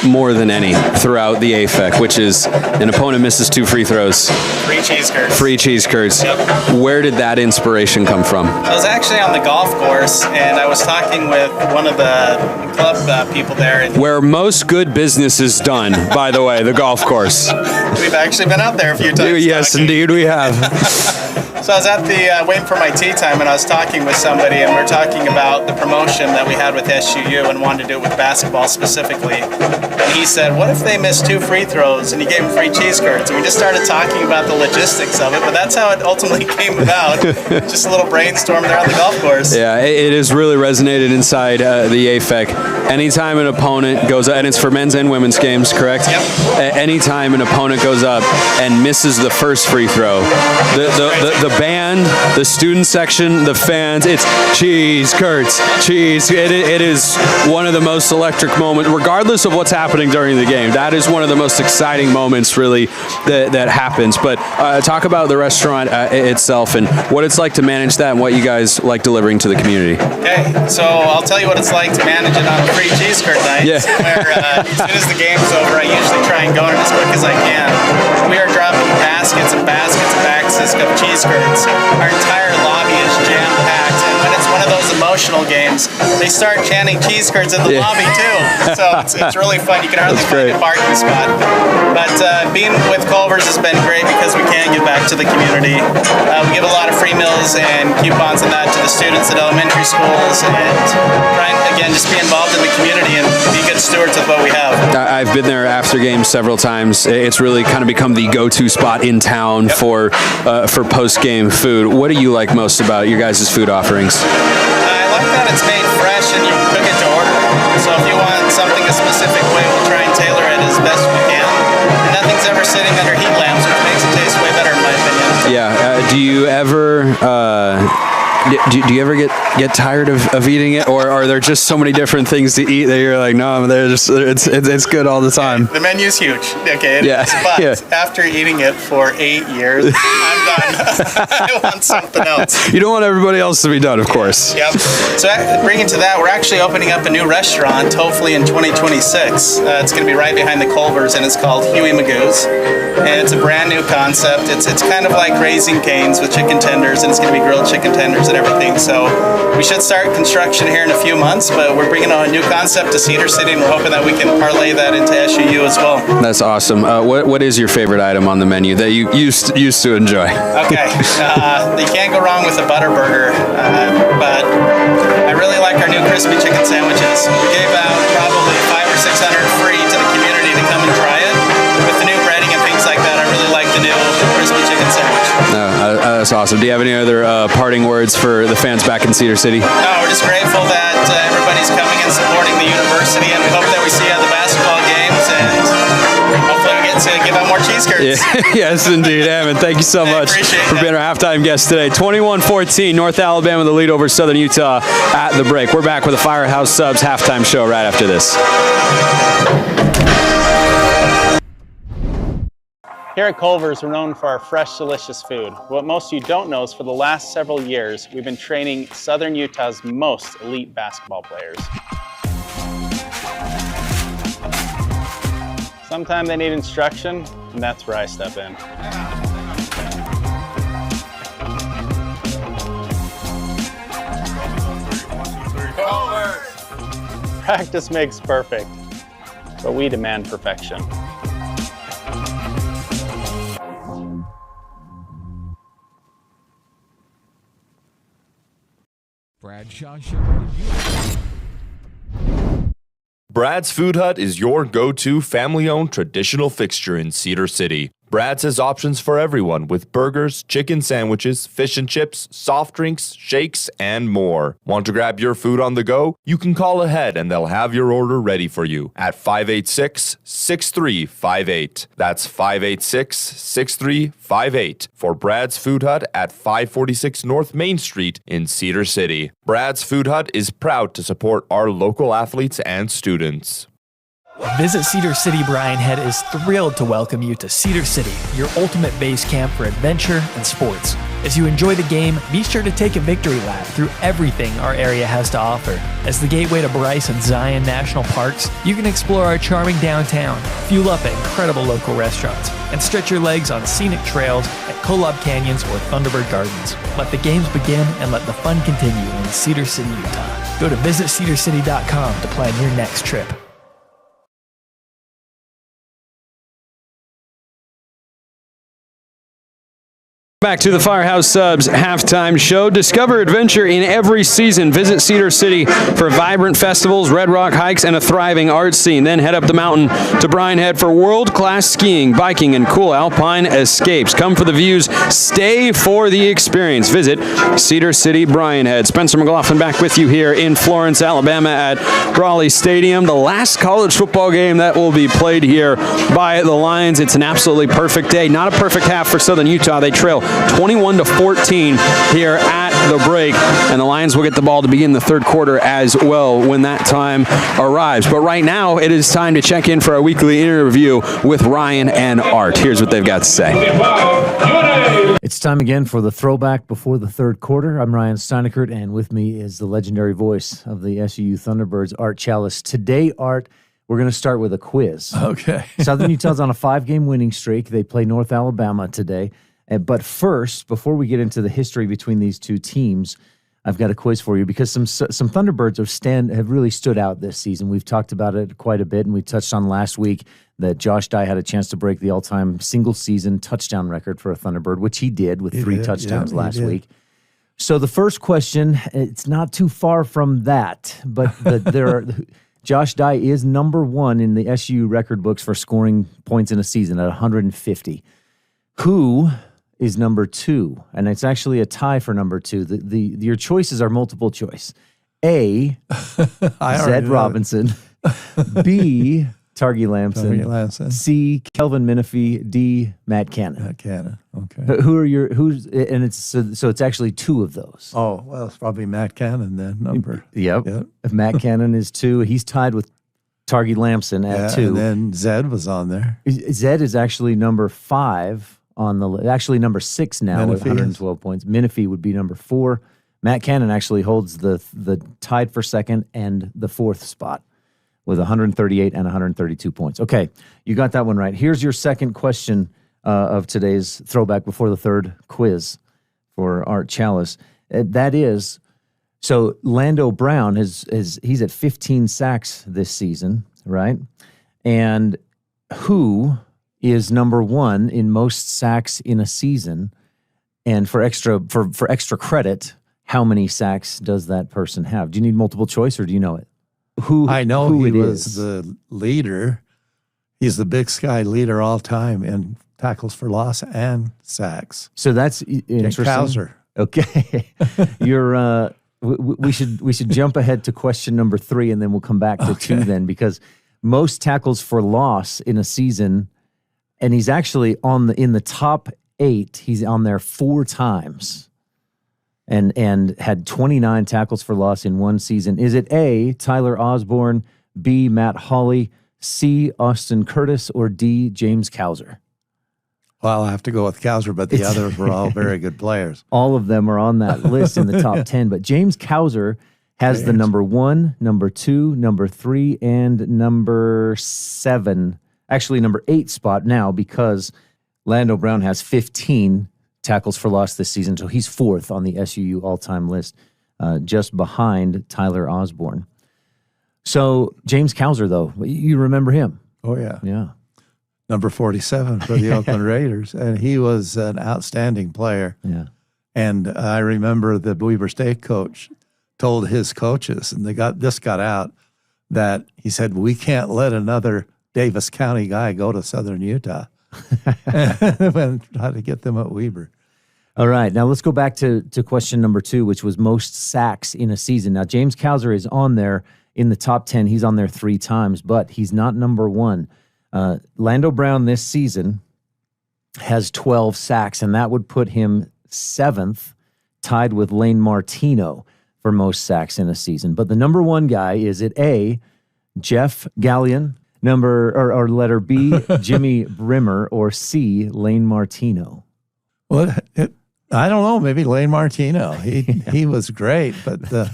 more than any throughout the AFEC, which is an opponent misses 2 free throws. Free cheese curds. Free cheese curds. Yep. Where did that inspiration come from? I was actually on the golf course, and I was talking with one of the club people there. And where most good business is done, by the way, the golf course. We've actually been out there a few times. Yes, indeed we have. So I was at the waiting for my tea time, and I was talking with somebody, and we were talking about the promotion that we had with SUU and wanted to do it with basketball specifically. And he said, what if they missed 2 free throws? And he gave them free cheese curds. And we just started talking about the logistics of it, but that's how it ultimately came about. Just a little brainstorm there on the golf course. Yeah, it has really resonated inside the AFEC. Anytime an opponent goes up, and it's for men's and women's games, correct? Yep. Anytime an opponent goes up and misses the first free throw, the band, the student section, the fans, it's cheese curds, cheese. It is one of the most electric moments, regardless of what's happening during the game. That is one of the most exciting moments, really, that happens. But talk about the restaurant itself and what it's like to manage that and what you guys like delivering to the community. Okay, so I'll tell you what it's like to manage it on a free cheese curd night. Yeah. Where as soon as the game's over, I usually try and go in as quick as I can. We are dropping baskets and baskets of cheese curds. Our entire lobby is jam-packed, and when it's one of those promotional games, they start chanting cheese curds in the lobby too. So it's really fun. You can hardly find a parking spot. But being with Culver's has been great because we can give back to the community. We give a lot of free meals and coupons and that to the students at elementary schools, and trying, again, just be involved in the community and be good stewards of what we have. I've been there after games several times. It's really kind of become the go-to spot in town for post-game food. What do you like most about your guys' food offerings? I like that it's made fresh and you cook it to order. So if you want something a specific way, we'll try and tailor it as best we can. And nothing's ever sitting under heat lamps, which makes it taste way better in my opinion. Yeah. Do you ever... Do you ever get tired of eating it, or are there just so many different things to eat that you're like, no, they're just it's good all the time? The menu's huge. Okay, it yeah. is, but after eating it for 8 years, I'm done. I want something else. You don't want everybody else to be done, of course. Yep. So bringing to that, we're actually opening up a new restaurant, hopefully in 2026. It's going to be right behind the Culver's, and it's called Huey Magoo's. And it's a brand new concept. It's kind of like Raising Cane's with chicken tenders, and it's going to be grilled chicken tenders and everything. So we should start construction here in a few months, but we're bringing on a new concept to Cedar City, and we're hoping that we can parlay that into SUU as well. That's awesome. What is your favorite item on the menu that you used to enjoy? Okay, you can't go wrong with a butter burger, but I really like our new crispy chicken sandwiches. We gave out probably 500 or 600 free to the community to come and try it. With the new breading and things like that, I really like the new crispy chicken sandwich. That's awesome. Do you have any other parting words for the fans back in Cedar City? No, we're just grateful that everybody's coming and supporting the university, and we hope that we see you at the basketball games, and hopefully we get to give out more cheese curds. Yeah. Yes, indeed. Evan, thank you so much for being our halftime guest today. 21-14, North Alabama, the lead over Southern Utah at the break. We're back with the Firehouse Subs halftime show right after this. Here at Culver's, we're known for our fresh, delicious food. What most of you don't know is for the last several years, we've been training Southern Utah's most elite basketball players. Sometimes they need instruction, and that's where I step in. Practice makes perfect, but we demand perfection. Bradshaw Chevrolet. Brad's Food Hut is your go-to family-owned traditional fixture in Cedar City. Brad's has options for everyone with burgers, chicken sandwiches, fish and chips, soft drinks, shakes, and more. Want to grab your food on the go? You can call ahead and they'll have your order ready for you at 586-6358. That's 586-6358 for Brad's Food Hut at 546 North Main Street in Cedar City. Brad's Food Hut is proud to support our local athletes and students. Visit Cedar City Brian Head is thrilled to welcome you to Cedar City, your ultimate base camp for adventure and sports. As you enjoy the game, be sure to take a victory lap through everything our area has to offer. As the gateway to Bryce and Zion National Parks, you can explore our charming downtown, fuel up at incredible local restaurants, and stretch your legs on scenic trails at Kolob Canyons or Thunderbird Gardens. Let the games begin and let the fun continue in Cedar City, Utah. Go to visitcedarcity.com to plan your next trip. Back to the Firehouse Subs halftime show. Discover adventure in every season. Visit Cedar City for vibrant festivals, Red Rock hikes, and a thriving art scene. Then head up the mountain to Brian Head for world-class skiing, biking, and cool alpine escapes. Come for the views, stay for the experience. Visit Cedar City Brian Head. Spencer McLaughlin back with you here in Florence, Alabama at Raleigh Stadium. The last college football game that will be played here by the Lions. It's an absolutely perfect day. Not a perfect half for Southern Utah. They trail 21-14 here at the break, and the Lions will get the ball to begin the third quarter as well when that time arrives. But right now, it is time to check in for our weekly interview with Ryan and Art. Here's what they've got to say. It's time again for the throwback before the third quarter. I'm Ryan Steinekert, and with me is the legendary voice of the SUU Thunderbirds, Art Chalice. Today, Art, we're going to start with a quiz. Okay. Southern Utah's on a 5-game winning streak. They play North Alabama today. But first, before we get into the history between these two teams, I've got a quiz for you because some Thunderbirds have really stood out this season. We've talked about it quite a bit, and we touched on last week that Josh Dye had a chance to break the all-time single-season touchdown record for a Thunderbird, which he did with 3 touchdowns last week. So the first question, it's not too far from that, but Josh Dye is number 1 in the SUU record books for scoring points in a season at 150. Who is number 2? And it's actually a tie for number 2. Your choices are multiple choice. A, Zed Robinson. B, Targy Lamson. C, Kelvin Menifee. D, Matt Cannon. Matt Cannon. Okay. And it's so it's actually 2 of those. Oh, well, it's probably Matt Cannon then. Number. Yep. If Matt Cannon is 2, he's tied with Targy Lamson at 2. And then Zed was on there. Zed is actually number 5 on the list. Actually number 6 now with 112 points. Menifee would be number 4. Matt Cannon actually holds the tied for second and the 4th spot with 138 and 132 points. Okay, you got that one right. Here's your second question of today's Throwback Before the Third quiz for Art Chalice. That is, so Lando Brown he's at 15 sacks this season, right? And who is number 1 in most sacks in a season? And for extra credit, how many sacks does that person have? Do you need multiple choice or do you know it? I know he was the leader. He's the Big Sky leader all time in tackles for loss and sacks. So that's interesting. Kauser. Okay, you're. We should jump ahead to question number 3, and then we'll come back to 2 then, because most tackles for loss in a season, and he's actually in the top 8. He's on there 4 times. And had 29 tackles for loss in one season. Is it A, Tyler Osborne, B, Matt Hawley, C, Austin Curtis, or D, James Kauser? Well, I have to go with Kauser, but the others were all very good players. All of them are on that list in the top 10, but James Kauser has the number 1, number 2, number 3, and number 7. Actually, number 8 spot now, because Lando Brown has 15 tackles for loss this season, so he's 4th on the SUU all-time list, just behind Tyler Osborne. So James Kauser, though, you remember him? Oh, yeah. Yeah. Number 47 for the Oakland Raiders, and he was an outstanding player. Yeah. And I remember the Weber State coach told his coaches, and this got out, that he said, we can't let another Davis County guy go to Southern Utah. And try to get them at Weber. All right, now let's go back to question number 2, which was most sacks in a season. Now, James Kauser is on there in the top 10. He's on there 3 times, but he's not number 1. Lando Brown this season has 12 sacks, and that would put him 7th, tied with Lane Martino for most sacks in a season. But the number 1 guy, is it A, Jeff Gallion, or letter B, Jimmy Brimmer, or C, Lane Martino? Well, I don't know. Maybe Lane Martino. He was great, but the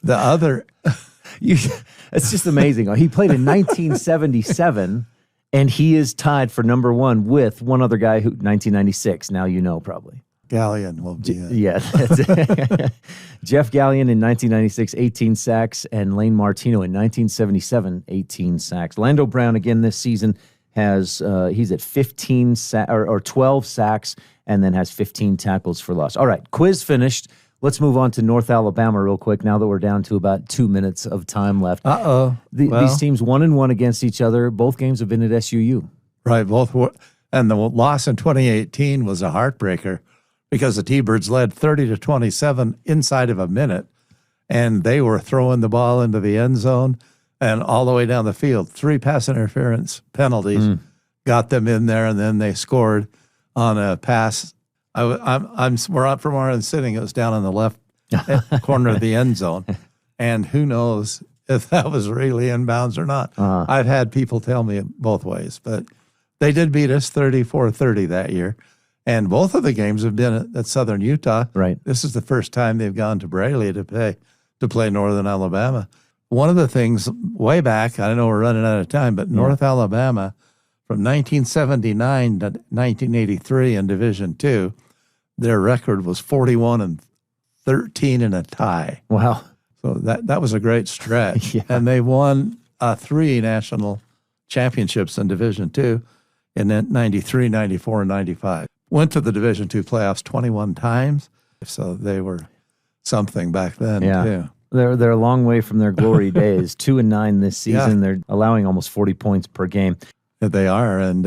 other, it's just amazing. He played in 1977, and he is tied for number 1 with one other guy 1996. Now you know probably. Gallion will be it. Yeah. Jeff Gallion in 1996, 18 sacks, and Lane Martino in 1977, 18 sacks. Lando Brown again this season has he's at 15 or 12 sacks, and then has 15 tackles for loss. All right, quiz finished. Let's move on to North Alabama real quick. Now that we're down to about 2 minutes of time left. These teams 1-1 against each other. Both games have been at SUU. Right, both were, and the loss in 2018 was a heartbreaker, because the T-Birds led 30-27 inside of a minute, and they were throwing the ball into the end zone and all the way down the field. 3 pass interference penalties got them in there, and then they scored on a pass. From where I'm sitting, it was down on the left corner of the end zone, and who knows if that was really inbounds or not. I've had people tell me both ways, but they did beat us 34-30 that year. And both of the games have been at Southern Utah. Right. This is the first time they've gone to Braley to play Northern Alabama. One of the things way back, I know we're running out of time, but North Alabama from 1979 to 1983 in Division II, their record was 41-30. 13 and a tie. Wow. So that was a great stretch. Yeah. And they won 3 national championships in Division II in 93, 94, and 95. Went to the Division II playoffs 21 times. So they were something back then, too. They're a long way from their glory days. 2-9 this season. Yeah. They're allowing almost 40 points per game. They are, and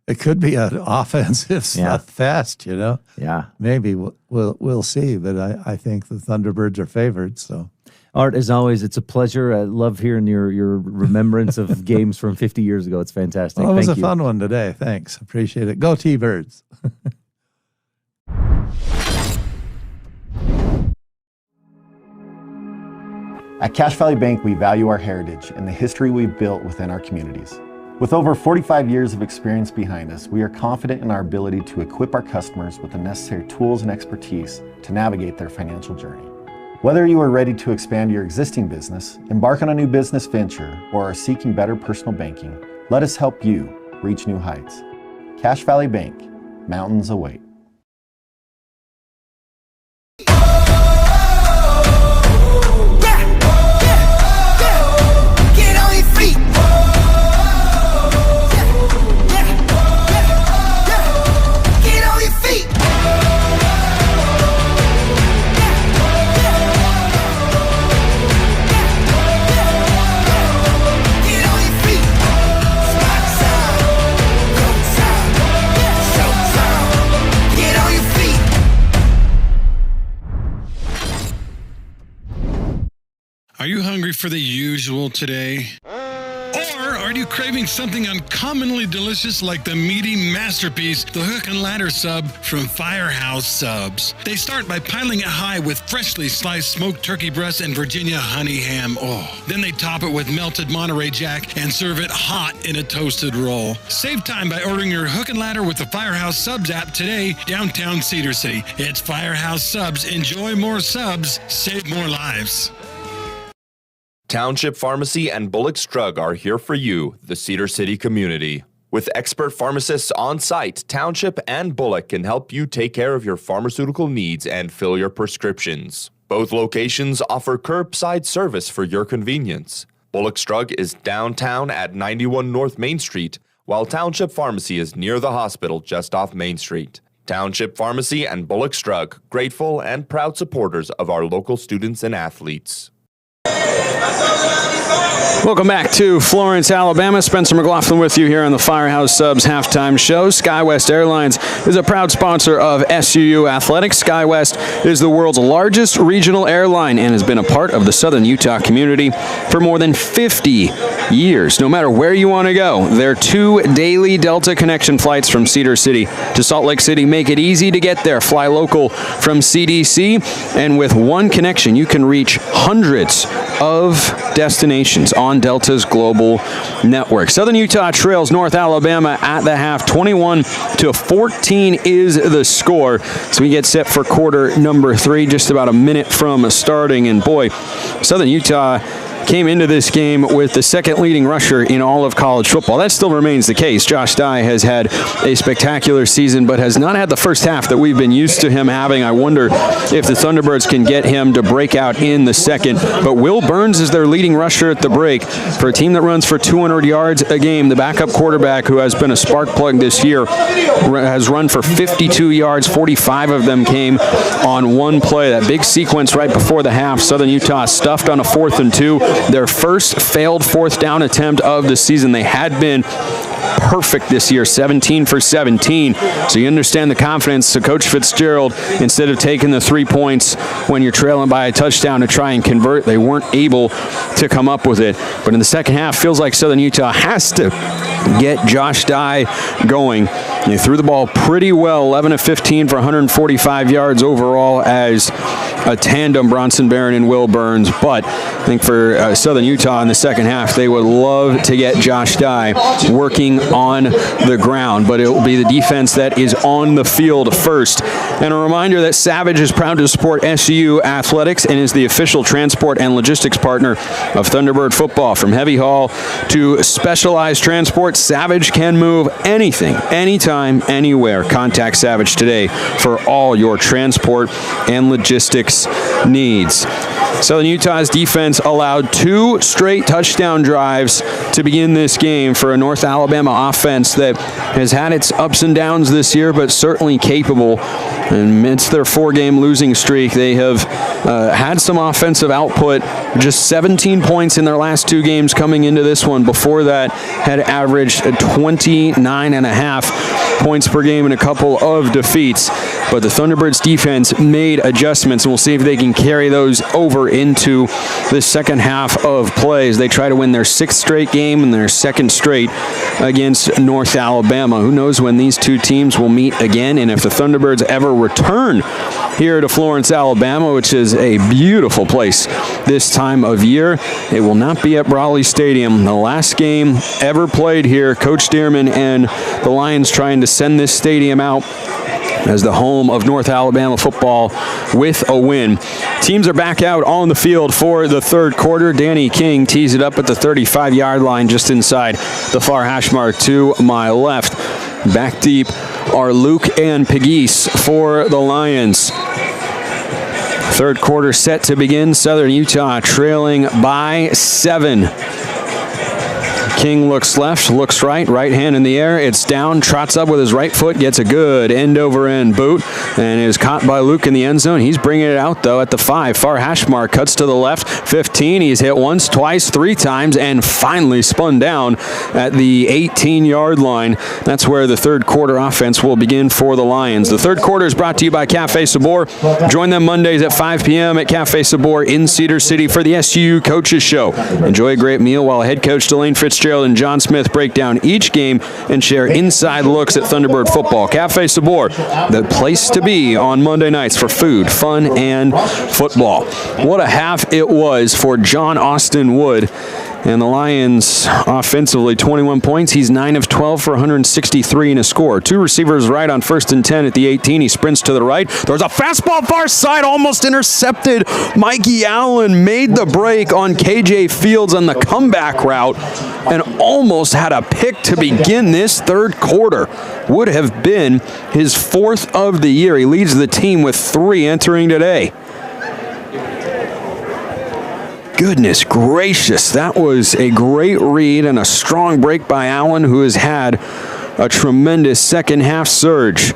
it could be an offensive fest, you know. Yeah, maybe we'll see, but I think the Thunderbirds are favored. So, Art, as always, it's a pleasure. I love hearing your remembrance of games from 50 years ago. It's fantastic. Well, it was Thank a you. fun one today. Thanks, appreciate it. Go T-Birds. At Cache Valley Bank, we value our heritage and the history we've built within our communities. With over 45 years of experience behind us, we are confident in our ability to equip our customers with the necessary tools and expertise to navigate their financial journey. Whether you are ready to expand your existing business, embark on a new business venture, or are seeking better personal banking, let us help you reach new heights. Cache Valley Bank, mountains await. Are you hungry for the usual today? Or are you craving something uncommonly delicious like the meaty masterpiece, the Hook and Ladder Sub from Firehouse Subs? They start by piling it high with freshly sliced smoked turkey breast and Virginia honey ham. Then they top it with melted Monterey Jack and serve it hot in a toasted roll. Save time by ordering your Hook and Ladder with the Firehouse Subs app today, downtown Cedar City. It's Firehouse Subs. Enjoy more subs, save more lives. Township Pharmacy and Bullock's Drug are here for you, the Cedar City community. With expert pharmacists on site, Township and Bullock can help you take care of your pharmaceutical needs and fill your prescriptions. Both locations offer curbside service for your convenience. Bullock's Drug is downtown at 91 North Main Street, while Township Pharmacy is near the hospital just off Main Street. Township Pharmacy and Bullock's Drug, grateful and proud supporters of our local students and athletes. Welcome back to Florence, Alabama. Spencer McLaughlin with you here on the Firehouse Subs halftime show. SkyWest Airlines is a proud sponsor of SUU Athletics. SkyWest is the world's largest regional airline and has been a part of the Southern Utah community for more than 50 years. No matter where you want to go, their 2 daily Delta connection flights from Cedar City to Salt Lake City make it easy to get there. Fly local from CDC, and with one connection, you can reach hundreds of destinations on Delta's global network. Southern Utah trails North Alabama at the half. 21-14 is the score. So we get set for quarter number 3, just about a minute from starting. And boy, Southern Utah came into this game with the second leading rusher in all of college football. That still remains the case. Josh Dye has had a spectacular season, but has not had the first half that we've been used to him having. I wonder if the Thunderbirds can get him to break out in the second. But Will Burns is their leading rusher at the break. For a team that runs for 200 yards a game, the backup quarterback, who has been a spark plug this year, has run for 52 yards. 45 of them came on one play. That big sequence right before the half, Southern Utah stuffed on a 4th and 2. Their first failed 4th down attempt of the season. They had been perfect this year, 17 for 17. So you understand the confidence. So Coach Fitzgerald, instead of taking the 3 points when you're trailing by a touchdown to try and convert, they weren't able to come up with it. But in the second half, feels like Southern Utah has to get Josh Dye going. He threw the ball pretty well, 11 of 15 for 145 yards overall as a tandem, Bronson Barron and Will Burns. But I think for Southern Utah in the second half, they would love to get Josh Dye working being on the ground, but it will be the defense that is on the field first. And a reminder that Savage is proud to support SUU athletics and is the official transport and logistics partner of Thunderbird football. From heavy haul to specialized transport, Savage can move anything, anytime, anywhere. Contact Savage today for all your transport and logistics needs. Southern Utah's defense allowed 2 straight touchdown drives to begin this game for a North Alabama offense that has had its ups and downs this year, but certainly capable. And amidst their 4-game losing streak, they have had some offensive output, just 17 points in their last 2 games coming into this one. Before that, had averaged 29.5 points per game in a couple of defeats. But the Thunderbirds defense made adjustments, and we'll see if they can carry those over into the second half of play as they try to win their 6th straight game and their 2nd straight against North Alabama. Who knows when these 2 teams will meet again, and if the Thunderbirds ever return here to Florence, Alabama, which is a beautiful place this time of year. It will not be at Brawley Stadium. The last game ever played here, Coach Dearman and the Lions trying to send this stadium out as the home of North Alabama football with a win. Teams are back out on the field for the 3rd quarter. Danny King tees it up at the 35-yard line just inside the far hash mark to my left. Back deep are Luke and Pegues for the Lions. 3rd quarter set to begin. Southern Utah trailing by 7. King looks left, looks right hand in the air. It's down, trots up with his right foot, gets a good end-over-end boot, and is caught by Luke in the end zone. He's bringing it out, though, at the 5. Far hash mark, cuts to the left, 15. He's hit once, twice, 3 times, and finally spun down at the 18-yard line. That's where the 3rd quarter offense will begin for the Lions. The 3rd quarter is brought to you by Cafe Sabor. Join them Mondays at 5 p.m. at Cafe Sabor in Cedar City for the SUU Coaches Show. Enjoy a great meal while head coach Delane Fitzgerald and John Smith break down each game and share inside looks at Thunderbird football. Cafe Sabor, the place to be on Monday nights for food, fun, and football. What a half it was for John Austin Wood. And the Lions offensively, 21 points. He's 9 of 12 for 163 and a score. 2 receivers right on 1st and 10 at the 18. He sprints to the right. There's a fastball far side, almost intercepted. Mikey Allen made the break on KJ Fields on the comeback route and almost had a pick to begin this 3rd quarter. Would have been his 4th of the year. He leads the team with 3 entering today. Goodness gracious, that was a great read and a strong break by Allen, who has had a tremendous second half surge.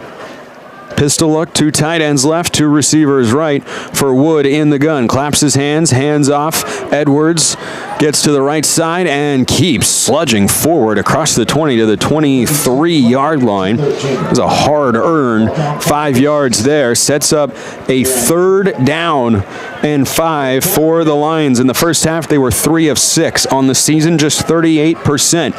Pistol look, 2 tight ends left, 2 receivers right for Wood in the gun. Claps his hands off. Edwards gets to the right side and keeps sludging forward across the 20 to the 23-yard line. It was a hard-earned 5 yards there. Sets up a 3rd down and 5 for the Lions. In the first half, they were 3 of 6 on the season, just 38%.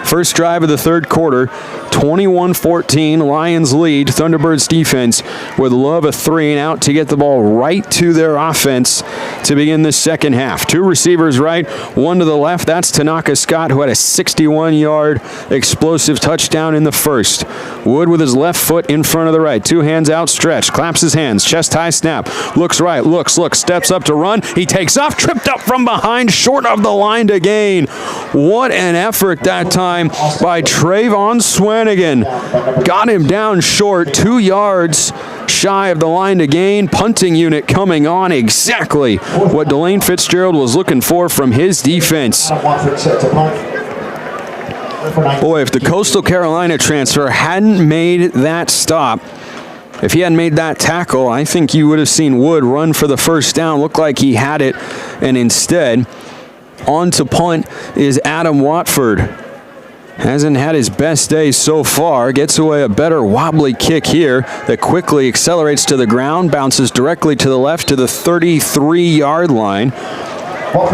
First drive of the 3rd quarter, 21-14, Lions lead. Thunderbirds defense with love a 3 and out to get the ball right to their offense to begin the second half. 2 receivers right, 1 to the left. That's Tanaka Scott, who had a 61-yard explosive touchdown in the first. Wood with his left foot in front of the right. 2 hands outstretched, claps his hands, chest high snap, looks right, looks, steps up to run. He takes off, tripped up from behind, short of the line to gain. What an effort that time by Trayvon Swanigan. Got him down short, 2 yards shy of the line to gain. Punting unit coming on, exactly what Delane Fitzgerald was looking for from his defense. Boy, if the Coastal Carolina transfer hadn't made that stop, if he hadn't made that tackle, I think you would have seen Wood run for the first down. Looked like he had it, and instead, on to punt is Adam Watford. Hasn't had his best day so far. Gets away a better wobbly kick here that quickly accelerates to the ground, bounces directly to the left to the 33-yard line.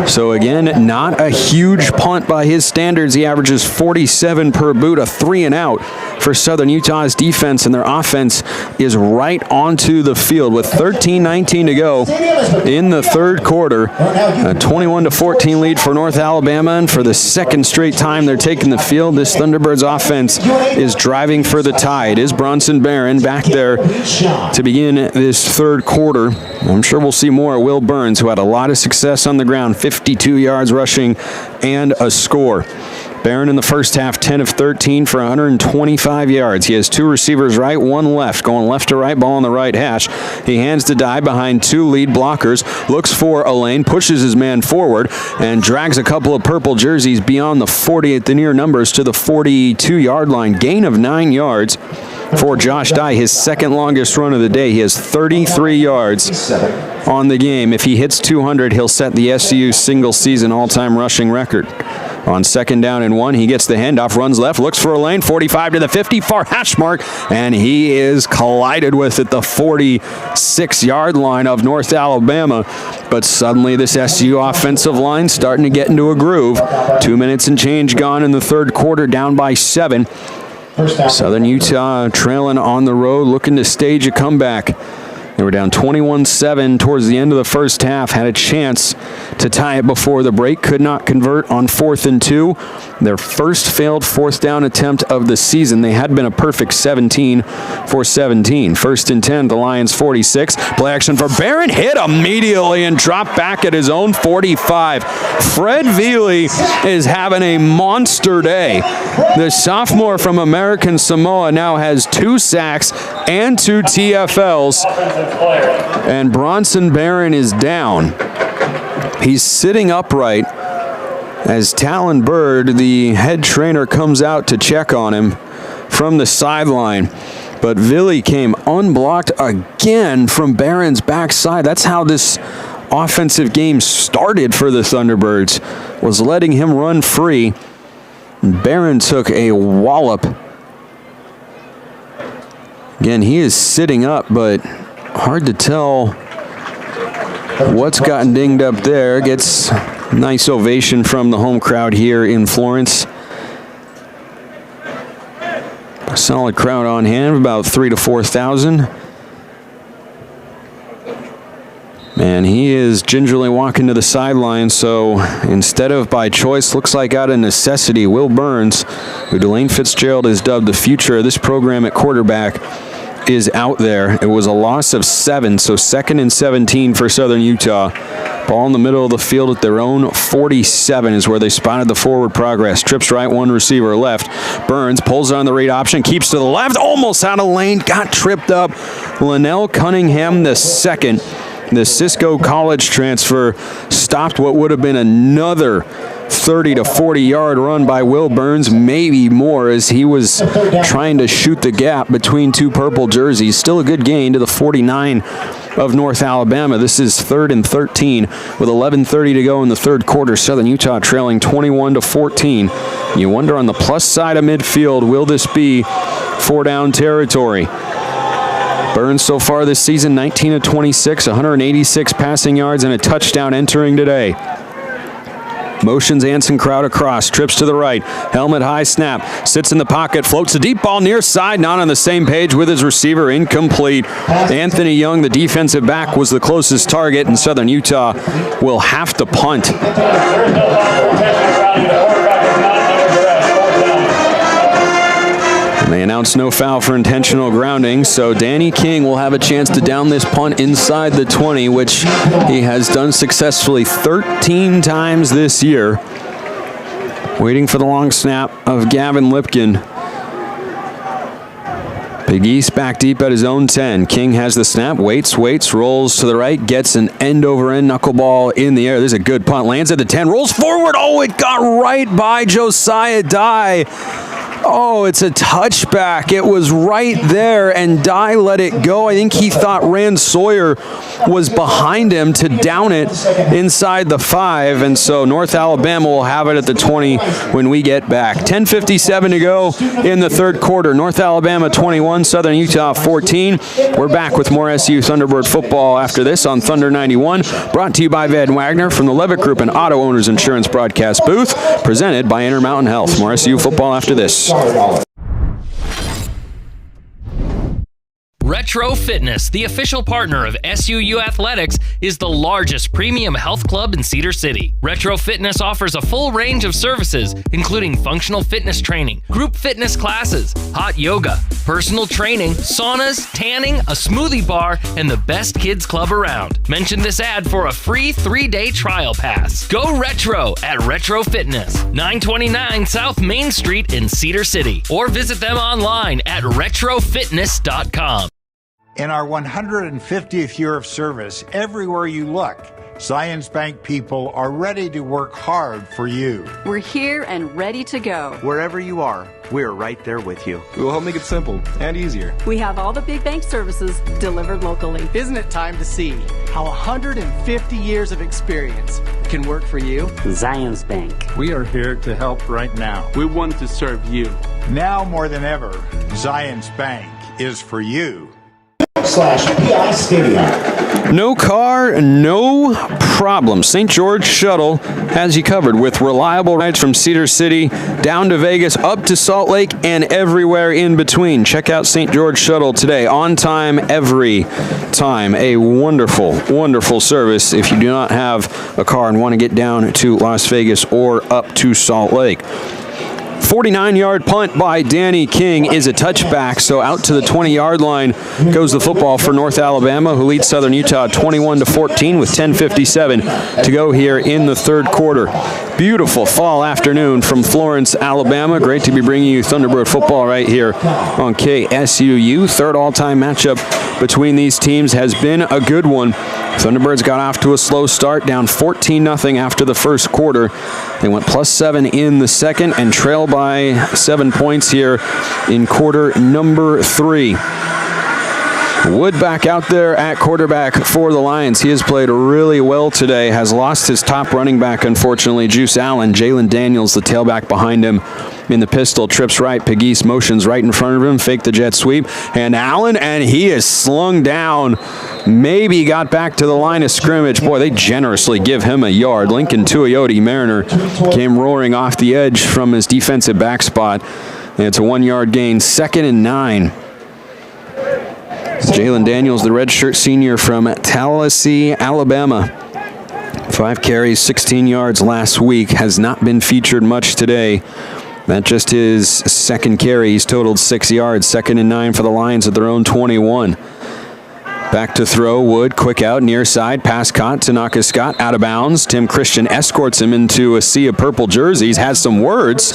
So again, not a huge punt by his standards. He averages 47 per boot, a 3 and out for Southern Utah's defense, and their offense is right onto the field with 13:19 to go in the third quarter. A 21-14 lead for North Alabama, and for the second straight time they're taking the field, this Thunderbirds offense is driving for the tie. It is Bronson Barron back there to begin this third quarter. I'm sure we'll see more of Will Burns, who had a lot of success on the ground, 52 yards rushing and a score. Barron in the first half, 10 of 13 for 125 yards. He has 2 receivers right, 1 left, going left to right, ball on the right hash. He hands to Dye behind 2 lead blockers, looks for a lane, pushes his man forward, and drags a couple of purple jerseys beyond the 40 at the near numbers to the 42-yard line. Gain of 9 yards for Josh Dye, his second longest run of the day. He has 33 yards on the game. If he hits 200, he'll set the SUU single-season all-time rushing record. On second down and 1, he gets the handoff, runs left, looks for a lane, 45 to the 50, far hash mark, and he is collided with at the 46-yard line of North Alabama. But suddenly this SU offensive line starting to get into a groove. 2 minutes and change gone in the third quarter, down by 7. Southern Utah trailing on the road, looking to stage a comeback. They were down 21-7 towards the end of the first half, had a chance to tie it before the break, could not convert on 4th and 2. Their first failed 4th down attempt of the season. They had been a perfect 17 for 17. 1st and 10, the Lions 46. Play action for Barron, hit immediately and dropped back at his own 45. Fred Veely is having a monster day. The sophomore from American Samoa now has 2 sacks and 2 TFLs. And Bronson Barron is down. He's sitting upright as Talon Bird, the head trainer, comes out to check on him from the sideline. But Villy came unblocked again from Barron's backside. That's how this offensive game started for the Thunderbirds, was letting him run free. Barron took a wallop. Again, he is sitting up, but hard to tell what's gotten dinged up there. Gets a nice ovation from the home crowd here in Florence. A solid crowd on hand, about 3,000 to 4,000. And he is gingerly walking to the sideline, so instead of by choice, looks like out of necessity, Will Burns, who Delane Fitzgerald has dubbed the future of this program at quarterback, is out there. It was a loss of 7, so 2nd and 17 for Southern Utah. Ball in the middle of the field at their own 47 is where they spotted the forward progress. Trips right, 1 receiver left. Burns pulls on the read option, keeps to the left, almost out of lane, got tripped up. Linnell Cunningham the second, the Cisco College transfer, stopped what would have been another 30 to 40 yard run by Will Burns, maybe more, as he was trying to shoot the gap between 2 purple jerseys. Still a good gain to the 49 of North Alabama. This is 3rd and 13 with 11:30 to go in the third quarter. Southern Utah trailing 21 to 14. You wonder on the plus side of midfield, will this be 4 down territory? Burns so far this season, 19 of 26, 186 passing yards and a touchdown entering today. Motions Anson Crowd across, trips to the right, helmet high snap, sits in the pocket, floats a deep ball near side, not on the same page with his receiver, incomplete. Anthony Young, the defensive back, was the closest target, and Southern Utah will have to punt. And they announced no foul for intentional grounding, so Danny King will have a chance to down this punt inside the 20, which he has done successfully 13 times this year. Waiting for the long snap of Gavin Lipkin. Big East back deep at his own 10. King has the snap, waits, rolls to the right, gets an end-over-end knuckleball in the air. There's a good punt, lands at the 10, rolls forward. Oh, it got right by Josiah Dye. Oh, it's a touchback. It was right there, and Dye let it go. I think he thought Rand Sawyer was behind him to down it inside the 5, and so North Alabama will have it at the 20 when we get back. 10:57 to go in the third quarter. North Alabama 21, Southern Utah 14. We're back with more SU Thunderbird football after this on Thunder 91, brought to you by Van Wagner from the Levitt Group and Auto Owners Insurance broadcast booth, presented by Intermountain Health. More SU football after this. Retro Fitness, the official partner of SUU Athletics, is the largest premium health club in Cedar City. Retro Fitness offers a full range of services, including functional fitness training, group fitness classes, hot yoga, personal training, saunas, tanning, a smoothie bar, and the best kids club around. Mention this ad for a free 3-day trial pass. Go retro at Retro Fitness, 929 South Main Street in Cedar City, or visit them online at retrofitness.com. In our 150th year of service, everywhere you look, Zions Bank people are ready to work hard for you. We're here and ready to go. Wherever you are, we're right there with you. We'll help make it simple and easier. We have all the big bank services delivered locally. Isn't it time to see how 150 years of experience can work for you? Zions Bank. We are here to help right now. We want to serve you. Now more than ever, Zions Bank is for you. /PI Stadium. No car, no problem. St. George Shuttle has you covered with reliable rides from Cedar City down to Vegas, up to Salt Lake, and everywhere in between. Check out St. George Shuttle today. On time, every time. A wonderful, wonderful service if you do not have a car and want to get down to Las Vegas or up to Salt Lake. 49-yard punt by Danny King is a touchback, so out to the 20-yard line goes the football for North Alabama, who leads Southern Utah 21-14 with 10:57 to go here in the third quarter. Beautiful fall afternoon from Florence, Alabama. Great to be bringing you Thunderbird football right here on KSUU. Third all-time matchup between these teams has been a good one. Thunderbirds got off to a slow start, down 14-0 after the first quarter. They went +7 in the second and trail by 7 points here in quarter number 3. Wood back out there at quarterback for the Lions. He has played really well today, has lost his top running back, unfortunately, Juice Allen. Jalen Daniels, the tailback behind him in the pistol, trips right. Pegues motions right in front of him, fake the jet sweep, and Allen, and he is slung down. Maybe got back to the line of scrimmage. Boy, they generously give him a yard. Lincoln Tuioti Mariner came roaring off the edge from his defensive back spot, and it's a 1-yard gain, 2nd and 9. Jalen Daniels, the redshirt senior from Tallahassee, Alabama. 5 carries, 16 yards last week. Has not been featured much today. That's just his second carry. He's totaled 6 yards. 2nd and 9 for the Lions at their own 21. Back to throw. Wood, quick out, near side. Pass caught. Tanaka Scott out of bounds. Tim Christian escorts him into a sea of purple jerseys. Has some words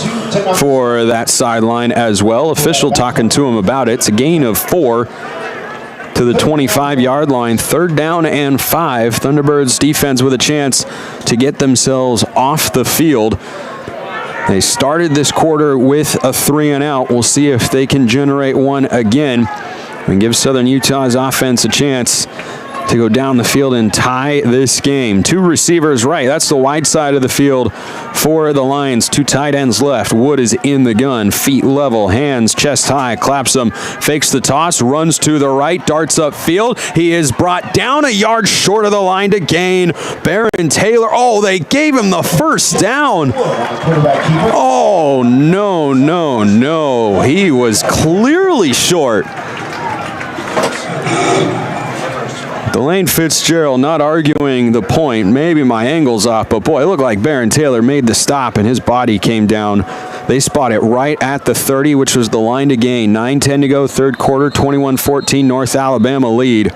for that sideline as well. Official talking to him about it. It's a gain of 4. To the 25-yard line, 3rd down and 5. Thunderbirds defense with a chance to get themselves off the field. They started this quarter with a 3-and-out. We'll see if they can generate one again and give Southern Utah's offense a chance to go down the field and tie this game. 2 receivers right. That's the wide side of the field for the Lions. 2 tight ends left. Wood is in the gun. Feet level. Hands chest high. Claps them. Fakes the toss. Runs to the right. Darts upfield. He is brought down a yard short of the line to gain. Baron Taylor. Oh, they gave him the first down. Oh, no, no, no. He was clearly short. Delane Fitzgerald not arguing the point. Maybe my angle's off, but boy, it looked like Baron Taylor made the stop and his body came down. They spot it right at the 30, which was the line to gain. 9:10 to go, third quarter, 21-14, North Alabama lead.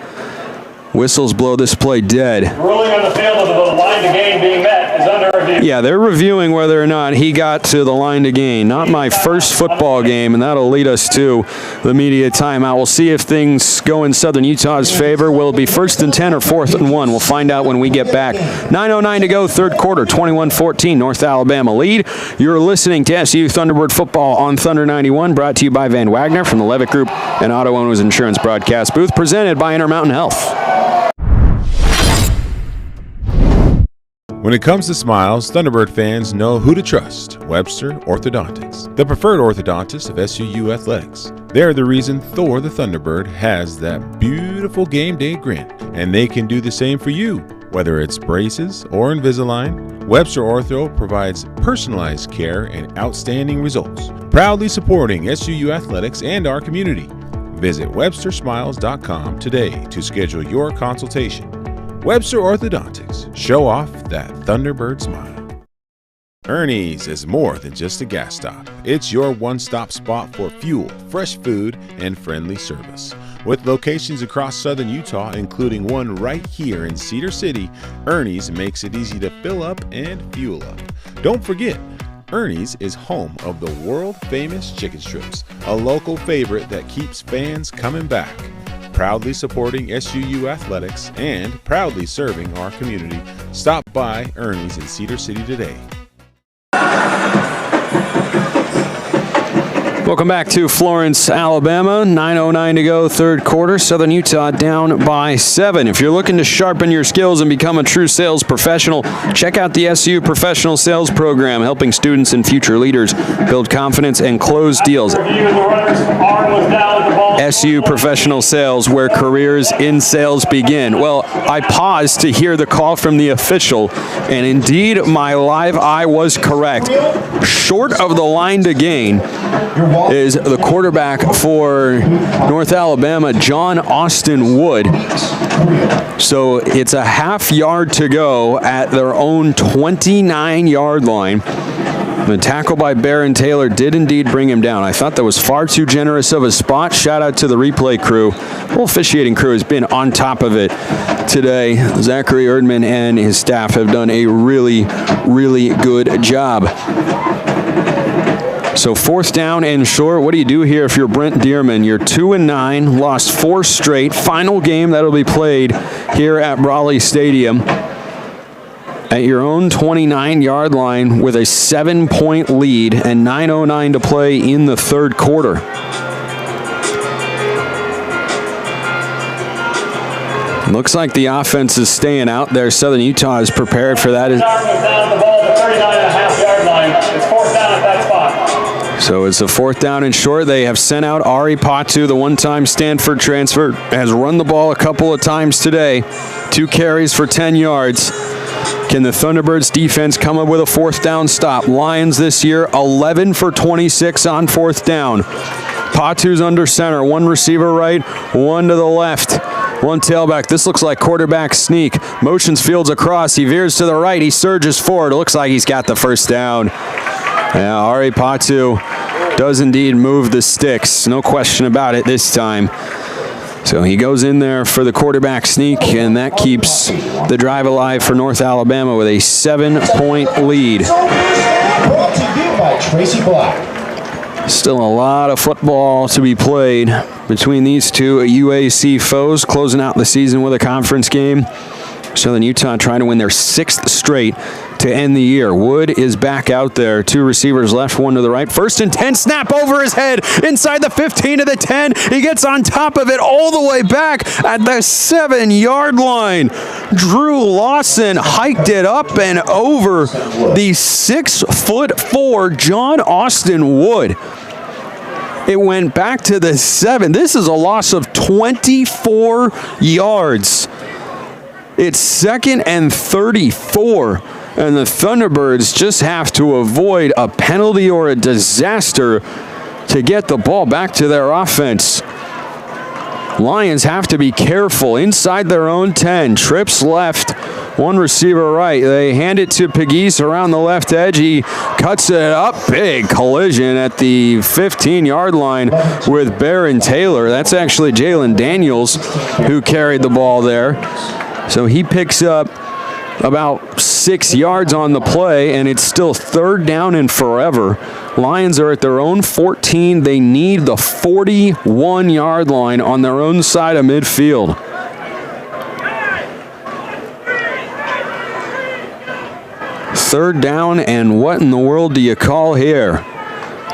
Whistles blow this play dead. Ruling on the field of the line to gain being met is under review. Yeah, they're reviewing whether or not he got to the line to gain. Not my first football game, and that'll lead us to the media timeout. We'll see if things go in Southern Utah's favor. Will it be 1st and 10 or 4th and 1? We'll find out when we get back. 9:09 to go, third quarter, 21-14, North Alabama lead. You're listening to SU Thunderbird football on Thunder 91, brought to you by Van Wagner from the Levitt Group and Auto Owners Insurance broadcast booth, presented by Intermountain Health. When it comes to smiles, Thunderbird fans know who to trust: Webster Orthodontics, the preferred orthodontist of SUU Athletics. They're the reason Thor the Thunderbird has that beautiful game day grin, and they can do the same for you. Whether it's braces or Invisalign, Webster Ortho provides personalized care and outstanding results, proudly supporting SUU Athletics and our community. Visit WebsterSmiles.com today to schedule your consultation. Webster Orthodontics. Show off that Thunderbird smile. Ernie's is more than just a gas stop. It's your one-stop spot for fuel, fresh food, and friendly service. With locations across Southern Utah, including one right here in Cedar City, Ernie's makes it easy to fill up and fuel up. Don't forget, Ernie's is home of the world-famous chicken strips, a local favorite that keeps fans coming back. Proudly supporting SUU Athletics and proudly serving our community. Stop by Ernie's in Cedar City today. Welcome back to Florence, Alabama. 9:09 to go, third quarter. Southern Utah down by 7. If you're looking to sharpen your skills and become a true sales professional, check out the SU Professional Sales Program, helping students and future leaders build confidence and close deals. SU Professional Sales, where careers in sales begin. Well, I paused to hear the call from the official, and indeed, my live eye was correct. Short of the line to gain is the quarterback for North Alabama, John Austin Wood. So it's a half yard to go at their own 29-yard line. The tackle by Baron Taylor did indeed bring him down. I thought that was far too generous of a spot. Shout out to the replay crew. The whole officiating crew has been on top of it today. Zachary Erdman and his staff have done a really, really good job. So 4th down and short. What do you do here if you're Brent Dearman? You're 2-9, lost 4 straight. Final game that'll be played here at Brawley Stadium. At your own 29-yard line with a 7-point lead and 9:09 to play in the third quarter. Looks like the offense is staying out there. Southern Utah is prepared for that. Down the ball at the 39.5-yard line. It's 4th down at that spot. So it's a 4th down and short. They have sent out Ari Patu, the one-time Stanford transfer, has run the ball a couple of times today. 2 carries for 10 yards. Can the Thunderbirds defense come up with a 4th down stop? Lions this year, 11 for 26 on 4th down. Patu's under center, 1 receiver right, 1 to the left. 1 tailback. This looks like quarterback sneak. Motions fields across. He veers to the right. He surges forward. It looks like he's got the 1st down. Yeah, Ari Patu does indeed move the sticks. No question about it this time. So he goes in there for the quarterback sneak, and that keeps the drive alive for North Alabama with a 7-point lead. Brought to you by Tracy Black. Still a lot of football to be played between these two UAC foes, closing out the season with a conference game. Southern Utah trying to win their 6th straight to end the year. Wood is back out there. 2 receivers left, 1 to the right. 1st and 10, snap over his head inside the 15 to the 10. He gets on top of it all the way back at the 7-yard line. Drew Lawson hiked it up and over the 6'4" John Austin Wood. It went back to the 7. This is a loss of 24 yards. It's 2nd and 34, and the Thunderbirds just have to avoid a penalty or a disaster to get the ball back to their offense. Lions have to be careful inside their own 10. Trips left, 1 receiver right. They hand it to Pegues around the left edge. He cuts it up. Big collision at the 15-yard line with Baron Taylor. That's actually Jalen Daniels who carried the ball there. So he picks up about 6 yards on the play, and it's still 3rd down and forever. Lions are at their own 14. They need the 41-yard line on their own side of midfield. Third down, and what in the world do you call here?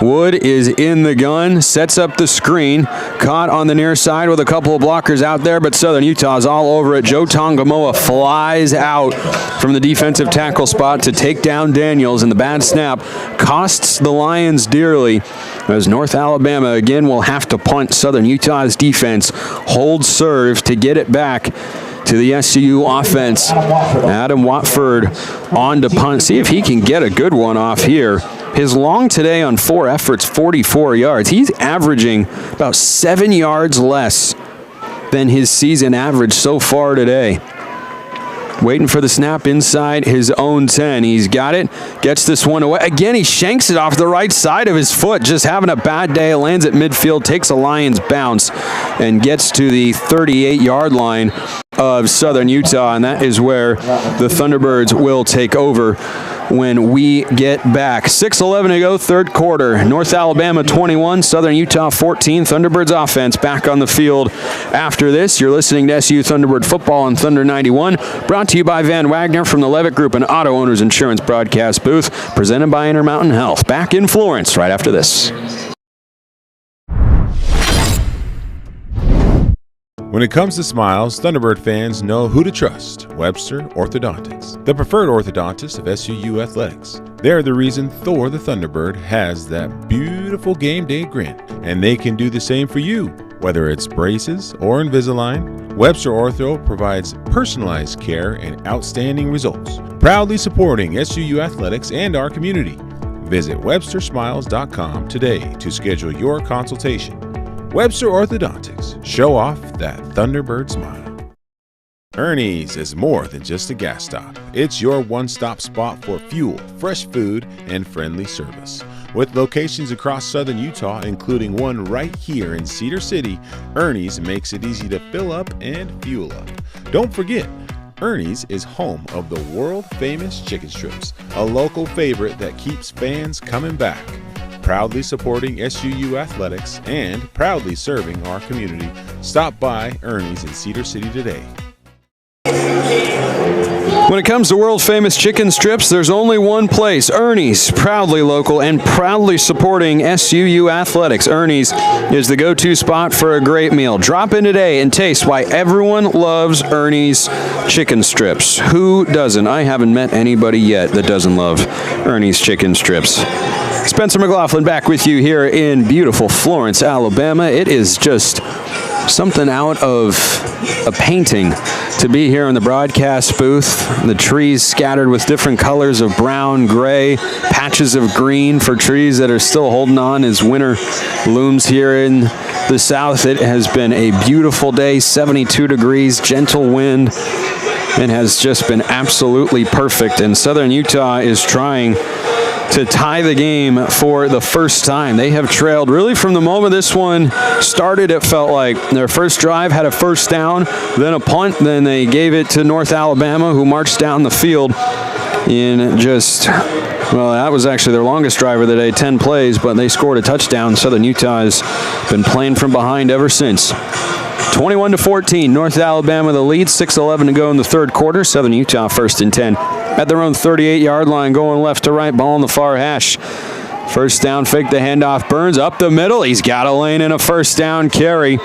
Wood is in the gun, sets up the screen, caught on the near side with a couple of blockers out there, but Southern Utah is all over it. Joe Tongamoa flies out from the defensive tackle spot to take down Daniels, and the bad snap costs the Lions dearly, as North Alabama again will have to punt. Southern Utah's defense holds serve to get it back to the SUU offense. Adam Watford on to punt. See if he can get a good one off here. His long today on 4 efforts, 44 yards. He's averaging about 7 yards less than his season average so far today. Waiting for the snap inside his own 10. He's got it. Gets this one away. Again, he shanks it off the right side of his foot. Just having a bad day. Lands at midfield. Takes a Lions bounce and gets to the 38-yard line of Southern Utah. And that is where the Thunderbirds will take over when we get back. 6:11 to go, 3rd quarter. North Alabama 21, Southern Utah 14. Thunderbirds offense back on the field after this. You're listening to SU Thunderbird football on Thunder 91, brought to you by Van Wagner from the Levitt Group and Auto Owners Insurance broadcast booth, presented by Intermountain Health. Back in Florence right after this. When it comes to smiles, Thunderbird fans know who to trust: Webster Orthodontics, the preferred orthodontist of SUU Athletics. They're the reason Thor the Thunderbird has that beautiful game day grin, and they can do the same for you. Whether it's braces or Invisalign, Webster Ortho provides personalized care and outstanding results, proudly supporting SUU Athletics and our community. Visit WebsterSmiles.com today to schedule your consultation. Webster Orthodontics. Show off that Thunderbird smile. Ernie's is more than just a gas stop. It's your one-stop spot for fuel, fresh food, and friendly service. With locations across Southern Utah, including one right here in Cedar City, Ernie's makes it easy to fill up and fuel up. Don't forget, Ernie's is home of the world-famous chicken strips, a local favorite that keeps fans coming back. Proudly supporting SUU Athletics and proudly serving our community. Stop by Ernie's in Cedar City today. When it comes to world-famous chicken strips, there's only one place: Ernie's. Proudly local and proudly supporting SUU Athletics. Ernie's is the go-to spot for a great meal. Drop in today and taste why everyone loves Ernie's chicken strips. Who doesn't? I haven't met anybody yet that doesn't love Ernie's chicken strips. Spencer McLaughlin back with you here in beautiful Florence, Alabama. It is just something out of a painting to be here in the broadcast booth. The trees scattered with different colors of brown, gray, patches of green for trees that are still holding on as winter looms here in the south. It has been a beautiful day, 72 degrees, gentle wind. It has just been absolutely perfect, and Southern Utah is trying to tie the game for the first time. They have trailed really from the moment this one started. It felt like their first drive had a first down, then a punt, then they gave it to North Alabama, who marched down the field in just, well, that was actually their longest drive of the day, 10 plays, but they scored a touchdown. Southern Utah has been playing from behind ever since. 21-14, North Alabama the lead, 6:11 to go in the 3rd quarter. Southern Utah 1st and 10 at their own 38-yard line, going left to right, ball in the far hash. First down, fake the handoff, Burns up the middle. He's got a lane and a first down carry.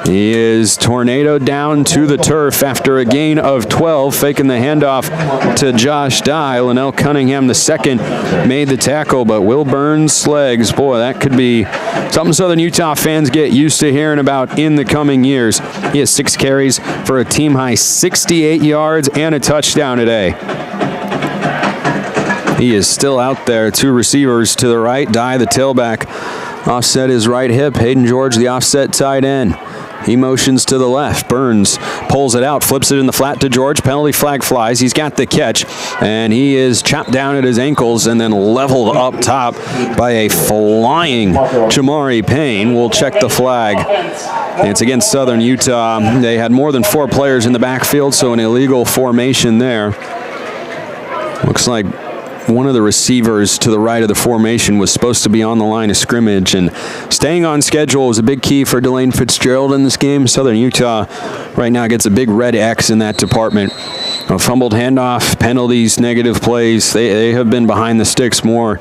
He is tornadoed down to the turf after a gain of 12, faking the handoff to Josh Dye. Linnell Cunningham II made the tackle, but Will Burns' legs, boy, that could be something Southern Utah fans get used to hearing about in the coming years. He has 6 carries for a team-high 68 yards and a touchdown today. He is still out there. 2 receivers to the right. Dye, the tailback, offset his right hip. Hayden George, the offset tight end. He motions to the left. Burns pulls it out, flips it in the flat to George. Penalty flag flies. He's got the catch, and he is chopped down at his ankles and then leveled up top by a flying Jamari Payne. We'll check the flag. It's against Southern Utah. They had more than 4 players in the backfield, so an illegal formation there. Looks like one of the receivers to the right of the formation was supposed to be on the line of scrimmage, and staying on schedule was a big key for Delane Fitzgerald in this game. Southern Utah right now gets a big red X in that department. A fumbled handoff, penalties, negative plays. They have been behind the sticks more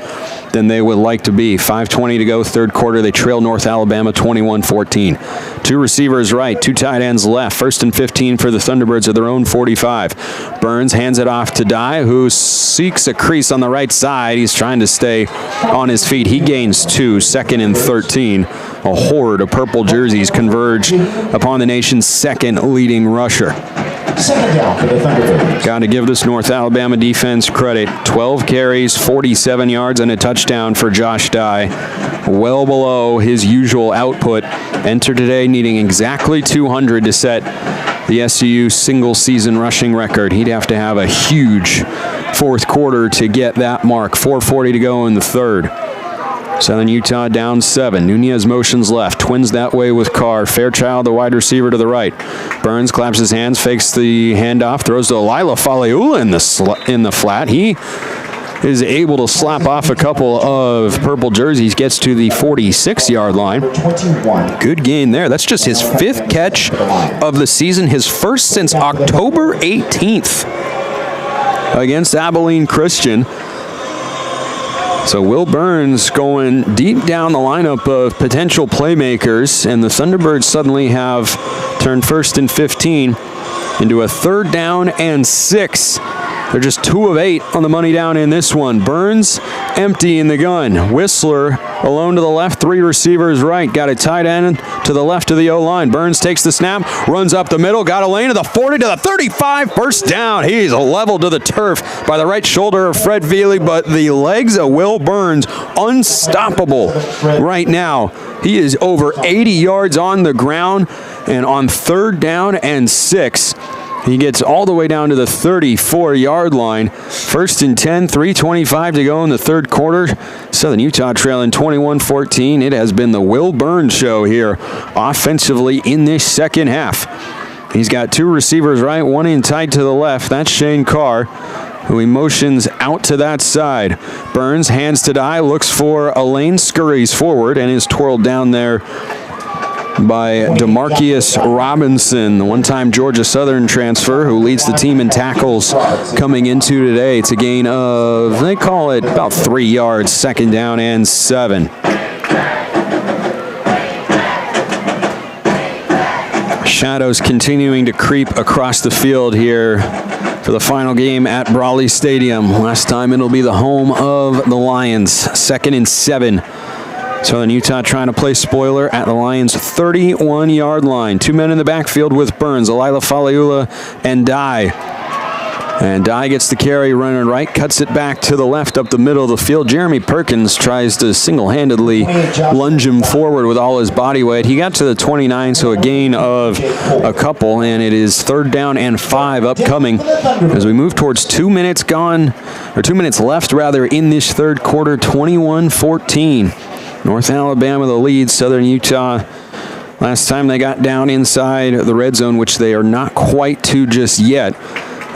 than they would like to be. 5:20 to go, third quarter. They trail North Alabama 21-14. 2 receivers right, 2 tight ends left. 1st and 15 for the Thunderbirds at their own 45. Burns hands it off to Dye, who seeks a crease on the right side. He's trying to stay on his feet. He gains 2, 2nd and 13. A horde of purple jerseys converge upon the nation's 2nd leading rusher. 2nd down for the Thunderbirds. Got to give this North Alabama defense credit. 12 carries, 47 yards, and a touchdown for Josh Dye. Well below his usual output. Entered today needing exactly 200 to set the SUU single-season rushing record. He'd have to have a huge 4th quarter to get that mark. 4:40 to go in the 3rd. Southern Utah down 7. Nunez motions left. Twins that way with Carr. Fairchild, the wide receiver to the right. Burns claps his hands, fakes the handoff, throws to Alila Faleula in the flat. He is able to slap off a couple of purple jerseys, gets to the 46-yard line. Good gain there. That's just his 5th catch of the season, his first since October 18th against Abilene Christian. So Will Burns going deep down the lineup of potential playmakers, and the Thunderbirds suddenly have turned 1st and 15 into a 3rd down and 6. They're just 2 of 8 on the money down in this one. Burns empty in the gun. Whistler alone to the left, 3 receivers right. Got a tight end to the left of the O-line. Burns takes the snap, runs up the middle, got a lane to the 40 to the 35, first down. He's leveled to the turf by the right shoulder of Fred Veely, but the legs of Will Burns unstoppable right now. He is over 80 yards on the ground, and on 3rd down and 6, he gets all the way down to the 34-yard line. 1st and 10, 3:25 to go in the 3rd quarter. Southern Utah trailing 21-14. It has been the Will Burns show here offensively in this 2nd half. He's got 2 receivers right, 1 in tight to the left. That's Shane Carr, who he motions out to that side. Burns hands to Dye, looks for a lane, scurries forward, and is twirled down there by DeMarcus Robinson, the one-time Georgia Southern transfer who leads the team in tackles coming into today. It's a gain of, they call it about 3 yards, 2nd down and 7. Shadows continuing to creep across the field here for the final game at Brawley Stadium. Last time it'll be the home of the Lions. 2nd and 7. Southern Utah trying to play spoiler at the Lions' 31-yard line. 2 men in the backfield with Burns, Alila Faleula, and Dye. And Dye gets the carry running right, cuts it back to the left up the middle of the field. Jeremy Perkins tries to single-handedly lunge him forward with all his body weight. He got to the 29, so a gain of a couple, and it is 3rd down and 5 upcoming as we move towards 2 minutes left in this 3rd quarter, 21-14. North Alabama the lead. Southern Utah, last time they got down inside the red zone, which they are not quite to just yet.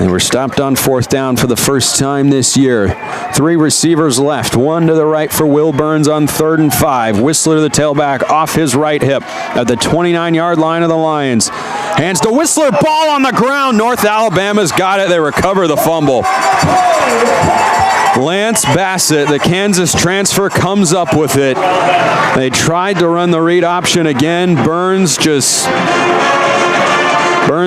They were stopped on 4th down for the first time this year. 3 receivers left, 1 to the right for Will Burns on 3rd and 5. Whistler to the tailback off his right hip at the 29-yard line of the Lions. Hands to Whistler, ball on the ground. North Alabama's got it. They recover the fumble. Lance Bassett, the Kansas transfer, comes up with it. They tried to run the read option again. Burns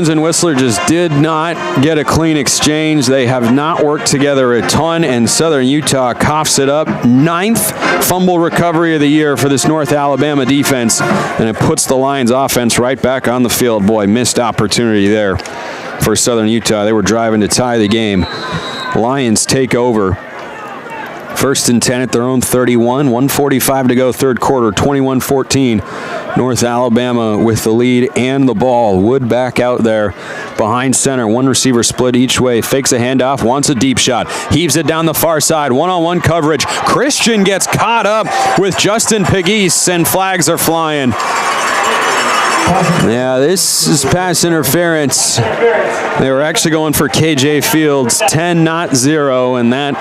and Whistler just did not get a clean exchange. They have not worked together a ton, and Southern Utah coughs it up. 9th fumble recovery of the year for this North Alabama defense, and it puts the Lions offense right back on the field. Boy, missed opportunity there for Southern Utah. They were driving to tie the game. Lions take over First and 10 at their own 31. 1:45 to go, third quarter, 21-14. North Alabama with the lead and the ball. Wood back out there behind center. One receiver split each way. Fakes a handoff, wants a deep shot. Heaves it down the far side. One-on-one coverage. Christian gets caught up with Justin Pegues, and flags are flying. Yeah, this is pass interference. They were actually going for KJ Fields, 10, not 0, and that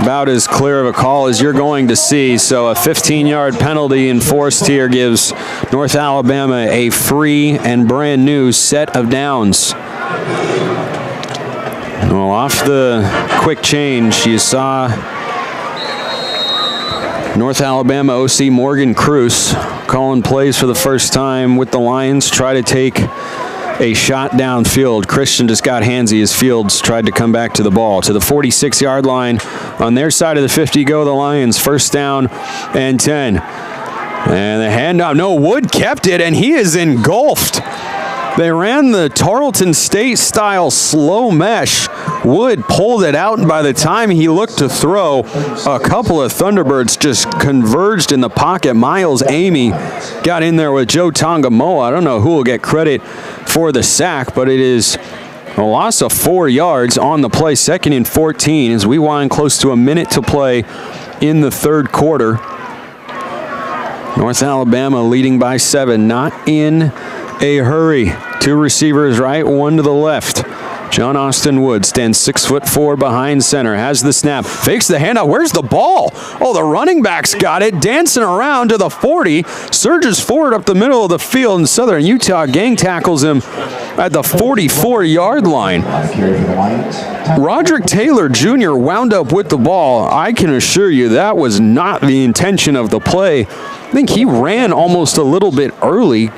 about as clear of a call as you're going to see. So a 15-yard penalty enforced here gives North Alabama a free and brand new set of downs. Well, off the quick change, you saw North Alabama OC Morgan Cruz calling plays for the first time with the Lions, try to take a shot downfield. Christian just got handsy as Fields tried to come back to the ball. To the 46-yard line on their side of the 50 go the Lions. First down and 10. And the handoff. No, Wood kept it, and he is engulfed. They ran the Tarleton State-style slow mesh. Wood pulled it out, and by the time he looked to throw, a couple of Thunderbirds just converged in the pocket. Miles Amy got in there with Joe Tongamoa. I don't know who will get credit for the sack, but it is a loss of 4 yards on the play. Second and 14 as we wind close to a minute to play in the third quarter. North Alabama leading by 7, not in a hurry. Two receivers right, one to the left. John Austin Wood stands 6'4" behind center, has the snap, fakes the handout. Where's the ball? Oh, the running back's got it, dancing around to the 40, surges forward up the middle of the field, and Southern Utah gang tackles him at the 44-yard line. Roderick Taylor Jr. wound up with the ball. I can assure you that was not the intention of the play. I think he ran almost a little bit early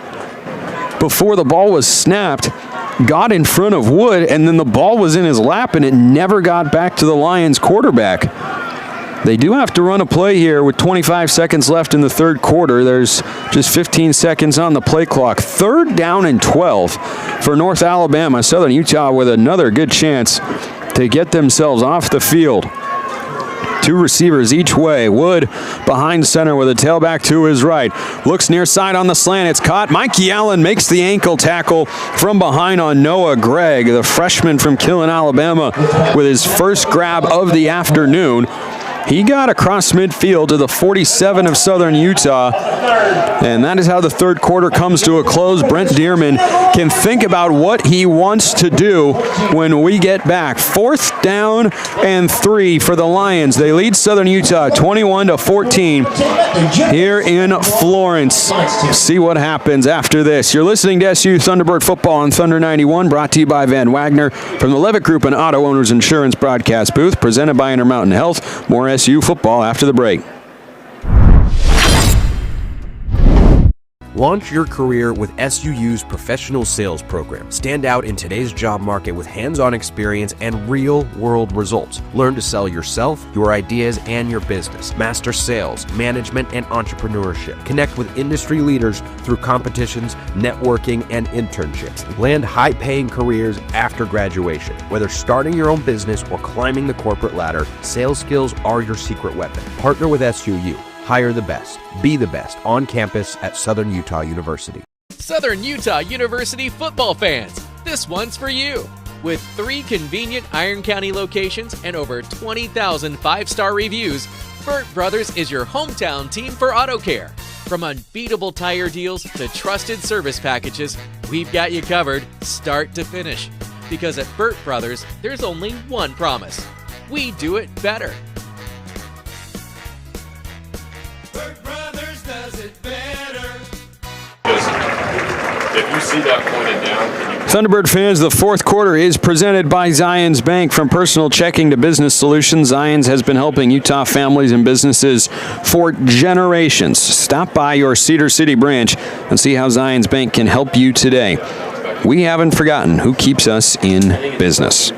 before the ball was snapped, got in front of Wood, and then the ball was in his lap, and it never got back to the Lions quarterback. They do have to run a play here with 25 seconds left in the third quarter. There's just 15 seconds on the play clock. Third down and 12 for North Alabama. Southern Utah with another good chance to get themselves off the field. Two receivers each way. Wood behind center with a tailback to his right. Looks near side on the slant. It's caught. Mikey Allen makes the ankle tackle from behind on Noah Gregg, the freshman from Killen, Alabama, with his first grab of the afternoon. He got across midfield to the 47 of Southern Utah, and that is how the third quarter comes to a close. Brent Dearman can think about what he wants to do when we get back. Fourth down and 3 for the Lions. They lead Southern Utah 21-14 here in Florence. See what happens after this. You're listening to SU Thunderbird Football on Thunder 91, brought to you by Van Wagner from the Levitt Group and Auto Owners Insurance broadcast booth, presented by Intermountain Health. More SU football after the break. Launch your career with SUU's professional sales program. Stand out in today's job market with hands-on experience and real-world results. Learn to sell yourself, your ideas, and your business. Master sales, management, and entrepreneurship. Connect with industry leaders through competitions, networking, and internships. Land high-paying careers after graduation. Whether starting your own business or climbing the corporate ladder, sales skills are your secret weapon. Partner with SUU. Hire the best. Be the best on campus at Southern Utah University. Southern Utah University football fans, this one's for you. With 3 convenient Iron County locations and over 20,000 5-star reviews, Burt Brothers is your hometown team for auto care. From unbeatable tire deals to trusted service packages, we've got you covered start to finish. Because at Burt Brothers, there's only one promise: we do it better. If you see that pointed down, Thunderbird fans, the fourth quarter is presented by Zions Bank. From personal checking to business solutions, Zions has been helping Utah families and businesses for generations. Stop by your Cedar City branch and see how Zions Bank can help you today. We haven't forgotten who keeps us in business.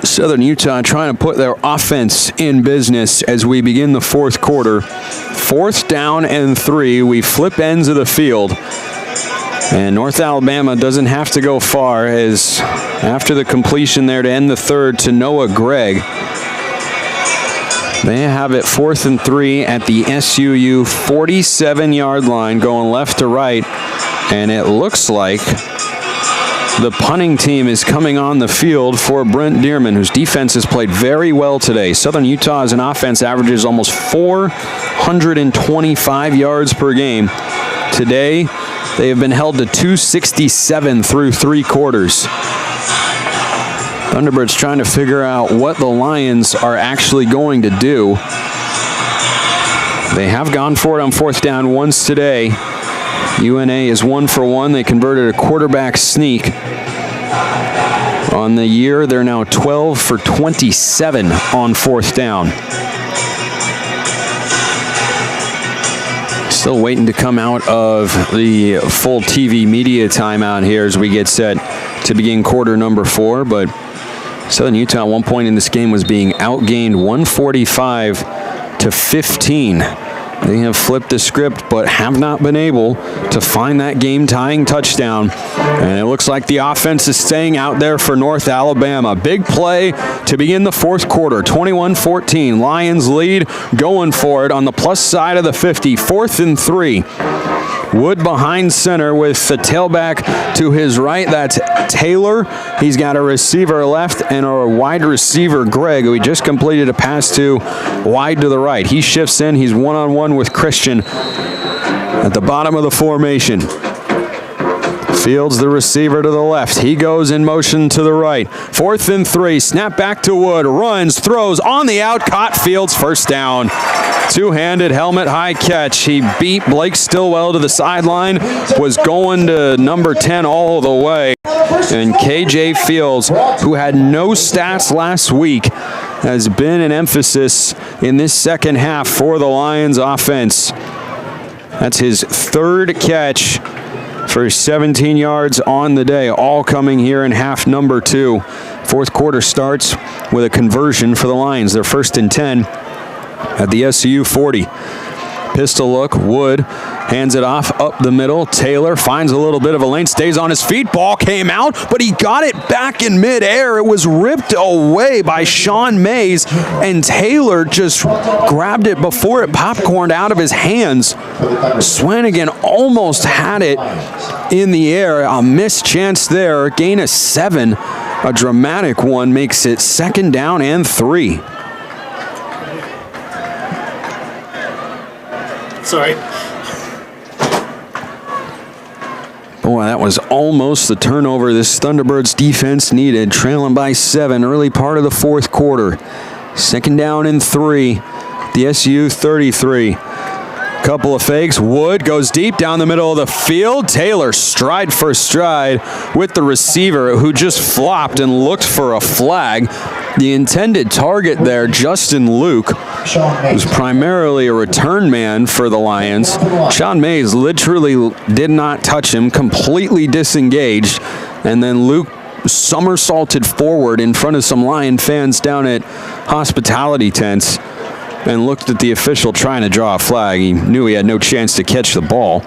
Southern Utah trying to put their offense in business as we begin the fourth quarter. Fourth down and 3. We flip ends of the field. And North Alabama doesn't have to go far, as after the completion there to end the third to Noah Gregg, They have it 4th and 3 at the SUU 47-yard line, going left to right, and it looks like the punting team is coming on the field for Brent Dearman, whose defense has played very well today. Southern Utah as an offense averages almost 425 yards per game. Today, they have been held to 267 through 3 quarters. Thunderbirds trying to figure out what the Lions are actually going to do. They have gone for it on 4th down once today. UNA is 1 for 1. They converted a quarterback sneak. On the year, they're now 12 for 27 on 4th down. Still waiting to come out of the full TV media timeout here as we get set to begin quarter number 4. But Southern Utah at one point in this game was being outgained 145 to 15. They have flipped the script, but have not been able to find that game-tying touchdown. And it looks like the offense is staying out there for North Alabama. Big play to begin the 4th quarter, 21-14. Lions lead, going for it on the plus side of the 50, 4th and 3. Wood behind center with the tailback to his right. That's Taylor. He's got a receiver left and a wide receiver, Greg, who he just completed a pass to wide to the right. He shifts in. He's one-on-one with Christian at the bottom of the formation. Fields the receiver to the left. He goes in motion to the right. 4th and 3. Snap back to Wood. Runs, throws on the out. Caught Fields. First down. Two-handed helmet high catch. He beat Blake Stillwell to the sideline. Was going to number 10 all the way. And KJ Fields, who had no stats last week, has been an emphasis in this second half for the Lions offense. That's his 3rd catch for 17 yards on the day, all coming here in half number 2. 4th quarter starts with a conversion for the Lions. They're 1st and 10 at the SUU 40. Pistol look, Wood hands it off up the middle. Taylor finds a little bit of a lane, stays on his feet. Ball came out, but he got it back in midair. It was ripped away by Sean Mays, and Taylor just grabbed it before it popcorned out of his hands. Swanigan almost had it in the air. A missed chance there. Gain of 7. A dramatic one makes it 2nd down and 3. Sorry. Boy, that was almost the turnover this Thunderbirds defense needed. Trailing by 7, early part of the 4th quarter. 2nd down and 3. The SU 33. Couple of fakes. Wood goes deep down the middle of the field. Taylor stride for stride with the receiver, who just flopped and looked for a flag. The intended target there, Justin Luke, was primarily a return man for the Lions. Sean Mays literally did not touch him, completely disengaged, and then Luke somersaulted forward in front of some Lion fans down at hospitality tents and looked at the official trying to draw a flag. He knew he had no chance to catch the ball,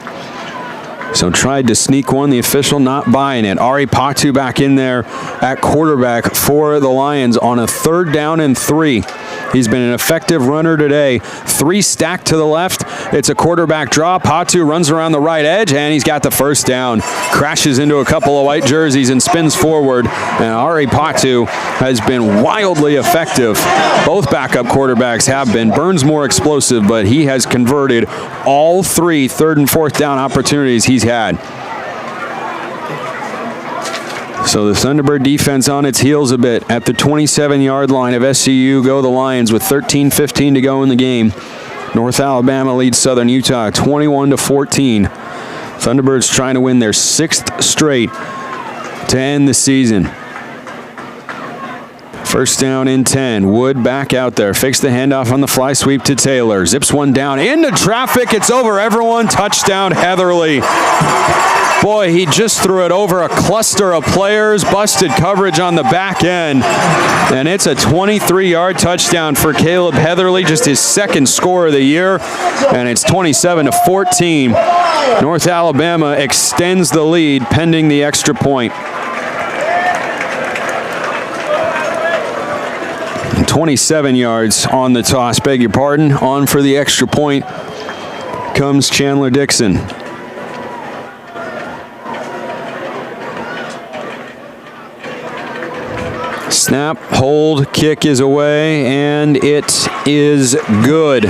so tried to sneak one. The official not buying it. Ari Patu back in there at quarterback for the Lions on a 3rd down and 3. He's been an effective runner today. 3 stacked to the left. It's a quarterback draw. Patu runs around the right edge, and he's got the first down. Crashes into a couple of white jerseys and spins forward. And Ari Patu has been wildly effective. Both backup quarterbacks have been. Burns more explosive, but he has converted all 3 3rd and 4th down opportunities he's had. So the Thunderbird defense on its heels a bit. At the 27-yard line of SUU go the Lions with 13:15 to go in the game. North Alabama leads Southern Utah 21-14. Thunderbirds trying to win their 6th straight to end the season. 1st down and 10. Wood back out there. Fakes the handoff on the fly sweep to Taylor. Zips one down into traffic. It's over everyone. Touchdown, Heatherly. Boy, he just threw it over a cluster of players. Busted coverage on the back end. And it's a 23-yard touchdown for Caleb Heatherly. Just his 2nd score of the year. And it's 27-14. North Alabama extends the lead pending the extra point. 27 yards on the toss, beg your pardon. On for the extra point comes Chandler Dixon. Snap, hold, kick is away, and it is good.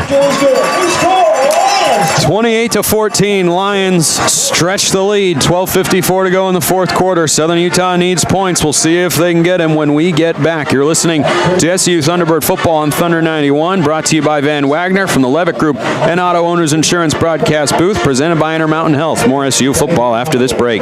28-14, Lions stretch the lead. 12:54 to go in the fourth quarter. Southern Utah needs points. We'll see if they can get them when we get back. You're listening to SU Thunderbird Football on Thunder 91, brought to you by Van Wagner from the Levitt Group and Auto Owners Insurance broadcast booth, presented by Intermountain Health. More SU football after this break.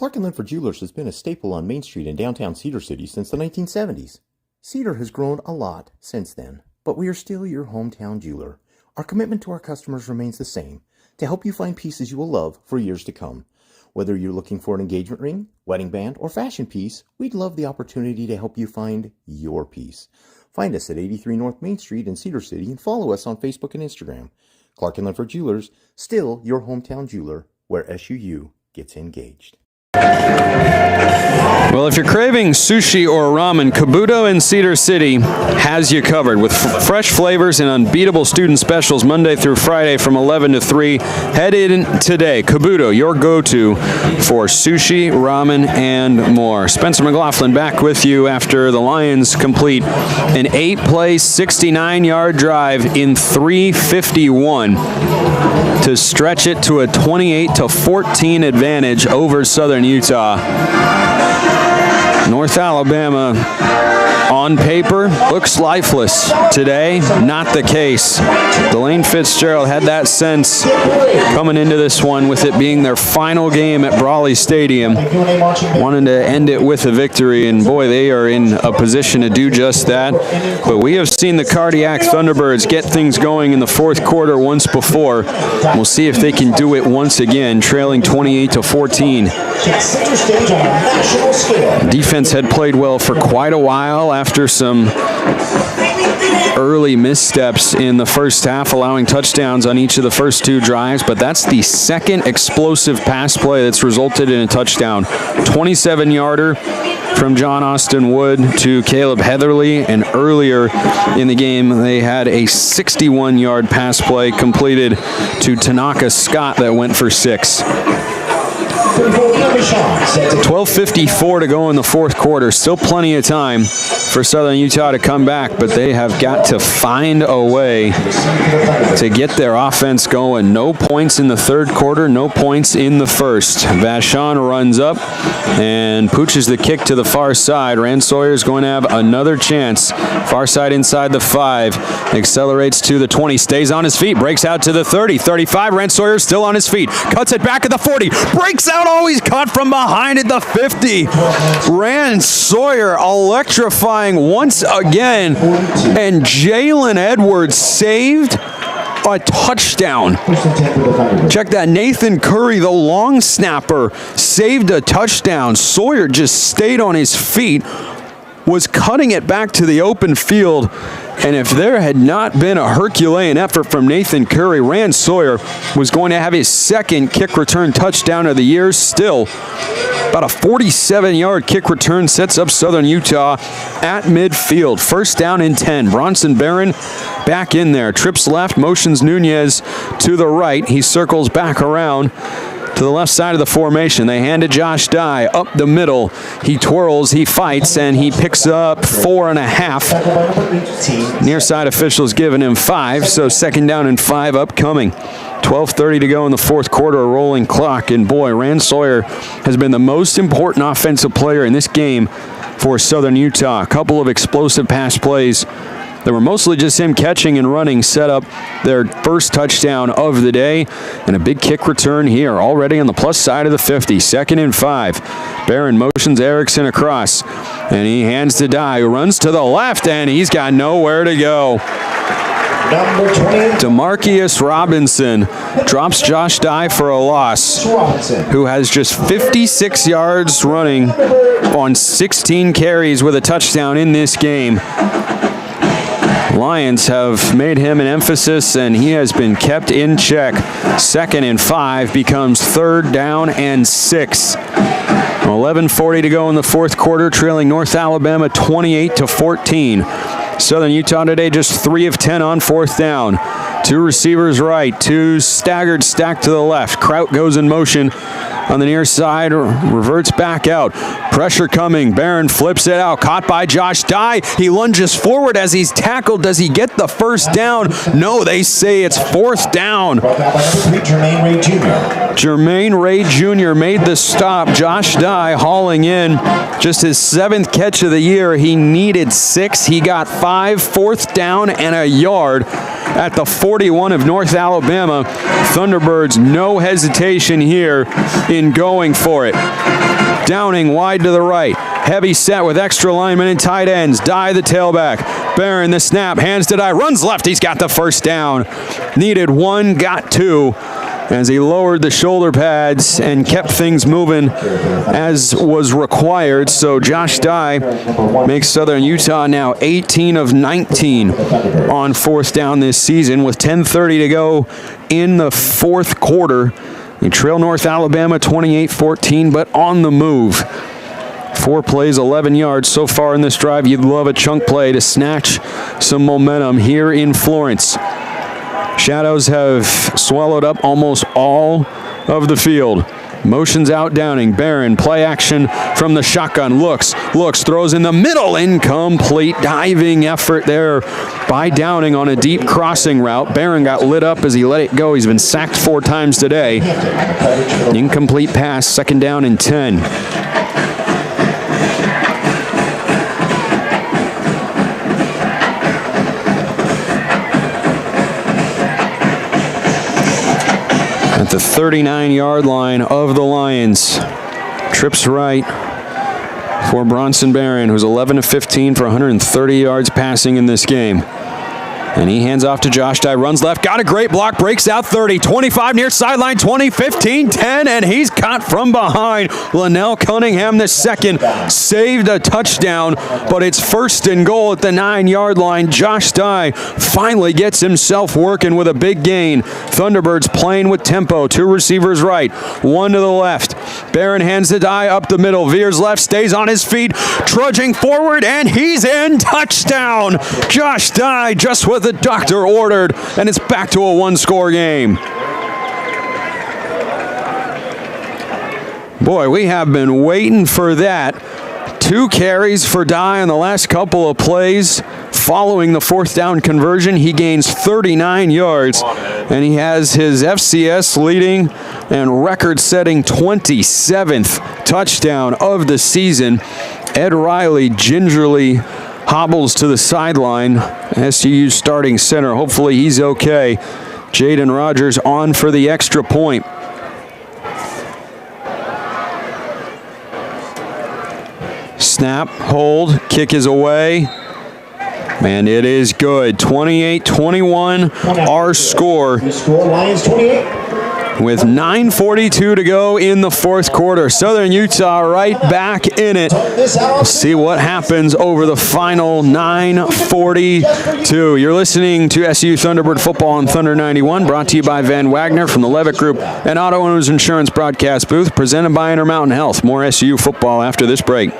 Clark & Linford Jewelers has been a staple on Main Street in downtown Cedar City since the 1970s. Cedar has grown a lot since then, but we are still your hometown jeweler. Our commitment to our customers remains the same, to help you find pieces you will love for years to come. Whether you're looking for an engagement ring, wedding band, or fashion piece, we'd love the opportunity to help you find your piece. Find us at 83 North Main Street in Cedar City and follow us on Facebook and Instagram. Clark & Linford Jewelers, still your hometown jeweler, where SUU gets engaged. Well, if you're craving sushi or ramen, Kabuto in Cedar City has you covered with fresh flavors and unbeatable student specials Monday through Friday from 11 to 3. Head in today. Kabuto, your go-to for sushi, ramen, and more. Spencer McLaughlin back with you after the Lions complete an 8-play, 69-yard drive in 3:51 to stretch it to a 28-14 advantage over Southern Utah. North Alabama, on paper, looks lifeless. Today, not the case. Delane Fitzgerald had that sense coming into this one with it being their final game at Brawley Stadium. Wanted to end it with a victory, and boy, they are in a position to do just that. But we have seen the Cardiac Thunderbirds get things going in the fourth quarter once before. We'll see if they can do it once again, trailing 28-14. Defense had played well for quite a while after some early missteps in the first half, allowing touchdowns on each of the first two drives, but that's the second explosive pass play that's resulted in a touchdown. 27-yarder from John Austin Wood to Caleb Heatherly, and earlier in the game they had a 61-yard pass play completed to Tanaka Scott that went for 6. 12:54 to go in the fourth quarter. Still plenty of time for Southern Utah to come back, but they have got to find a way to get their offense going. No points in the third quarter, no points in the first. Vachon runs up and pooches the kick to the far side. Rand Sawyer is going to have another chance. Far side inside the 5. Accelerates to the 20. Stays on his feet. Breaks out to the 30. 35. Rand Sawyer still on his feet. Cuts it back at the 40. Breaks out. Always caught from behind at the 50. Rand Sawyer electrifying once again. And Jalen Edwards saved a touchdown. Check that. Nathan Curry, the long snapper, saved a touchdown. Sawyer just stayed on his feet, was cutting it back to the open field. And if there had not been a Herculean effort from Nathan Curry, Rand Sawyer was going to have his second kick return touchdown of the year. Still, about a 47-yard kick return sets up Southern Utah at midfield. First down and 10. Bronson Barron back in there. Trips left, motions Nunez to the right. He circles back around to the left side of the formation. They hand to Josh Dye up the middle. He twirls, he fights, and he picks up 4.5. Near side officials giving him 5, so second down and 5 upcoming. 12:30 to go in the fourth quarter, a rolling clock, and boy, Rand Sawyer has been the most important offensive player in this game for Southern Utah. A couple of explosive pass plays that were mostly just him catching and running set up their first touchdown of the day. And a big kick return here, already on the plus side of the 50. 2nd and 5. Barron motions Erickson across, and he hands to Dye, who runs to the left, and he's got nowhere to go. Number 20. Demarcus Robinson drops Josh Dye for a loss, who has just 56 yards running on 16 carries with a touchdown in this game. Lions have made him an emphasis, and he has been kept in check. 2nd and 5 becomes 3rd down and 6. 11:40 to go in the fourth quarter, trailing North Alabama 28-14. Southern Utah today just 3 of 10 on 4th down. 2 receivers right, 2 staggered stacked to the left. Kraut goes in motion on the near side, reverts back out. Pressure coming. Barron flips it out. Caught by Josh Dye. He lunges forward as he's tackled. Does he get the first down? No, they say it's 4th down. Jermaine Ray Jr. Jermaine Ray Jr. made the stop. Josh Dye hauling in just his 7th catch of the year. He needed 6. He got 5. 4th down and a yard at the 41 of North Alabama. Thunderbirds, no hesitation here in going for it. Downing wide to the right. Heavy set with extra linemen and tight ends. Dye the tailback. Barron the snap. Hands to Dye. Runs left. He's got the first down. Needed 1. Got 2. As he lowered the shoulder pads and kept things moving as was required. So Josh Dye makes Southern Utah now 18 of 19 on 4th down this season with 10:30 to go in the fourth quarter. They trail North Alabama 28-14, but on the move. 4 plays, 11 yards so far in this drive. You'd love a chunk play to snatch some momentum here in Florence. Shadows have swallowed up almost all of the field. Motions out Downing. Barron, play action from the shotgun. Looks, throws in the middle. Incomplete. Diving effort there by Downing on a deep crossing route. Barron got lit up as he let it go. He's been sacked 4 times today. Incomplete pass, 2nd down and 10. At the 39-yard line of the Lions. Trips right for Bronson Barron, who's 11 of 15 for 130 yards passing in this game. And he hands off to Josh Dye, runs left, got a great block, breaks out 30, 25 near sideline, 20, 15, 10, and he's caught from behind. Linnell Cunningham, the second, saved a touchdown, but it's 1st and goal at the 9-yard line. Josh Dye finally gets himself working with a big gain. Thunderbirds playing with tempo, 2 receivers right, 1 to the left. Barron hands the Dye up the middle, veers left, stays on his feet, trudging forward, and he's in. Touchdown! Josh Dye just with the doctor ordered, and it's back to a 1-score game. Boy, we have been waiting for that. 2 carries for Dye on the last couple of plays. Following the 4th down conversion, he gains 39 yards, and he has his FCS leading and record-setting 27th touchdown of the season. Ed Riley gingerly hobbles to the sideline. SUU's starting center. Hopefully he's okay. Jaden Rogers on for the extra point. Snap, hold, kick is away. And it is good. 28-21, our score. Lions 28. With 9:42 to go in the fourth quarter. Southern Utah right back in it. We'll see what happens over the final 9:42. You're listening to SU Thunderbird Football on Thunder 91, brought to you by Van Wagner from the Levitt Group and Auto Owners Insurance broadcast booth, presented by Intermountain Health. More SU football after this break.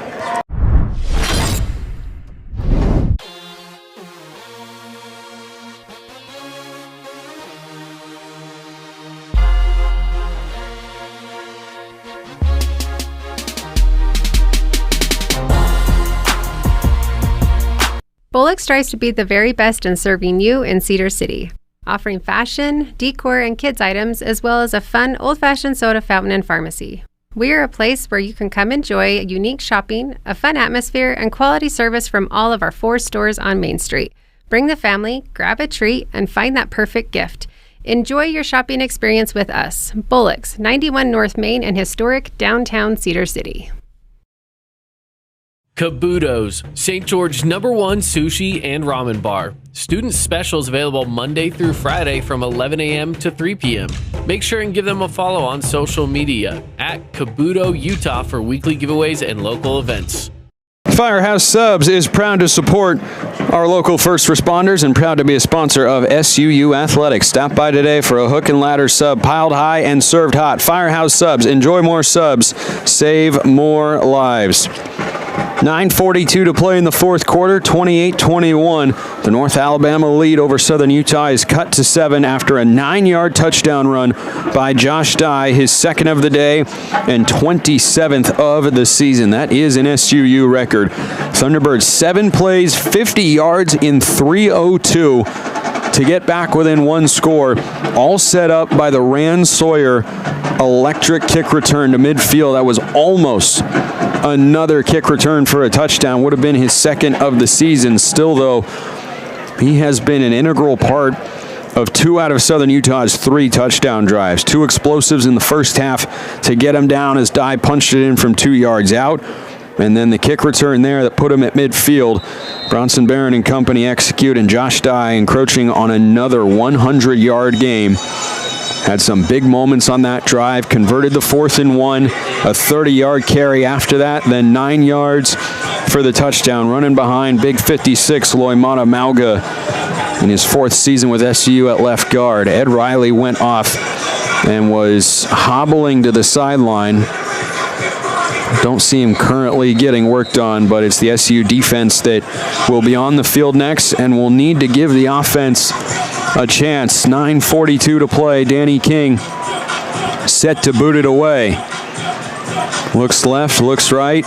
Bullock strives to be the very best in serving you in Cedar City, offering fashion, decor, and kids items, as well as a fun old-fashioned soda fountain and pharmacy. We are a place where you can come enjoy unique shopping, a fun atmosphere, and quality service from all of our 4 stores on Main Street. Bring the family, grab a treat, and find that perfect gift. Enjoy your shopping experience with us. Bullock's, 91 North Main in historic downtown Cedar City. Kabuto's, St. George's #1 sushi and ramen bar. Student specials available Monday through Friday from 11 a.m. to 3 p.m. Make sure and give them a follow on social media at Kabuto Utah for weekly giveaways and local events. Firehouse Subs is proud to support our local first responders and proud to be a sponsor of SUU Athletics. Stop by today for a hook and ladder sub, piled high and served hot. Firehouse Subs. Enjoy more subs. Save more lives. 9:42 to play in the fourth quarter, 28-21. The North Alabama lead over Southern Utah is cut to 7 after a 9-yard touchdown run by Josh Dye, his second of the day and 27th of the season. That is an SUU record. Thunderbirds 7 plays, 50 yards in 3:02 to get back within one score, all set up by the Rand Sawyer electric kick return to midfield. That was almost another kick return for a touchdown. Would have been his second of the season. Still, though, he has been an integral part of 2 out of Southern Utah's 3 touchdown drives. 2 explosives in the first half to get him down as Dye punched it in from 2 yards out. And then the kick return there that put him at midfield. Bronson Barron and company execute, and Josh Dye encroaching on another 100-yard game. Had some big moments on that drive, converted the 4th and 1, a 30-yard carry after that, then 9 yards for the touchdown. Running behind big 56, Loimana Mauga in his 4th season with SU at left guard. Ed Riley went off and was hobbling to the sideline. Don't see him currently getting worked on, but it's the SU defense that will be on the field next and will need to give the offense a chance. 9:42 to play. Danny King set to boot it away. Looks left, looks right.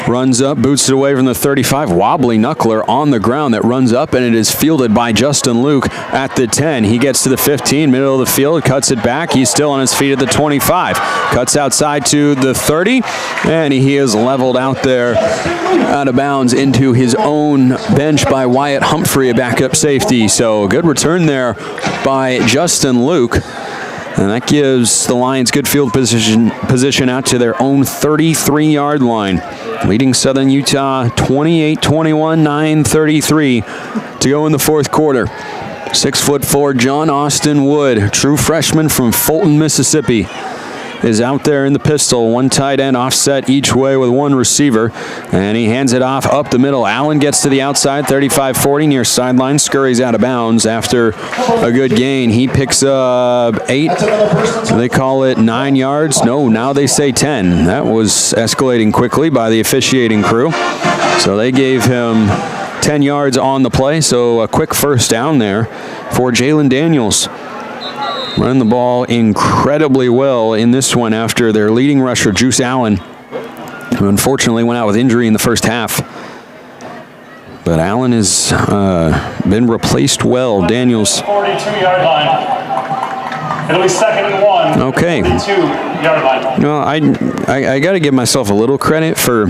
Runs up, boots it away from the 35. Wobbly knuckler on the ground that runs up, and it is fielded by Justin Luke at the 10. He gets to the 15, middle of the field, cuts it back. He's still on his feet at the 25. Cuts outside to the 30, and he is leveled out there out of bounds into his own bench by Wyatt Humphrey, a backup safety. So good return there by Justin Luke. And that gives the Lions good field position out to their own 33-yard line. Leading Southern Utah 28-21, 9:33 to go in the fourth quarter. 6'4" John Austin Wood, true freshman from Fulton, Mississippi, is out there in the pistol. 1 tight end offset each way with 1 receiver. And he hands it off up the middle. Allen gets to the outside, 35-40 near sideline. Scurries out of bounds after a good gain. He picks up 8. They call it 9 yards. No, now they say 10. That was escalating quickly by the officiating crew. So they gave him 10 yards on the play. So a quick first down there for Jalen Daniels. Running the ball incredibly well in this one after their leading rusher, Juice Allen, who unfortunately went out with injury in the first half. But Allen has been replaced well. Daniels. 42-yard line. It'll be 2nd and 1. Okay. 42-yard line. No, I got to give myself a little credit for.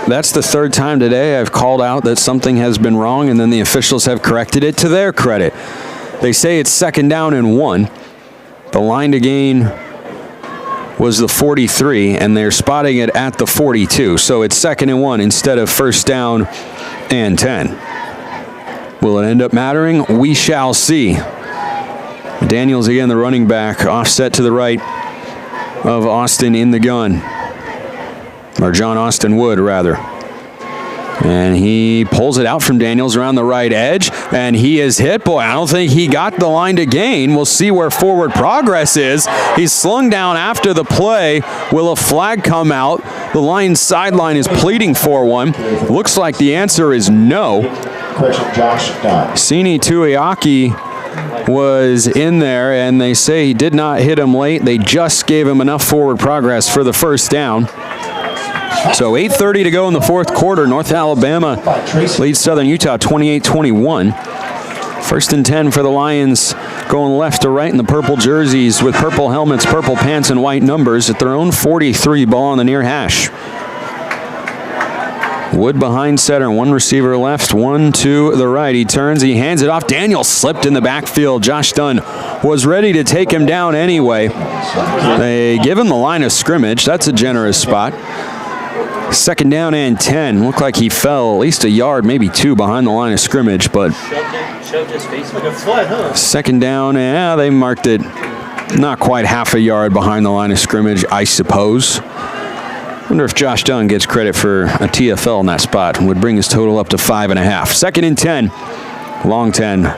That's the 3rd time today I've called out that something has been wrong, and then the officials have corrected it to their credit. They say it's 2nd down and 1. The line to gain was the 43, and they're spotting it at the 42. So it's 2nd and 1 instead of 1st down and 10. Will it end up mattering? We shall see. Daniels again, the running back, offset to the right of Austin in the gun. Or John Austin Wood, rather. And he pulls it out from Daniels around the right edge, and he is hit. Boy, I don't think he got the line to gain. We'll see where forward progress is. He's slung down after the play. Will a flag come out? The Lions sideline is pleading for one. Looks like the answer is no. Sini Tuiaki was in there, and they say he did not hit him late. They just gave him enough forward progress for the first down. So 8:30 to go in the fourth quarter. North Alabama leads Southern Utah 28-21. 1st and 10 for the Lions, going left to right in the purple jerseys with purple helmets, purple pants, and white numbers at their own 43. Ball on the near hash. Wood behind center, one receiver left, one to the right. He turns, he hands it off. Daniels slipped in the backfield. Josh Dunn was ready to take him down anyway. They give him the line of scrimmage. That's a generous spot. 2nd down and 10. Looked like he fell at least a yard, maybe 2 behind the line of scrimmage, but Shoved his face like a foot, huh? 2nd down, they marked it not quite half a yard behind the line of scrimmage, I suppose. Wonder if Josh Dunn gets credit for a TFL in that spot and would bring his total up to 5.5. 2nd and 10, long 10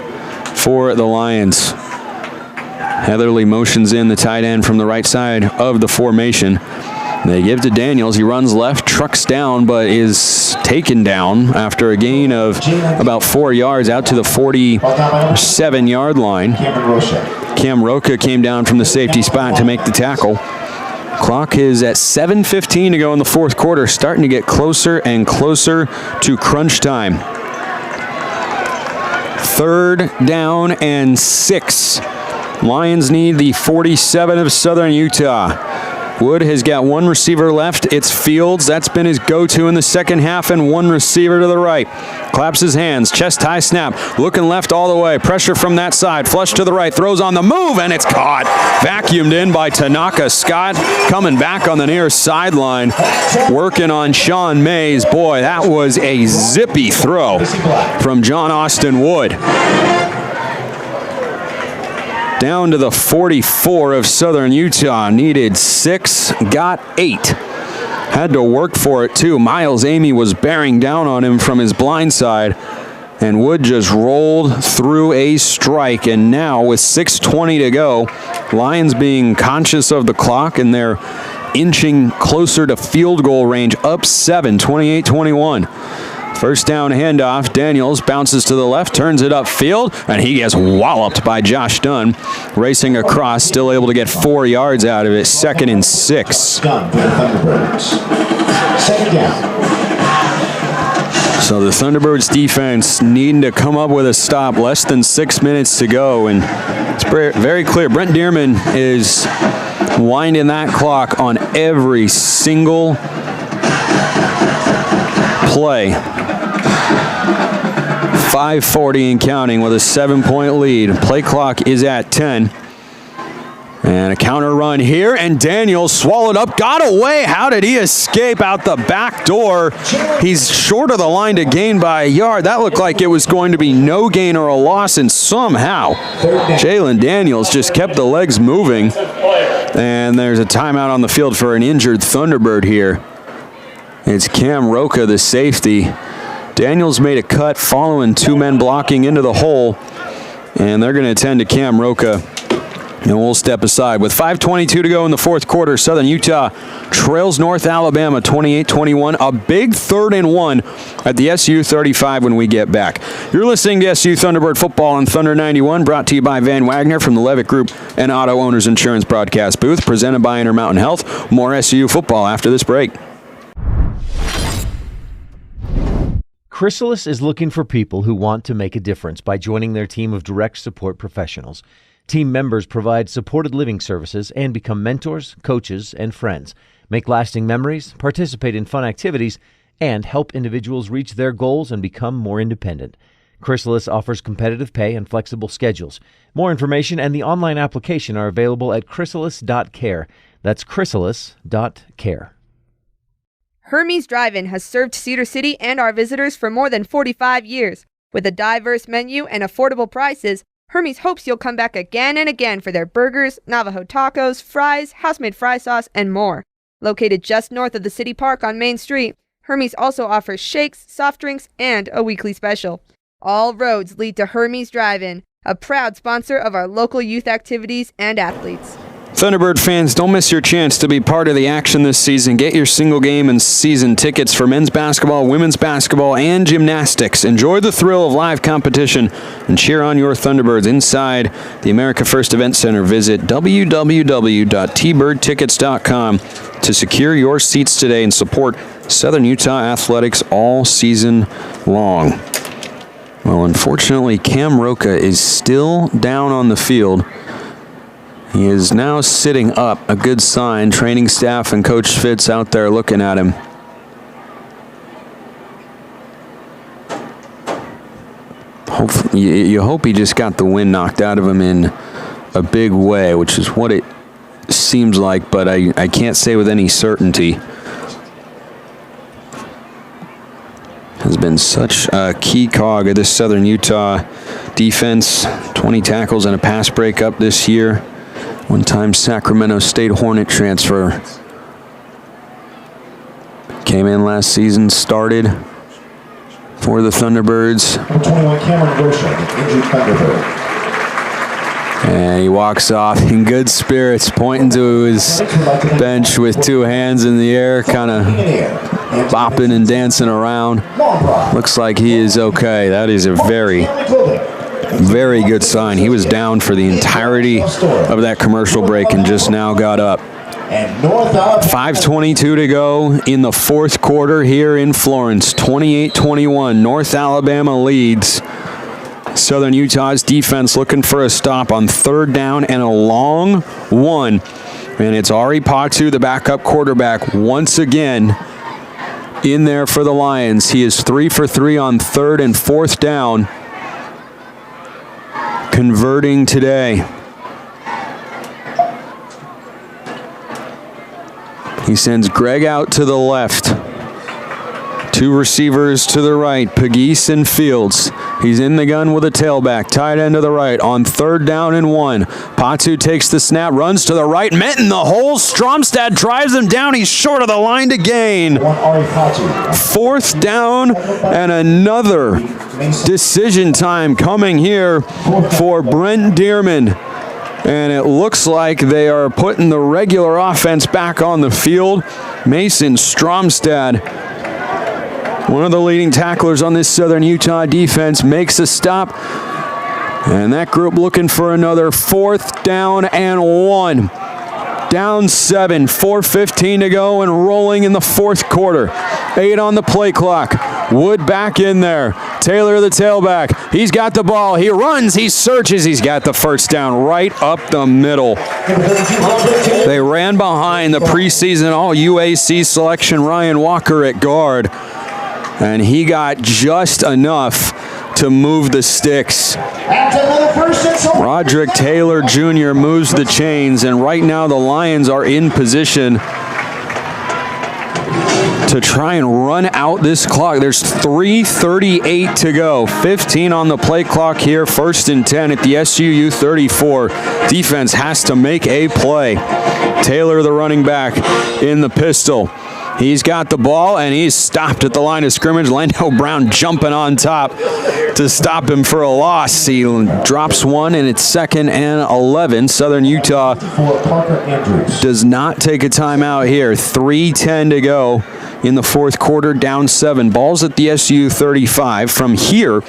for the Lions. Heatherly motions in the tight end from the right side of the formation. They give to Daniels. He runs left, trucks down, but is taken down after a gain of about 4 yards out to the 47-yard line. Cam Roca came down from the safety spot to make the tackle. Clock is at 7:15 to go in the 4th quarter, starting to get closer and closer to crunch time. 3rd down and 6. Lions need the 47 of Southern Utah. Wood has got one receiver left. It's Fields. That's been his go-to in the second half, and one receiver to the right. Claps his hands. Chest high snap. Looking left all the way. Pressure from that side. Flush to the right. Throws on the move, and it's caught. Vacuumed in by Tanaka Scott. Coming back on the near sideline. Working on Sean Mays. Boy, that was a zippy throw from John Austin Wood. Down to the 44 of Southern Utah. Needed 6, got 8. Had to work for it too. Miles Amy was bearing down on him from his blind side, and Wood just rolled through a strike. And now with 6:20 to go, Lions being conscious of the clock, and they're inching closer to field goal range, up 7, 28-21. 1st down handoff. Daniels bounces to the left, turns it upfield, and he gets walloped by Josh Dunn. Racing across, still able to get 4 yards out of it. 2nd and 6. Dunn for the Thunderbirds. 2nd down. So the Thunderbirds defense needing to come up with a stop. Less than 6 minutes to go, and it's very clear. Brent Dearman is winding that clock on every single play. 5:40 and counting with a 7-point lead. Play clock is at 10. And a counter run here, and Daniels swallowed up, got away. How did he escape out the back door? He's short of the line to gain by a yard. That looked like it was going to be no gain or a loss, and somehow Jalen Daniels just kept the legs moving. And there's a timeout on the field for an injured Thunderbird here. It's Cam Roca, the safety. Daniels made a cut following 2 men blocking into the hole, and they're going to attend to Cam Roca. And we'll step aside. With 5:22 to go in the 4th quarter, Southern Utah trails North Alabama 28-21. A big 3rd and 1 at the SU 35 when we get back. You're listening to SU Thunderbird Football on Thunder 91, brought to you by Van Wagner from the Levitt Group and Auto Owners Insurance broadcast booth, presented by Intermountain Health. More SU football after this break. Chrysalis is looking for people who want to make a difference by joining their team of direct support professionals. Team members provide supported living services and become mentors, coaches, and friends, make lasting memories, participate in fun activities, and help individuals reach their goals and become more independent. Chrysalis offers competitive pay and flexible schedules. More information and the online application are available at chrysalis.care. That's chrysalis.care. Hermes Drive-In has served Cedar City and our visitors for more than 45 years. With a diverse menu and affordable prices, Hermes hopes you'll come back again and again for their burgers, Navajo tacos, fries, house-made fry sauce, and more. Located just north of the City Park on Main Street, Hermes also offers shakes, soft drinks, and a weekly special. All roads lead to Hermes Drive-In, a proud sponsor of our local youth activities and athletes. Thunderbird fans, don't miss your chance to be part of the action this season. Get your single game and season tickets for men's basketball, women's basketball, and gymnastics. Enjoy the thrill of live competition and cheer on your Thunderbirds inside the America First Event Center. Visit www.tbirdtickets.com to secure your seats today and support Southern Utah athletics all season long. Well, unfortunately, Cam Roca is still down on the field. He is now sitting up, a good sign. Training staff and Coach Fitz out there looking at him. You hope he just got the wind knocked out of him in a big way, which is what it seems like, but I can't say with any certainty. Has been such a key cog of this Southern Utah defense. 20 tackles and a pass breakup this year. One-time Sacramento State Hornet transfer. Came in last season, started for the Thunderbirds. 21 Cameron Goshen, injured Thunderbird. And he walks off in good spirits, pointing to his bench with two hands in the air, kind of bopping and dancing around. Looks like he is okay. That is a very, very good sign. He was down for the entirety of that commercial break and just now got up. 5:22 to go in the fourth quarter here in Florence. 28-21. North Alabama leads. Southern Utah's defense looking for a stop on third down and a long one. And it's Ari Patu, the backup quarterback, once again in there for the Lions. He is 3 for 3 on third and fourth down. Converting today. He sends Greg out to the left. Two receivers to the right, Pegues and Fields. He's in the gun with a tailback, tight end to the right on third down and 1. Patu takes the snap, runs to the right, met in the hole. Stromstad drives him down. He's short of the line to gain. Fourth down and another decision time coming here for Brent Dearman. And it looks like they are putting the regular offense back on the field. Mason Stromstad, one of the leading tacklers on this Southern Utah defense, makes a stop. And that group looking for another fourth down and 1. Down 7, 4:15 to go and rolling in the fourth quarter. 8 on the play clock. Wood back in there. Taylor the tailback. He's got the ball. He runs. He searches. He's got the first down right up the middle. They ran behind the preseason All-UAC selection Ryan Walker at guard. And he got just enough to move the sticks. Roderick Taylor Jr. moves the chains, and right now the Lions are in position to try and run out this clock. There's 3:38 to go. 15 on the play clock here. 1st and 10 at the SUU 34. Defense has to make a play. Taylor, the running back, in the pistol. He's got the ball, and he's stopped at the line of scrimmage. Lando Brown jumping on top to stop him for a loss. He drops one, and it's 2nd and 11. Southern Utah does not take a timeout here. 3:10 to go in the fourth quarter, down 7. Ball's at the SU 35. From here,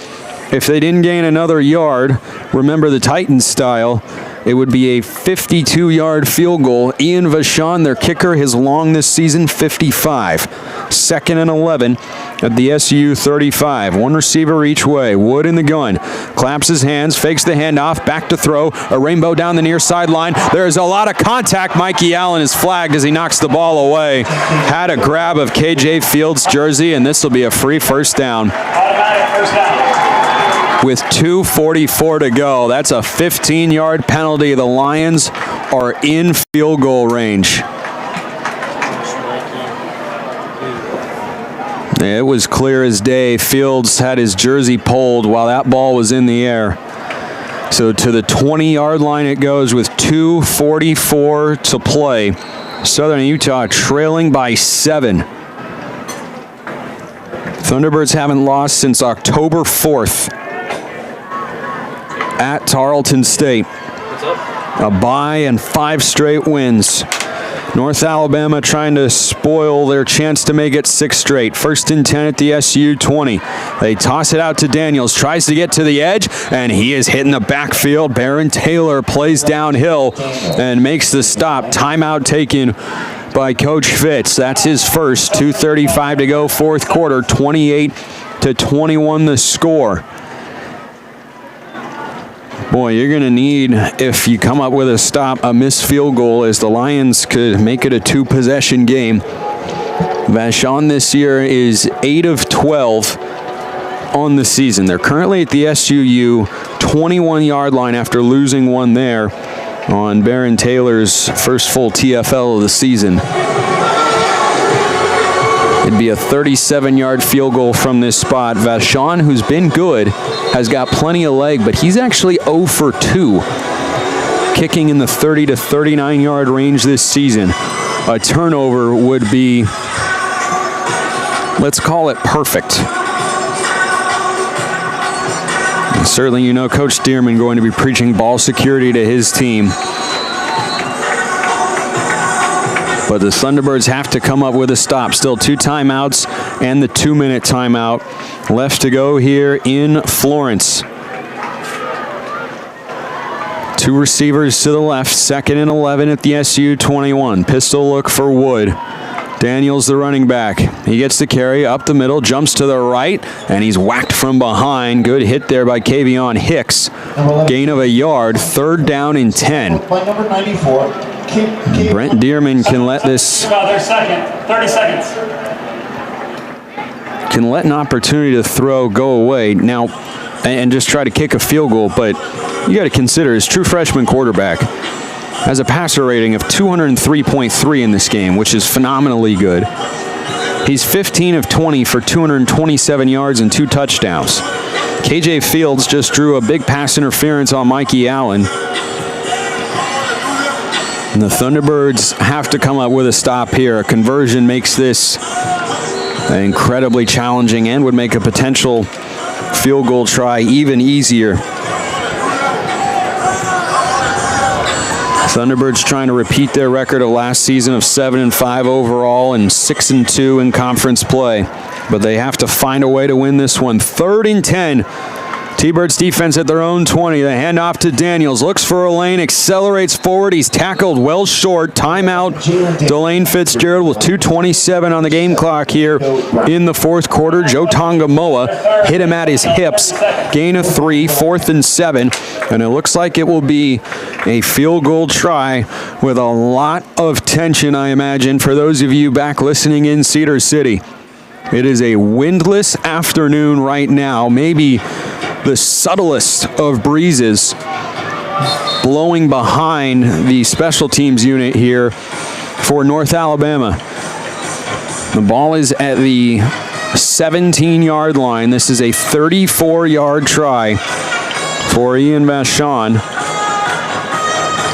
if they didn't gain another yard, remember the Titans style, it would be a 52-yard field goal. Ian Vachon, their kicker, his long this season, 55. 2nd and 11 at the SU 35. One receiver each way. Wood in the gun. Claps his hands, fakes the handoff, back to throw. A rainbow down the near sideline. There's a lot of contact. Mikey Allen is flagged as he knocks the ball away. Had a grab of KJ Fields' jersey, and this will be a free first down. Automatic first down. With 2:44 to go. That's a 15-yard penalty. The Lions are in field goal range. It was clear as day. Fields had his jersey pulled while that ball was in the air. So to the 20-yard line it goes with 2:44 to play. Southern Utah trailing by 7. Thunderbirds haven't lost since October 4th. At Tarleton State. A bye and 5 straight wins. North Alabama trying to spoil their chance to make it 6 straight. 1st and 10 at the SU 20. They toss it out to Daniels. Tries to get to the edge, and he is hitting the backfield. Baron Taylor plays downhill and makes the stop. Timeout taken by Coach Fitz. That's his first. 2:35 to go, fourth quarter. 28-21 the score. Boy, you're going to need, if you come up with a stop, a missed field goal, as the Lions could make it a 2-possession game. Vachon this year is 8 of 12 on the season. They're currently at the SUU 21-yard line after losing one there on Baron Taylor's first full TFL of the season. It'd be a 37-yard field goal from this spot. Vachon, who's been good, has got plenty of leg, but he's actually 0 for 2, kicking in the 30 to 39-yard range this season. A turnover would be, let's call it perfect. And certainly, you know, Coach Dearman going to be preaching ball security to his team. But the Thunderbirds have to come up with a stop. Still 2 timeouts and the 2-minute timeout left to go here in Florence. 2 receivers to the left, 2nd and 11 at the SU 21. Pistol look for Wood. Daniels, the running back. He gets the carry up the middle, jumps to the right, and he's whacked from behind. Good hit there by Kavion Hicks. Gain of a yard, 3rd down and 10. By number 94. Brent Dearman can let this. Their second. 30 seconds. Can let an opportunity to throw go away now, and just try to kick a field goal. But you got to consider his true freshman quarterback has a passer rating of 203.3 in this game, which is phenomenally good. He's 15 of 20 for 227 yards and 2 touchdowns. KJ Fields just drew a big pass interference on Mikey Allen. And the Thunderbirds have to come up with a stop here. A conversion makes this incredibly challenging and would make a potential field goal try even easier. Thunderbirds trying to repeat their record of last season of 7-5 overall and 6-2 in conference play. But they have to find a way to win this one. 3rd and 10. T-Birds defense at their own 20. The handoff to Daniels. Looks for a lane. Accelerates forward. He's tackled well short. Timeout. Delane Fitzgerald with 2:27 on the game clock here in the 4th quarter. Joe Tongamoa hit him at his hips. Gain of 3. 4th and 7. And it looks like it will be a field goal try with a lot of tension, I imagine, for those of you back listening in Cedar City. It is a windless afternoon right now. Maybe the subtlest of breezes blowing behind the special teams unit here for North Alabama. The ball is at the 17-yard line. This is a 34-yard try for Ian Vachon,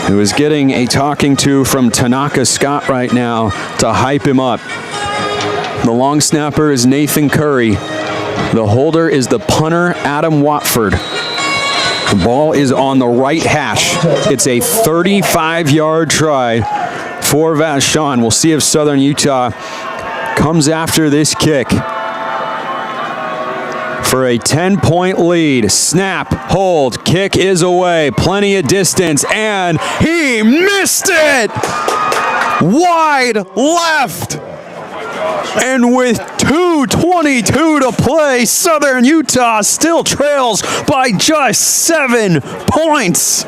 who is getting a talking to from Tanaka Scott right now to hype him up. The long snapper is Nathan Curry. The holder is the punter, Adam Watford. The ball is on the right hash. It's a 35-yard try for Vachon. We'll see if Southern Utah comes after this kick for a 10-point lead. Snap, hold, kick is away. Plenty of distance, and he missed it! Wide left! And with 2:22 to play, Southern Utah still trails by just 7 points.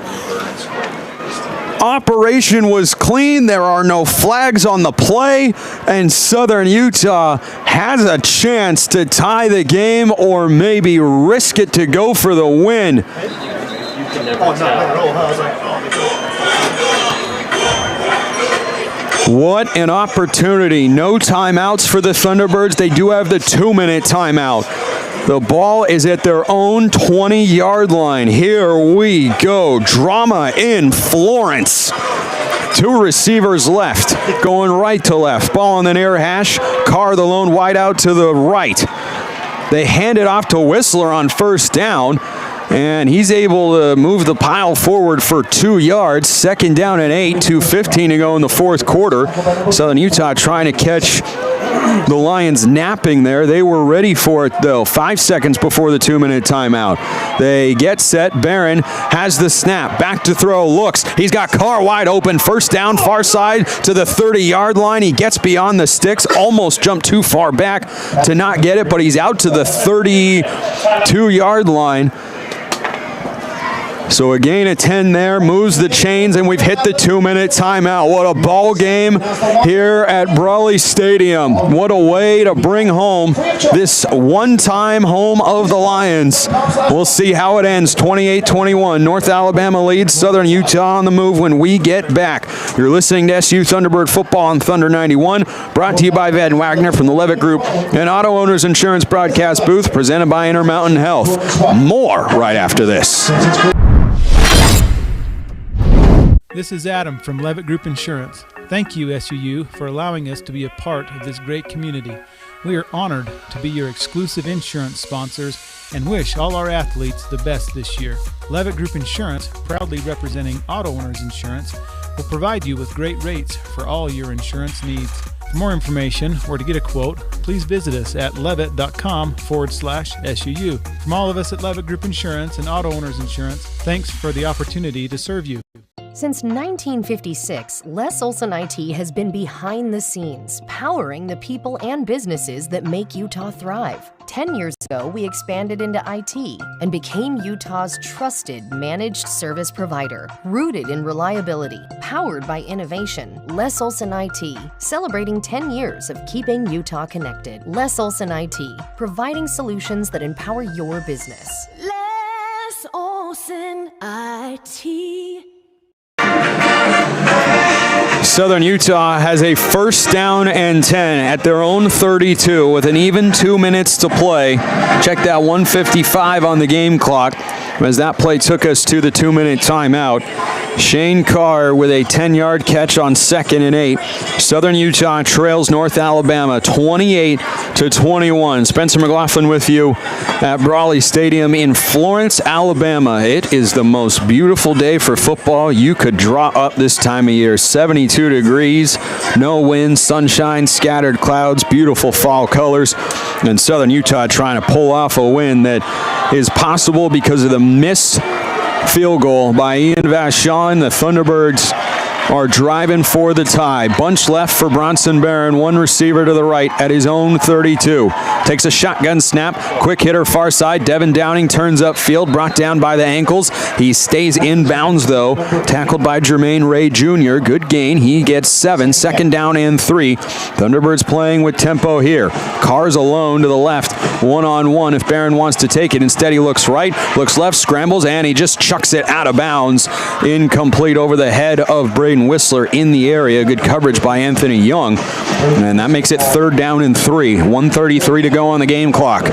Operation was clean. There are no flags on the play, and Southern Utah has a chance to tie the game or maybe risk it to go for the win. What an opportunity. No timeouts for the Thunderbirds. They do have the 2-minute timeout. The ball is at their own 20-yard line. Here we go. Drama in Florence. 2 receivers left, going right to left. Ball on the near hash. Carr, the lone wide out to the right. They hand it off to Whistler on 1st down, and he's able to move the pile forward for 2 yards. 2nd down and 8, 2:15 to go in the 4th quarter. Southern Utah trying to catch the Lions napping there. They were ready for it, though. 5 seconds before the 2-minute timeout. They get set. Barron has the snap. Back to throw. Looks. He's got Carr wide open. 1st down, far side to the 30-yard line. He gets beyond the sticks. Almost jumped too far back to not get it, but he's out to the 32-yard line. So a gain of 10 there, moves the chains, and we've hit the 2-minute timeout. What a ball game here at Brawley Stadium. What a way to bring home this one-time home of the Lions. We'll see how it ends. 28-21. North Alabama leads Southern Utah on the move when we get back. You're listening to SU Thunderbird Football on Thunder 91, brought to you by Van Wagner from the Levitt Group and Auto Owners Insurance broadcast booth, presented by Intermountain Health. More right after this. This is Adam from Levitt Group Insurance. Thank you, SUU, for allowing us to be a part of this great community. We are honored to be your exclusive insurance sponsors and wish all our athletes the best this year. Levitt Group Insurance, proudly representing Auto Owners Insurance, will provide you with great rates for all your insurance needs. For more information or to get a quote, please visit us at levitt.com/SUU. From all of us at Levitt Group Insurance and Auto Owners Insurance, thanks for the opportunity to serve you. Since 1956, Les Olson IT has been behind the scenes, powering the people and businesses that make Utah thrive. 10 years ago, we expanded into IT and became Utah's trusted managed service provider, rooted in reliability, powered by innovation. Les Olson IT, celebrating 10 years of keeping Utah connected. Les Olson IT, providing solutions that empower your business. Les Olson IT. Southern Utah has a first down and 10 at their own 32 with an even 2 minutes to play. Check that 1:55 on the game clock as that play took us to the 2-minute timeout. Shane Carr with a 10-yard catch on 2nd and 8. Southern Utah trails North Alabama 28-21. Spencer McLaughlin with you at Brawley Stadium in Florence, Alabama. It is the most beautiful day for football you could draw up this time of year. 72 degrees, no wind, sunshine, scattered clouds, beautiful fall colors. And Southern Utah trying to pull off a win that is possible because of the missed field goal by Ian Vachon. The Thunderbirds are driving for the tie. Bunch left for Bronson Barron, one receiver to the right at his own 32. Takes a shotgun snap, quick hitter far side. Devin Downing turns upfield, brought down by the ankles. He stays inbounds though, tackled by Jermaine Ray Jr. Good gain, he gets 7, 2nd down and 3. Thunderbirds playing with tempo here. Carr's alone to the left, one-on-one if Barron wants to take it. Instead he looks right, looks left, scrambles, and he just chucks it out of bounds. Incomplete over the head of Braden Whistler in the area. Good coverage by Anthony Young. And that makes it 3rd down and 3. 1:33 to go on the game clock.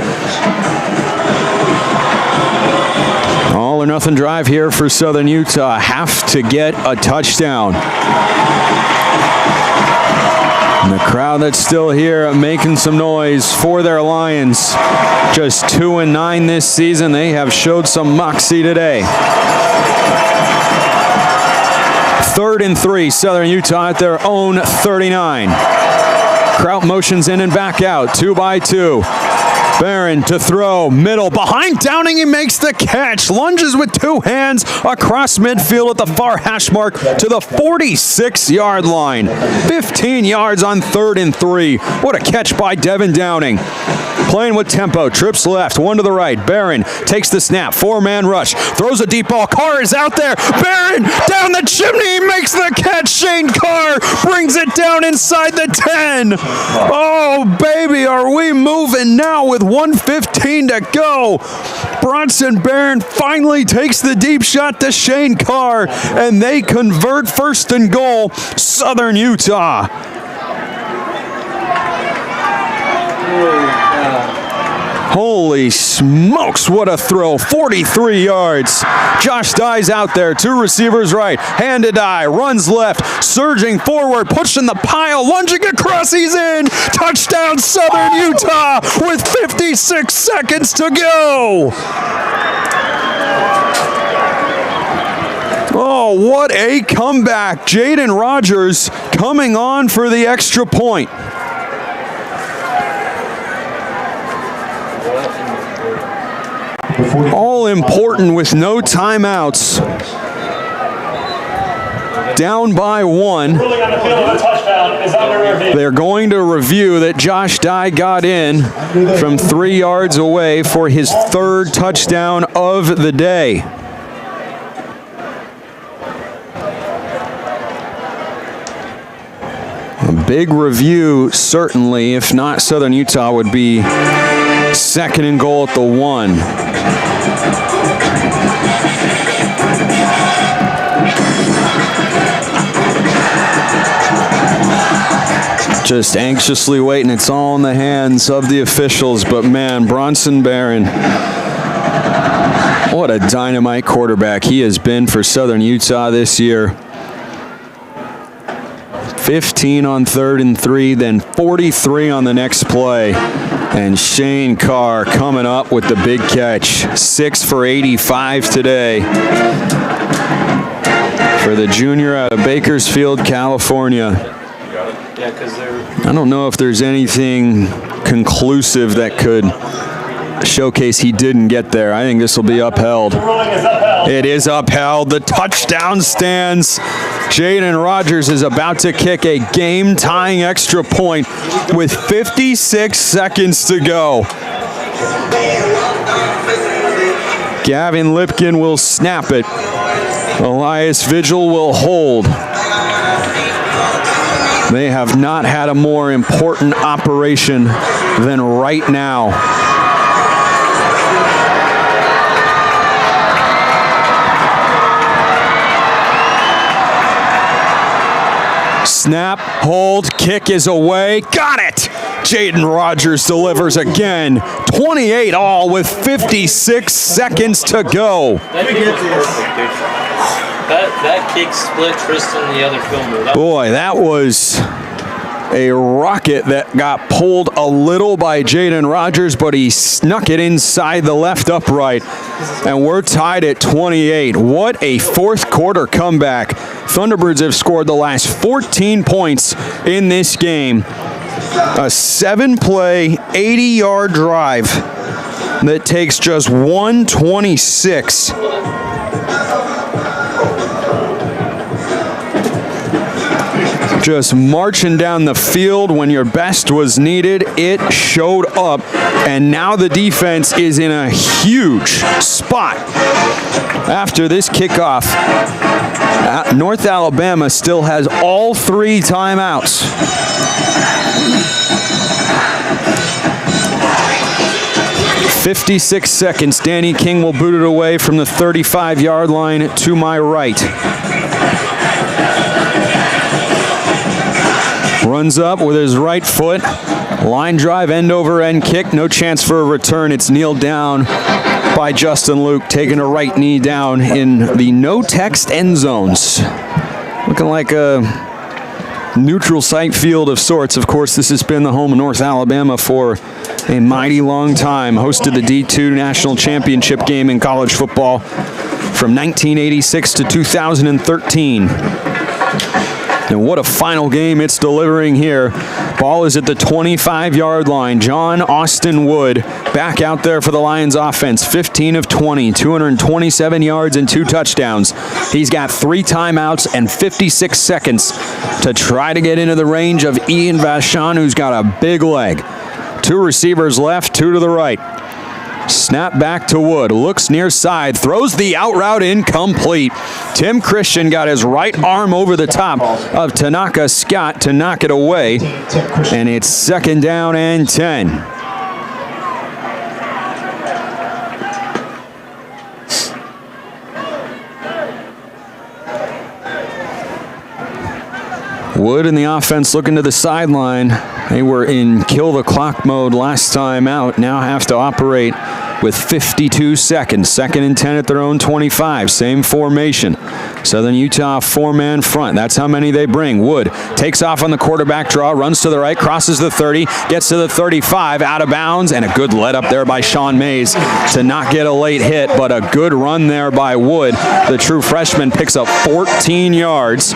All or nothing drive here for Southern Utah. Have to get a touchdown. And the crowd that's still here making some noise for their Lions. Just 2-9 this season. They have showed some moxie today. 3rd and 3, Southern Utah at their own 39. Kraut motions in and back out, 2 by 2. Barron to throw, middle, behind Downing, he makes the catch. Lunges with 2 hands across midfield at the far hash mark to the 46-yard line. 15 yards on 3rd and 3. What a catch by Devin Downing. Playing with tempo, trips left, 1 to the right. Barron takes the snap, 4-man rush, throws a deep ball. Carr is out there. Barron down the chimney, makes the catch. Shane Carr brings it down inside the 10. Oh, baby, are we moving now with 1:15 to go. Bronson Barron finally takes the deep shot to Shane Carr, and they convert 1st and goal, Southern Utah. Holy smokes, what a throw. 43 yards. Josh Dye's out there. 2 receivers right. Hand to Dye. Runs left. Surging forward. Pushing the pile. Lunging across. He's in. Touchdown Southern Utah with 56 seconds to go. Oh, what a comeback. Jaden Rogers coming on for the extra point. All important with no timeouts. Down by 1. They're going to review that Josh Dye got in from 3 yards away for his 3rd touchdown of the day. A big review, certainly. If not, Southern Utah would be second and goal at the 1. Just anxiously waiting. It's all in the hands of the officials. But man, Bronson Barron, what a dynamite quarterback he has been for Southern Utah this year. 15 on 3rd and 3, then 43 on the next play. And Shane Carr coming up with the big catch. 6 for 85 today for the junior out of Bakersfield, California. I don't know if there's anything conclusive that could showcase he didn't get there. I think this will be upheld. It is upheld. The touchdown stands. Jaden Rogers is about to kick a game-tying extra point with 56 seconds to go. Gavin Lipkin will snap it. Elias Vigil will hold. They have not had a more important operation than right now. Snap, hold, kick is away. Got it! Jaden Rogers delivers again. 28 all with 56 seconds to go. That kick split Tristan, the other filmer. Boy, that was a rocket that got pulled a little by Jaden Rogers, but he snuck it inside the left upright, and we're tied at 28. What a fourth quarter comeback. Thunderbirds have scored the last 14 points in this game. A 7-play, 80-yard drive that takes just 126. Just marching down the field when your best was needed, it showed up, and now the defense is in a huge spot. After this kickoff, North Alabama still has all 3 timeouts. "56 seconds. Danny King will boot it away from the 35-yard line to my right. Runs up with his right foot. Line drive, end over end kick. No chance for a return. It's kneeled down by Justin Luke, taking a right knee down in the no-text end zones. Looking like a neutral site field of sorts. Of course, this has been the home of North Alabama for a mighty long time. Hosted the D2 National Championship game in college football from 1986 to 2013. And what a final game it's delivering here. Ball is at the 25-yard line. John Austin Wood back out there for the Lions offense. 15 of 20, 227 yards and 2 touchdowns. He's got 3 timeouts and 56 seconds to try to get into the range of Ian Vachon, who's got a big leg. 2 receivers left, 2 to the right. Snap back to Wood, looks near side, throws the out route incomplete. Tim Christian got his right arm over the top of Tanaka Scott to knock it away, and it's 2nd down and 10. Wood and the offense looking to the sideline. They were in kill the clock mode last time out, now have to operate with 52 seconds. 2nd and 10 at their own 25. Same formation. Southern Utah 4-man front. That's how many they bring. Wood takes off on the quarterback draw, runs to the right, crosses the 30, gets to the 35, out of bounds, and a good let up there by Sean Mays to not get a late hit, but a good run there by Wood. The true freshman picks up 14 yards.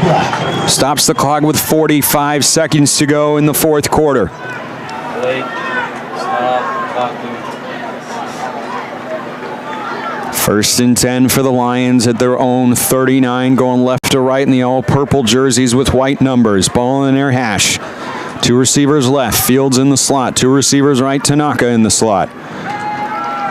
Stops the clock with 45 seconds to go in the 4th quarter. First and 10 for the Lions at their own 39, going left to right in the all-purple jerseys with white numbers. Ball in their hash. 2 receivers left. Fields in the slot. 2 receivers right. Tanaka in the slot.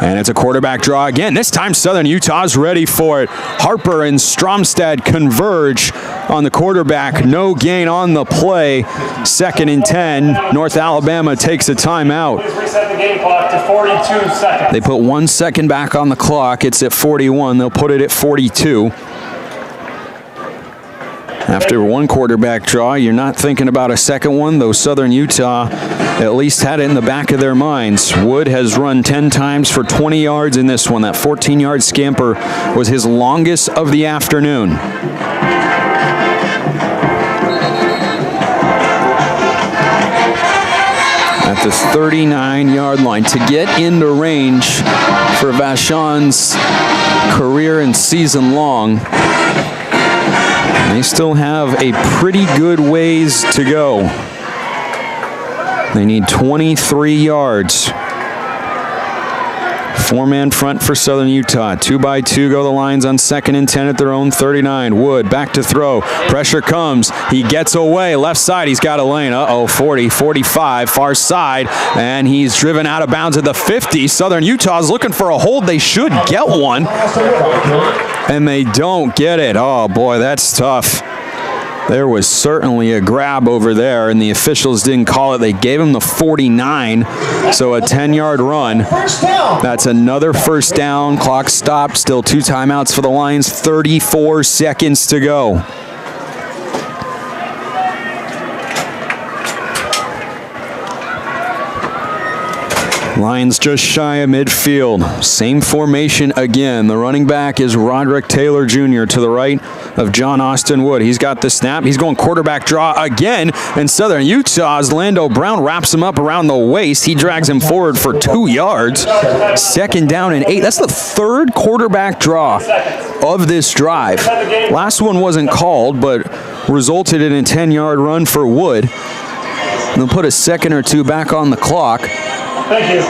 And it's a quarterback draw again. This time Southern Utah's ready for it. Harper and Stromstad converge on the quarterback. No gain on the play. 2nd and 10. North Alabama takes a timeout. Please reset the game clock to 42 seconds. They put 1 second back on the clock. It's at 41. They'll put it at 42. After one quarterback draw, you're not thinking about a second one, though Southern Utah at least had it in the back of their minds. Wood has run 10 times for 20 yards in this one. That 14-yard scamper was his longest of the afternoon. At the 39-yard line to get into range for Vashon's career and season long. They still have a pretty good ways to go. They need 23 yards. 4-man front for Southern Utah. 2-by-2 go the Lions on 2nd and 10 at their own 39. Wood back to throw. Pressure comes. He gets away. Left side. He's got a lane. 40, 45, far side. And he's driven out of bounds at the 50. Southern Utah's looking for a hold. They should get one. And they don't get it. Oh, boy, that's tough. There was certainly a grab over there, and the officials didn't call it. They gave him the 49, so a 10-yard run. That's another first down. Clock stopped. Still 2 timeouts for the Lions. 34 seconds to go. Lions just shy of midfield. Same formation again. The running back is Roderick Taylor Jr. to the right of John Austin Wood. He's got the snap. He's going quarterback draw again. And Southern Utah's Lando Brown wraps him up around the waist. He drags him forward for 2 yards. 2nd down and 8. That's the 3rd quarterback draw of this drive. Last one wasn't called, but resulted in a 10-yard run for Wood. They'll put a second or two back on the clock. Thank you.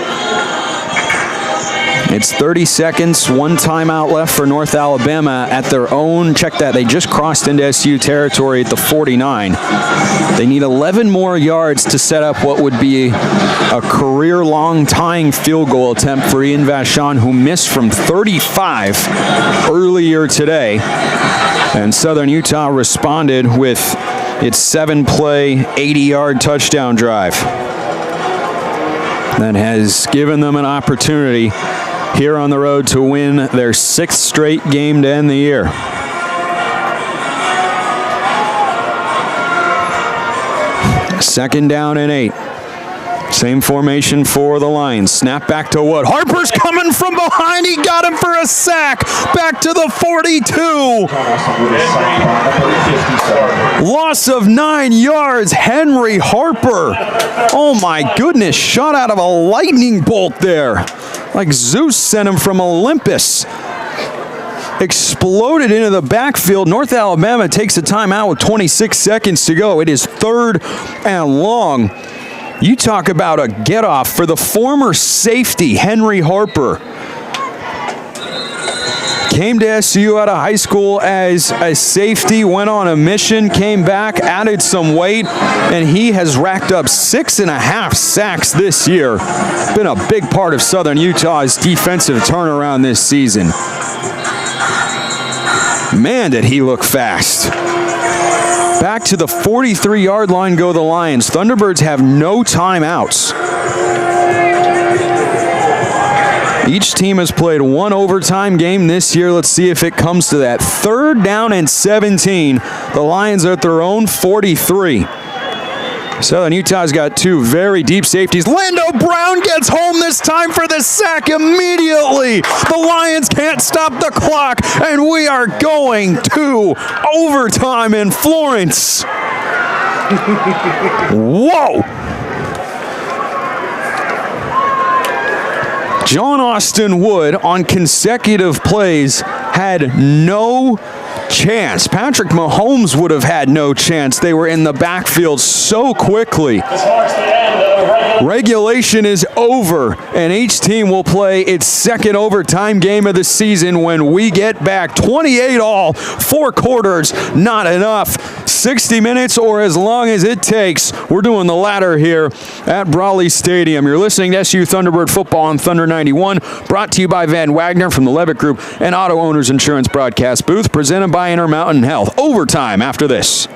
It's 30 seconds, 1 timeout left for North Alabama at their own. Check that, they just crossed into SU territory at the 49. They need 11 more yards to set up what would be a career-long tying field goal attempt for Ian Vachon, who missed from 35 earlier today. And Southern Utah responded with its 7-play, 80-yard touchdown drive. That has given them an opportunity here on the road to win their 6th straight game to end the year. Second down and 8. Same formation for the Lions. Snap back to Wood. Harper's coming from behind. He got him for a sack. Back to the 42. Loss of 9 yards. Henry Harper. Oh my goodness. Shot out of a lightning bolt there. Like Zeus sent him from Olympus. Exploded into the backfield. North Alabama takes a timeout with 26 seconds to go. It is 3rd and long. You talk about a get-off for the former safety, Henry Harper. Came to SU out of high school as a safety, went on a mission, came back, added some weight, and he has racked up 6.5 sacks this year. Been a big part of Southern Utah's defensive turnaround this season. Man, did he look fast. Back to the 43-yard line go the Lions. Thunderbirds have no timeouts. Each team has played 1 overtime game this year. Let's see if it comes to that. 3rd down and 17. The Lions are at their own 43. Southern Utah's got 2 very deep safeties. Lando Brown gets home this time for the sack immediately. The Lions can't stop the clock, and we are going to overtime in Florence. Whoa! John Austin Wood on consecutive plays had no chance. Patrick Mahomes would have had no chance. They were in the backfield so quickly. This marks the end of regular Regulation is over, and each team will play its second overtime game of the season when we get back. 28 all, 4 quarters, not enough. 60 minutes or as long as it takes. We're doing the latter here at Brawley Stadium. You're listening to SU Thunderbird Football on Thunder 91, brought to you by Van Wagner from the Levitt Group and Auto Owners Insurance broadcast booth, presented by Intermountain Health. Overtime after this.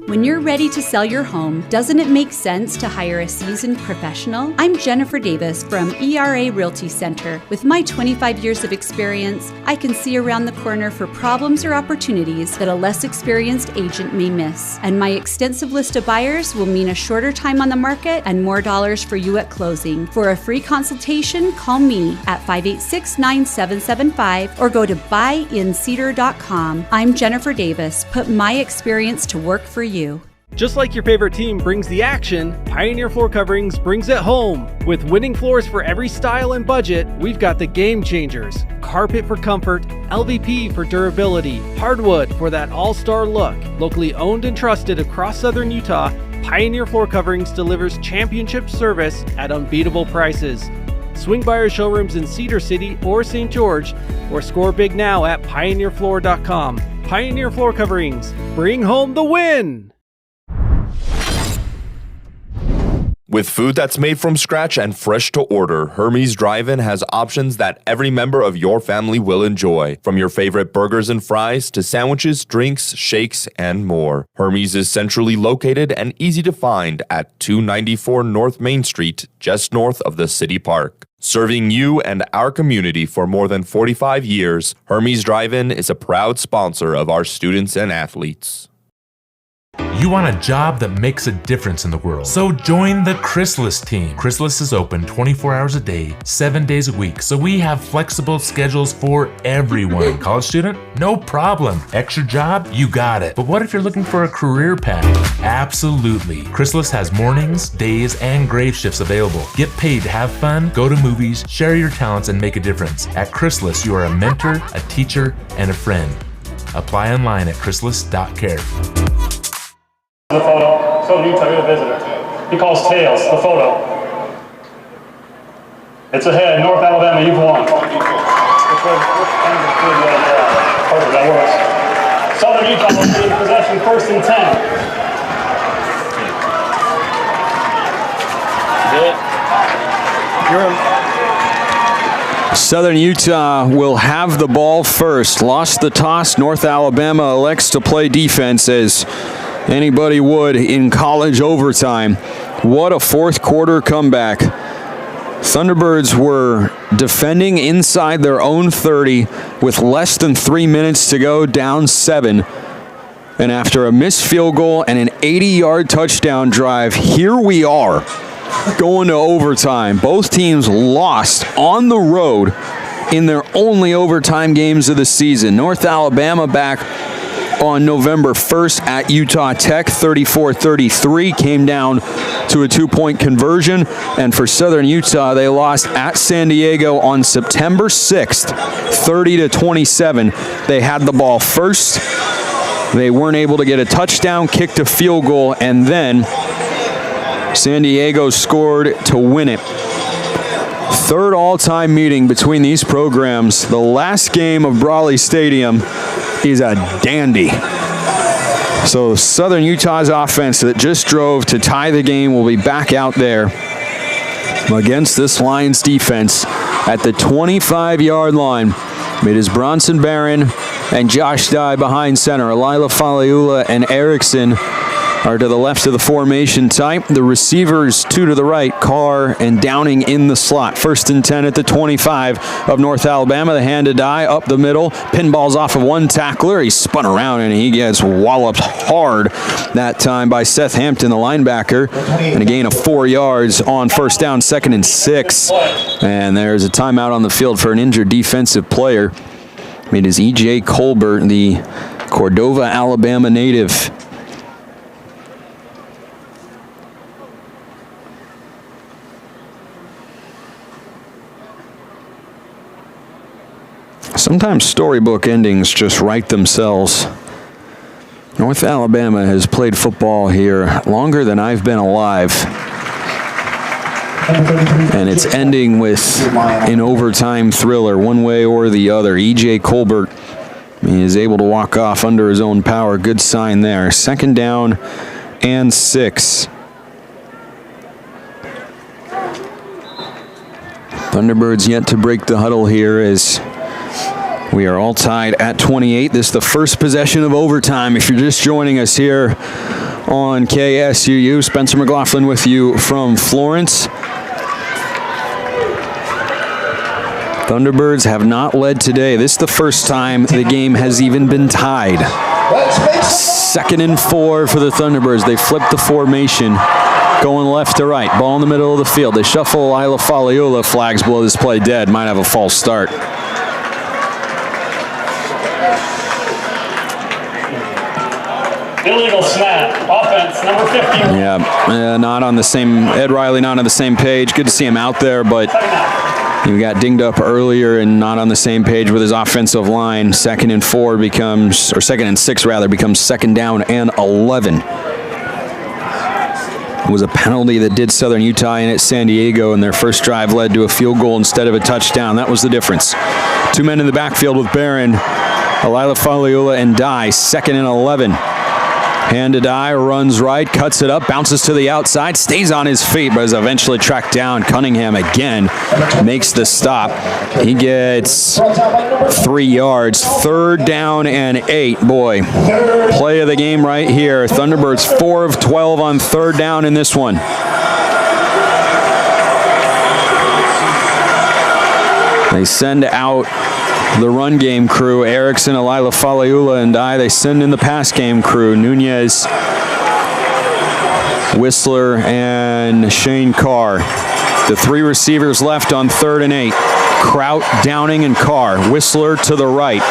When you're ready to sell your home, doesn't it make sense to hire a seasoned professional? I'm Jennifer Davis from ERA Realty Center. With my 25 years of experience, I can see around the corner for problems or opportunities that a less experienced agent may miss. And my extensive list of buyers will mean a shorter time on the market and more dollars for you at closing. For a free consultation, call me at 586-9775 or go to buyincedar.com. I'm Jennifer Davis. Put my experience to work for you. Just like your favorite team brings the action, Pioneer Floor Coverings brings it home. With winning floors for every style and budget, we've got the game changers. Carpet for comfort, LVP for durability, hardwood for that all-star look. Locally owned and trusted across southern Utah, Pioneer Floor Coverings delivers championship service at unbeatable prices. Swing by our showrooms in Cedar City or St. George, or score big now at pioneerfloor.com. Pioneer Floor Coverings, bring home the win! With food that's made from scratch and fresh to order, Hermes Drive-In has options that every member of your family will enjoy. From your favorite burgers and fries to sandwiches, drinks, shakes, and more. Hermes is centrally located and easy to find at 294 North Main Street, just north of the City Park. Serving you and our community for more than 45 years, Hermes Drive-In is a proud sponsor of our students and athletes. You want a job that makes a difference in the world. So join the Chrysalis team. Chrysalis is open 24 hours a day, 7 days a week. So we have flexible schedules for everyone. College student? No problem. Extra job? You got it. But what if you're looking for a career path? Absolutely. Chrysalis has mornings, days, and grave shifts available. Get paid to have fun, go to movies, share your talents, and make a difference. At Chrysalis, you are a mentor, a teacher, and a friend. Apply online at chrysalis.care. The photo, so neat, I got a visitor. He calls tails, the photo. It's ahead, North Alabama, you've won. Perfect, that works. Southern Utah will be in possession, 1st and 10. Southern Utah will have the ball first. Lost the toss. North Alabama elects to play defense as anybody would in college overtime. What a fourth quarter comeback. Thunderbirds were defending inside their own 30 with less than 3 minutes to go, down 7. And after a missed field goal and an 80-yard touchdown drive, here we are going to overtime. Both teams lost on the road in their only overtime games of the season. North Alabama back on November 1st at Utah Tech, 34-33, came down to a 2-point conversion. And for Southern Utah, they lost at San Diego on September 6th, 30-27. They had the ball first. They weren't able to get a touchdown, kicked a field goal, and then San Diego scored to win it. Third all-time meeting between these programs. The last game of Brawley Stadium is a dandy. So Southern Utah's offense that just drove to tie the game will be back out there against this Lions defense at the 25-yard line. It is Bronson Barron and Josh Dye behind center. Elila Faliula and Erickson are to the left of the formation type. The receivers, 2 to the right, Carr and Downing in the slot. 1st and 10 at the 25 of North Alabama. The hand to Dye up the middle. Pinballs off of one tackler. He spun around and he gets walloped hard that time by Seth Hampton, the linebacker. And a gain of 4 yards on 1st down, 2nd and 6. And there's a timeout on the field for an injured defensive player. It is E.J. Colbert, the Cordova, Alabama native. Sometimes storybook endings just write themselves. North Alabama has played football here longer than I've been alive. And it's ending with an overtime thriller, one way or the other. E.J. Colbert is able to walk off under his own power. Good sign there. 2nd down and 6. Thunderbirds yet to break the huddle here as we are all tied at 28. This is the first possession of overtime. If you're just joining us here on KSUU, Spencer McLaughlin with you from Florence. Thunderbirds have not led today. This is the first time the game has even been tied. 2nd and 4 for the Thunderbirds. They flip the formation, going left to right. Ball in the middle of the field. They shuffle Lila Faliula. Flags blow this play dead. Might have a false start. Illegal snap. Offense, number 50. Yeah, not on the same. Ed Riley not on the same page. Good to see him out there, but he got dinged up earlier and not on the same page with his offensive line. 2nd and 4 becomes, or 2nd and 6 rather, becomes 2nd down and 11. It was a penalty that did Southern Utah in at San Diego, and their first drive led to a field goal instead of a touchdown. That was the difference. 2 men in the backfield with Barron, Lila Faliula, and Dye. 2nd and 11. Hand to Dye, runs right, cuts it up, bounces to the outside, stays on his feet, but is eventually tracked down. Cunningham again makes the stop. He gets 3 yards. 3rd down and 8. Boy, play of the game right here. Thunderbirds 4 of 12 on 3rd down in this one. They send out the run game crew, Erickson, Lila Faliula, and Dye. They send in the pass game crew, Nunez, Whistler, and Shane Carr. The 3 receivers left on 3rd and 8. Kraut, Downing, and Carr. Whistler to the right.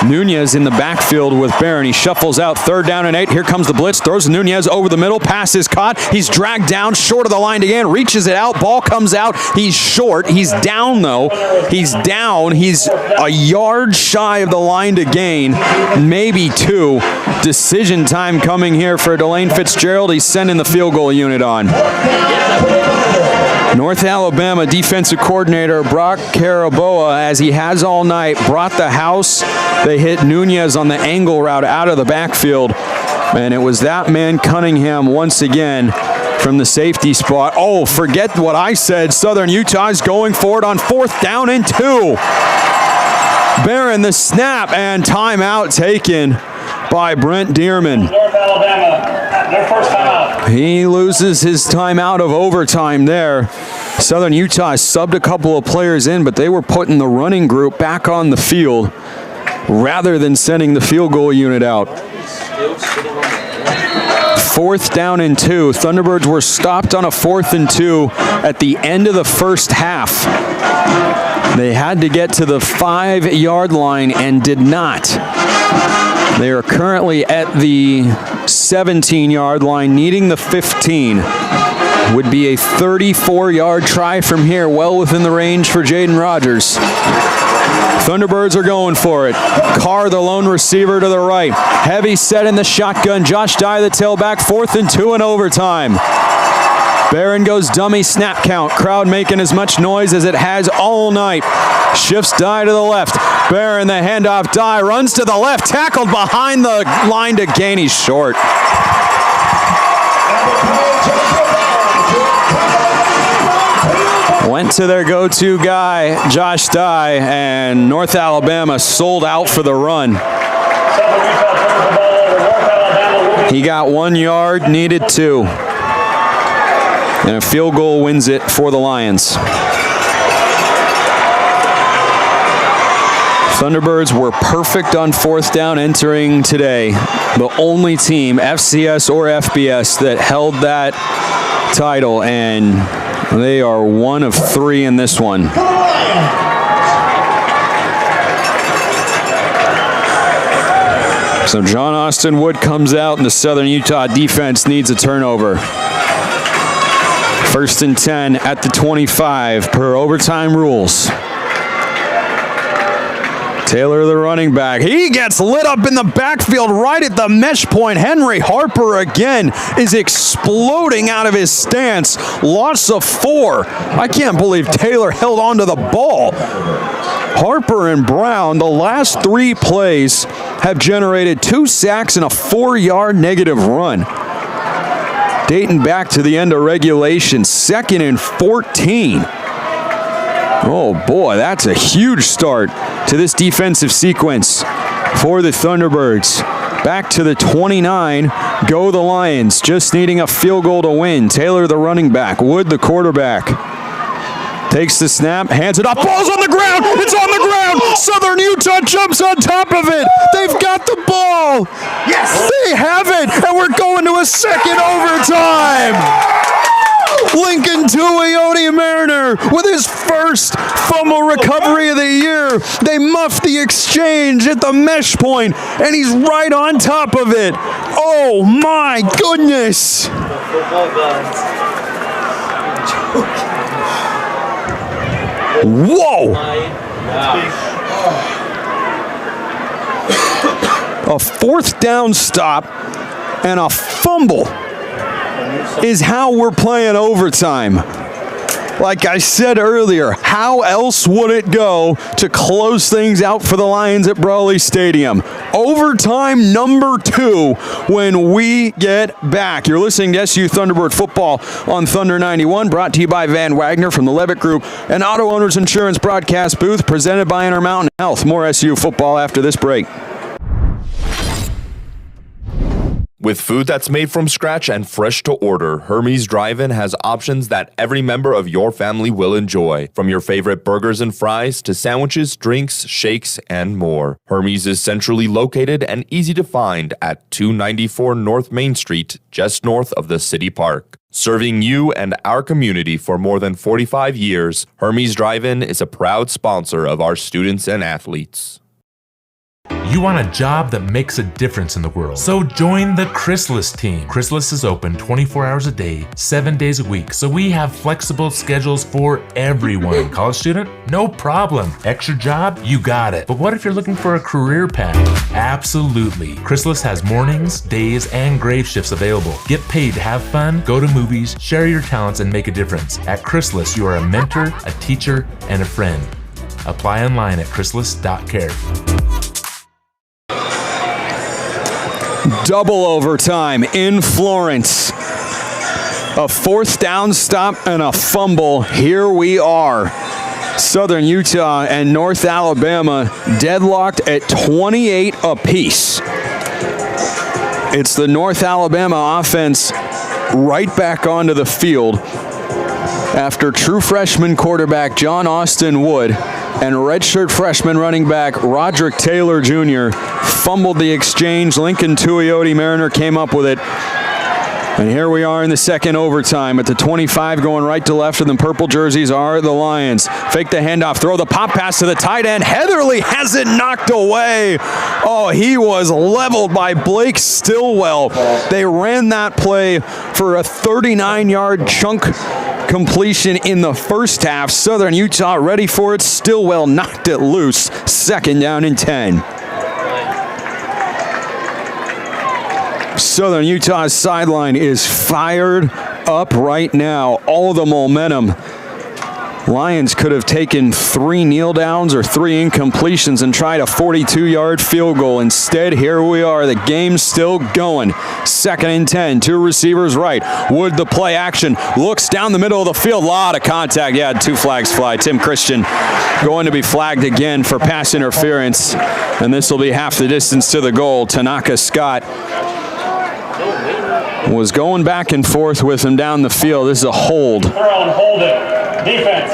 Nunez in the backfield with Barron. He shuffles out 3rd down and 8. Here comes the blitz. Throws Nunez over the middle. Pass is caught. He's dragged down short of the line again. Reaches it out. Ball comes out. He's short. He's down though. He's down. He's a yard shy of the line to gain. Maybe 2. Decision time coming here for Delane Fitzgerald. He's sending the field goal unit on. North Alabama defensive coordinator Brock Caraboa, as he has all night, brought the house. They hit Nunez on the angle route out of the backfield, and it was that man Cunningham once again from the safety spot. Oh, forget what I said. Southern Utah is going for it on 4th down and 2. Barron the snap, and timeout taken by Brent Dearman. North Alabama, their first timeout. He loses his timeout of overtime there. Southern Utah subbed a couple of players in, but they were putting the running group back on the field rather than sending the field goal unit out. 4th down and 2. Thunderbirds were stopped on a 4th and 2 at the end of the first half. They had to get to the 5-yard line and did not. They are currently at the 17-yard line, needing the 15. Would be a 34-yard try from here, well within the range for Jaden Rogers. Thunderbirds are going for it. Carr, the lone receiver to the right. Heavy set in the shotgun. Josh Dye, the tailback. 4th and 2 in overtime. Barron goes dummy snap count. Crowd making as much noise as it has all night. Shifts Dye to the left. Barron, the handoff. Dye runs to the left. Tackled behind the line to gain. He's short. Went to their go-to guy, Josh Dye, and North Alabama sold out for the run. He got 1 yard, needed 2. And a field goal wins it for the Lions. Thunderbirds were perfect on 4th down entering today. The only team, FCS or FBS, that held that title, and they are 1 of 3 in this one. So John Austin Wood comes out, and the Southern Utah defense needs a turnover. 1st and 10 at the 25 per overtime rules. Taylor, the running back, he gets lit up in the backfield right at the mesh point. Henry Harper again is exploding out of his stance. Loss of 4. I can't believe Taylor held on to the ball. Harper and Brown, the last 3 plays, have generated 2 sacks and a 4-yard negative run. Dating back to the end of regulation, 2nd and 14. Oh boy, that's a huge start to this defensive sequence for the Thunderbirds. Back to the 29, go the Lions, just needing a field goal to win. Taylor, the running back, Wood, the quarterback. Takes the snap, hands it off, ball's on the ground, it's on the ground! Southern Utah jumps on top of it! They've got the ball! Yes! They have it, and we're going to a second overtime! Lincoln Tuioti Mariner with his first fumble recovery of the year. They muff the exchange at the mesh point, and he's right on top of it. Oh my goodness! Whoa! A 4th down stop and a fumble is how we're playing overtime. Like I said earlier, how else would it go to close things out for the Lions at Brawley Stadium? Overtime number 2 when we get back. You're listening to SU Thunderbird Football on Thunder 91, brought to you by Van Wagner from the Levitt Group, an Auto Owners Insurance broadcast booth presented by Intermountain Health. More SU football after this break. With food that's made from scratch and fresh to order, Hermes Drive-In has options that every member of your family will enjoy. From your favorite burgers and fries to sandwiches, drinks, shakes, and more. Hermes is centrally located and easy to find at 294 North Main Street, just north of the City Park. Serving you and our community for more than 45 years, Hermes Drive-In is a proud sponsor of our students and athletes. You want a job that makes a difference in the world. So join the Chrysalis team. Chrysalis is open 24 hours a day, 7 days a week. So we have flexible schedules for everyone. College student? No problem. Extra job? You got it. But what if you're looking for a career path? Absolutely. Chrysalis has mornings, days, and grave shifts available. Get paid to have fun, go to movies, share your talents, and make a difference. At Chrysalis, you are a mentor, a teacher, and a friend. Apply online at chrysalis.care. Double overtime in Florence. A 4th down stop and a fumble. Here we are. Southern Utah and North Alabama deadlocked at 28 apiece. It's the North Alabama offense right back onto the field after true freshman quarterback John Austin Wood and redshirt freshman running back Roderick Taylor Jr. fumbled the exchange. Lincoln Tuioti Mariner came up with it. And here we are in the second overtime at the 25, going right to left of the purple jerseys are the Lions. Fake the handoff, throw the pop pass to the tight end. Heatherly has it knocked away. Oh, he was leveled by Blake Stillwell. They ran that play for a 39-yard chunk completion in the first half. Southern Utah ready for it. Stillwell knocked it loose. 2nd down and 10. Southern Utah's sideline is fired up right now. All the momentum. Lions could have taken 3 kneel downs or 3 incompletions and tried a 42-yard field goal. Instead, here we are. The game's still going. 2nd and 10. 2 receivers right. Wood, the play action. Looks down the middle of the field. Lot of contact. Yeah, 2 flags fly. Tim Christian going to be flagged again for pass interference. And this will be half the distance to the goal. Tanaka Scott was going back and forth with him down the field. This is a hold. Hold it. Defense.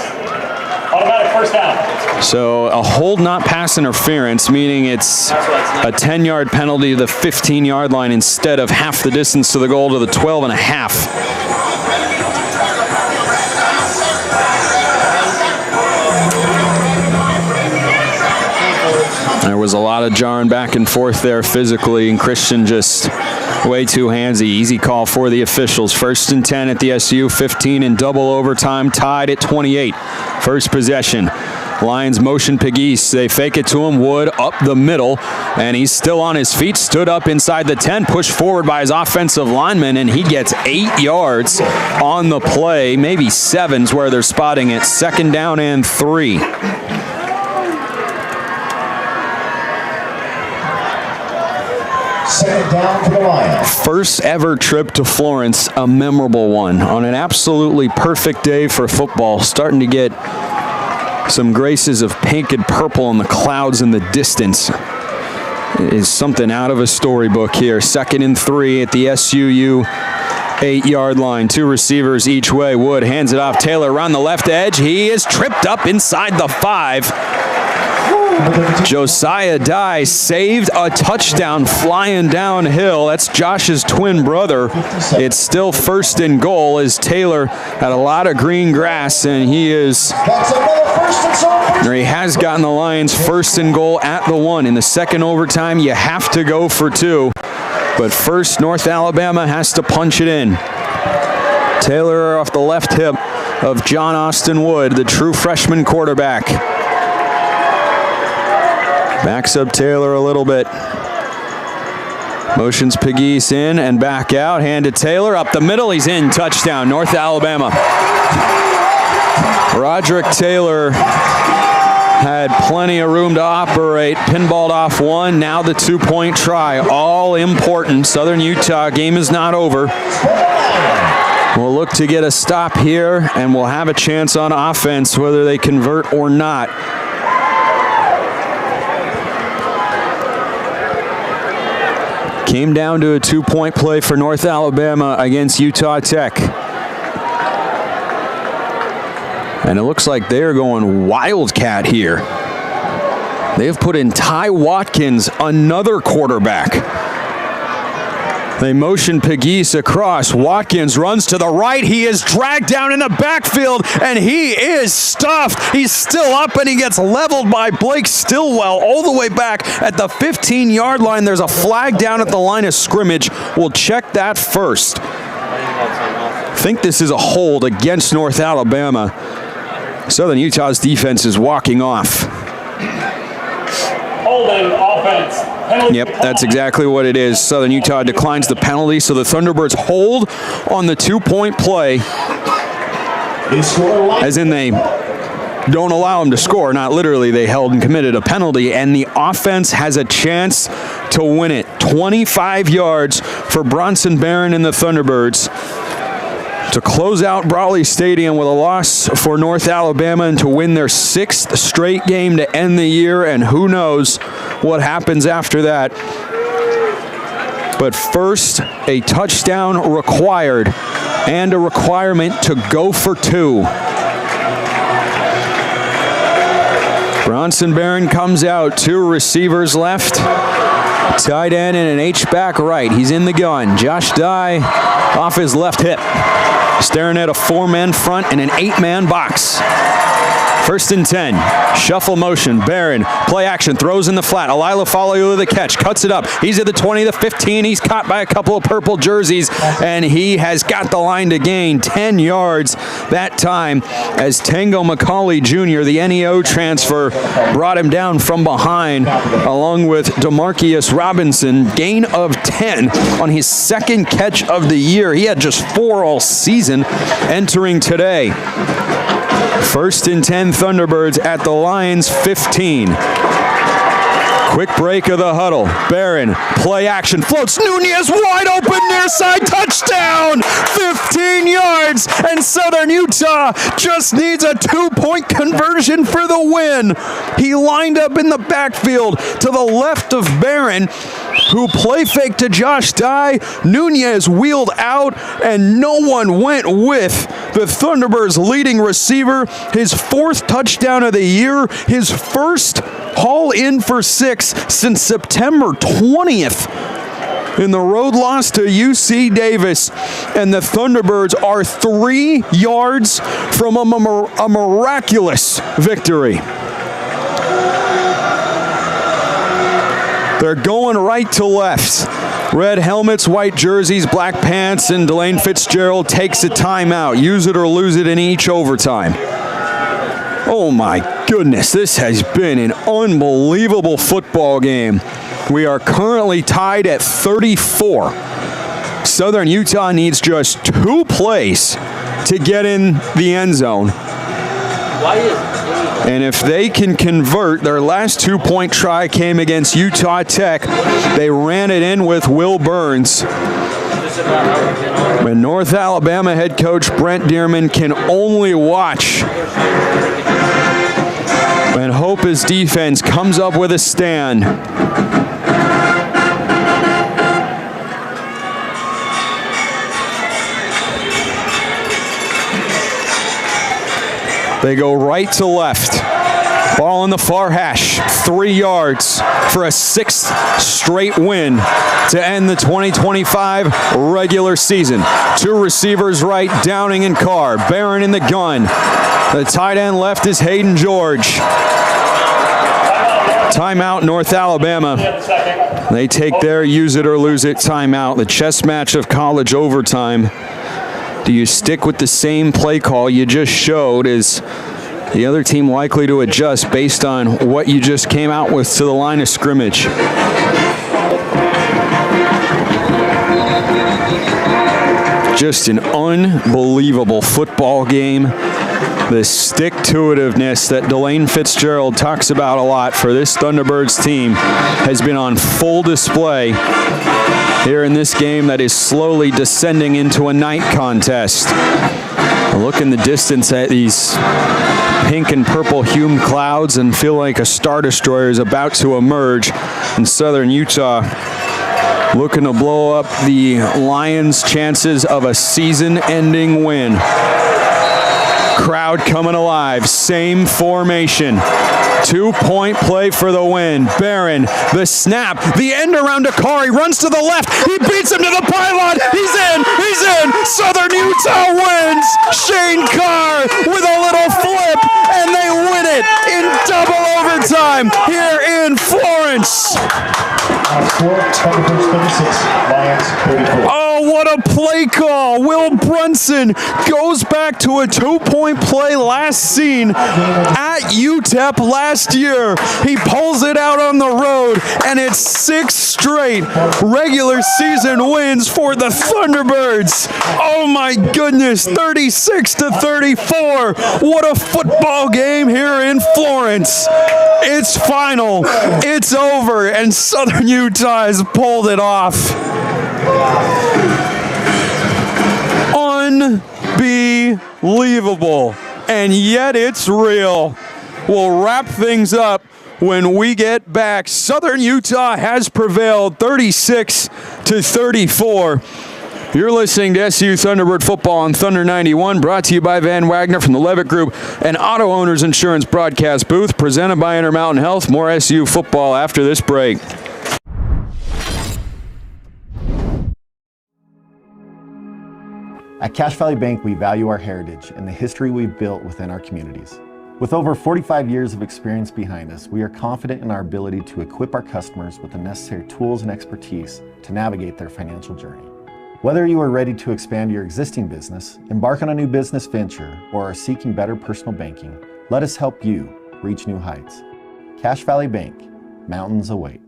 Automatic 1st down. So a hold, not pass interference, meaning it's a 10-yard penalty to the 15-yard line instead of half the distance to the goal to the 12 and a half. There was a lot of jarring back and forth there physically, and Christian just way too handsy. Easy call for the officials. 1st and 10 at the SU 15 in double overtime, tied at 28. First possession. Lions motion Pegues. They fake it to him. Wood up the middle, and he's still on his feet. Stood up inside the 10, pushed forward by his offensive lineman, and he gets 8 yards on the play. Maybe 7's where they're spotting it. 2nd down and 3. Second down for the Lions. First ever trip to Florence, a memorable one on an absolutely perfect day for football. Starting to get some graces of pink and purple in the clouds in the distance. It is something out of a storybook here. 2nd and 3 at the SUU 8-yard line. 2 receivers each way. Wood hands it off. Taylor around the left edge. He is tripped up inside the 5. Josiah Dye saved a touchdown flying downhill. That's Josh's twin brother. It's still 1st and goal as Taylor had a lot of green grass, and he has gotten the Lions 1st and goal at the 1. In the 2nd overtime, you have to go for 2. But first, North Alabama has to punch it in. Taylor off the left hip of John Austin Wood, the true freshman quarterback. Backs up Taylor a little bit. Motions Pegues in and back out. Hand to Taylor. Up the middle. He's in. Touchdown. North Alabama. Roderick Taylor had plenty of room to operate. Pinballed off 1. Now the 2-point try. All important. Southern Utah game is not over. We'll look to get a stop here, and we'll have a chance on offense whether they convert or not. Came down to a 2-point play for North Alabama against Utah Tech. And it looks like they're going Wildcat here. They've put in Ty Watkins, another quarterback. They motion Pegues across. Watkins runs to the right. He is dragged down in the backfield, and he is stuffed. He's still up, and he gets leveled by Blake Stillwell all the way back at the 15-yard line. There's a flag down at the line of scrimmage. We'll check that first. I think this is a hold against North Alabama. Southern Utah's defense is walking off. Holding offense. Penalty. Yep, that's exactly what it is. Southern Utah declines the penalty, so the Thunderbirds hold on the 2-point play. As in they don't allow them to score. Not literally, they held and committed a penalty, and the offense has a chance to win it. 25 yards for Bronson Barron and the Thunderbirds to close out Brawley Stadium with a loss for North Alabama and to win their 6th straight game to end the year, and who knows what happens after that. But first, a touchdown required and a requirement to go for 2. Bronson Barron comes out, 2 receivers left. Tight end and an H-back right. He's in the gun. Josh Dye off his left hip. Staring at a 4-man front and an 8-man box. 1st and 10. Shuffle motion. Barron. Play action. Throws in the flat. Alila Folio with the catch. Cuts it up. He's at the 20, the 15. He's caught by a couple of purple jerseys, and he has got the line to gain 10 yards that time as Tango McCauley Jr., the NEO transfer, brought him down from behind along with DeMarcus Robinson. Gain of 10 on his 2nd catch of the year. He had just 4 all season entering today. 1st and 10 Thunderbirds at the Lions 15. Quick break of the huddle. Barron, play action, floats. Nunez wide open near side, touchdown! 15 yards, and Southern Utah just needs a 2-point conversion for the win. He lined up in the backfield to the left of Barron, who play faked to Josh Dye. Nunez wheeled out, and no one went with the Thunderbirds' leading receiver. His 4th touchdown of the year, his first haul in for 6 since September 20th in the road loss to UC Davis. And the Thunderbirds are 3 yards from a miraculous victory. They're going right to left. Red helmets, white jerseys, black pants, and Delane Fitzgerald takes a timeout. Use it or lose it in each overtime. Oh my goodness, this has been an unbelievable football game. We are currently tied at 34. Southern Utah needs just 2 plays to get in the end zone. And if they can convert, their last 2-point try came against Utah Tech. They ran it in with Will Burns. When North Alabama head coach Brent Dearman can only watch and hope his defense comes up with a stand. They go right to left. Ball in the far hash. 3 yards for a 6th straight win to end the 2025 regular season. 2 receivers right, Downing and Carr. Barron in the gun. The tight end left is Hayden George. Timeout, North Alabama. They take their use it or lose it timeout. The chess match of college overtime. Do you stick with the same play call you just showed? Is the other team likely to adjust based on what you just came out with to the line of scrimmage? Just an unbelievable football game. The stick-to-itiveness that Delane Fitzgerald talks about a lot for this Thunderbirds team has been on full display here in this game that is slowly descending into a night contest. Look in the distance at these pink and purple hued clouds and feel like a Star Destroyer is about to emerge in Southern Utah, looking to blow up the Lions' chances of a season-ending win. Crowd coming alive, same formation. 2-point play for the win. Barron, the snap, the end around to Carr. He runs to the left. He beats him to the pylon. He's in. He's in. Southern Utah wins. Shane Carr with a little flip, and they win it in double overtime here in Florence. Oh, what a play call. Will Brunson goes back to a 2-point play last seen at UTEP last year. He pulls it out on the road, and it's 6 straight regular season wins for the Thunderbirds. Oh my goodness, 36-34. What a football game here in Florence. It's final. It's over, and Southern Utah has pulled it off. Unbelievable. And yet it's real. We'll wrap things up when we get back. Southern Utah has prevailed 36-34. You're listening to SU Thunderbird Football on Thunder 91, brought to you by Van Wagner from the Levitt Group and Auto Owners Insurance broadcast booth, presented by Intermountain Health. More SU football after this break. At Cache Valley Bank, we value our heritage and the history we've built within our communities. With over 45 years of experience behind us, we are confident in our ability to equip our customers with the necessary tools and expertise to navigate their financial journey. Whether you are ready to expand your existing business, embark on a new business venture, or are seeking better personal banking, let us help you reach new heights. Cache Valley Bank, mountains await.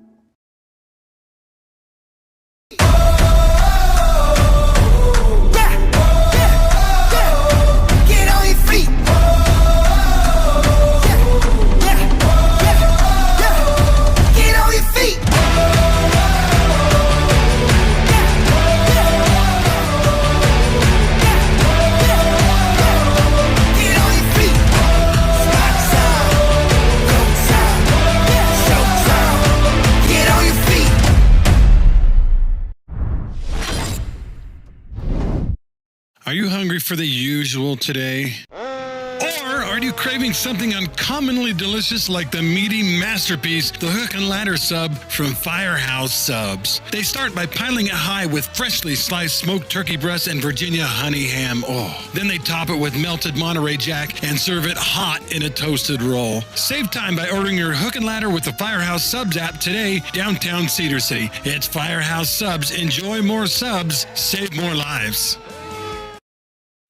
Are you hungry for the usual today? Or are you craving something uncommonly delicious like the meaty masterpiece, the Hook and Ladder Sub from Firehouse Subs? They start by piling it high with freshly sliced smoked turkey breast and Virginia honey ham. Oh, then they top it with melted Monterey Jack and serve it hot in a toasted roll. Save time by ordering your Hook and Ladder with the Firehouse Subs app today, downtown Cedar City. It's Firehouse Subs. Enjoy more subs, save more lives.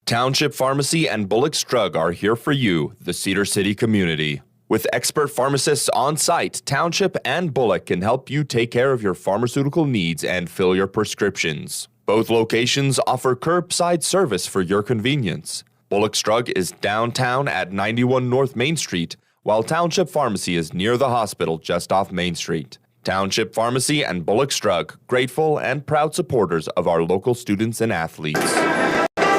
Township Pharmacy and Bullock's Drug are here for you, the Cedar City community. With expert pharmacists on site, Township and Bullock can help you take care of your pharmaceutical needs and fill your prescriptions. Both locations offer curbside service for your convenience. Bullock's Drug is downtown at 91 North Main Street, while Township Pharmacy is near the hospital just off Main Street. Township Pharmacy and Bullock's Drug, grateful and proud supporters of our local students and athletes.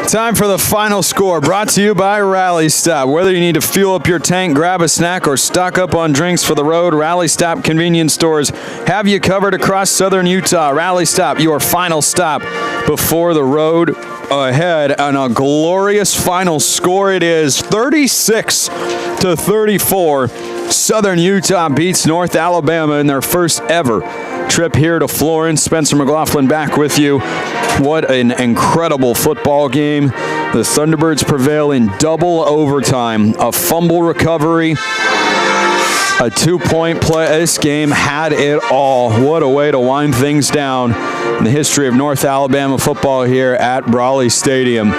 Time for the final score, brought to you by Rally Stop. Whether you need to fuel up your tank, grab a snack, or stock up on drinks for the road, Rally Stop convenience stores have you covered across southern Utah. Rally Stop, your final stop before the road ahead. And a glorious final score it is, 36-34. Southern Utah beats North Alabama in their first ever trip here to Florence. Spencer McLaughlin back with you. What an incredible football game. The Thunderbirds prevail in double overtime. A fumble recovery, a 2-point play. This game had it all. What a way to wind things down in the history of North Alabama football here at Brawley Stadium.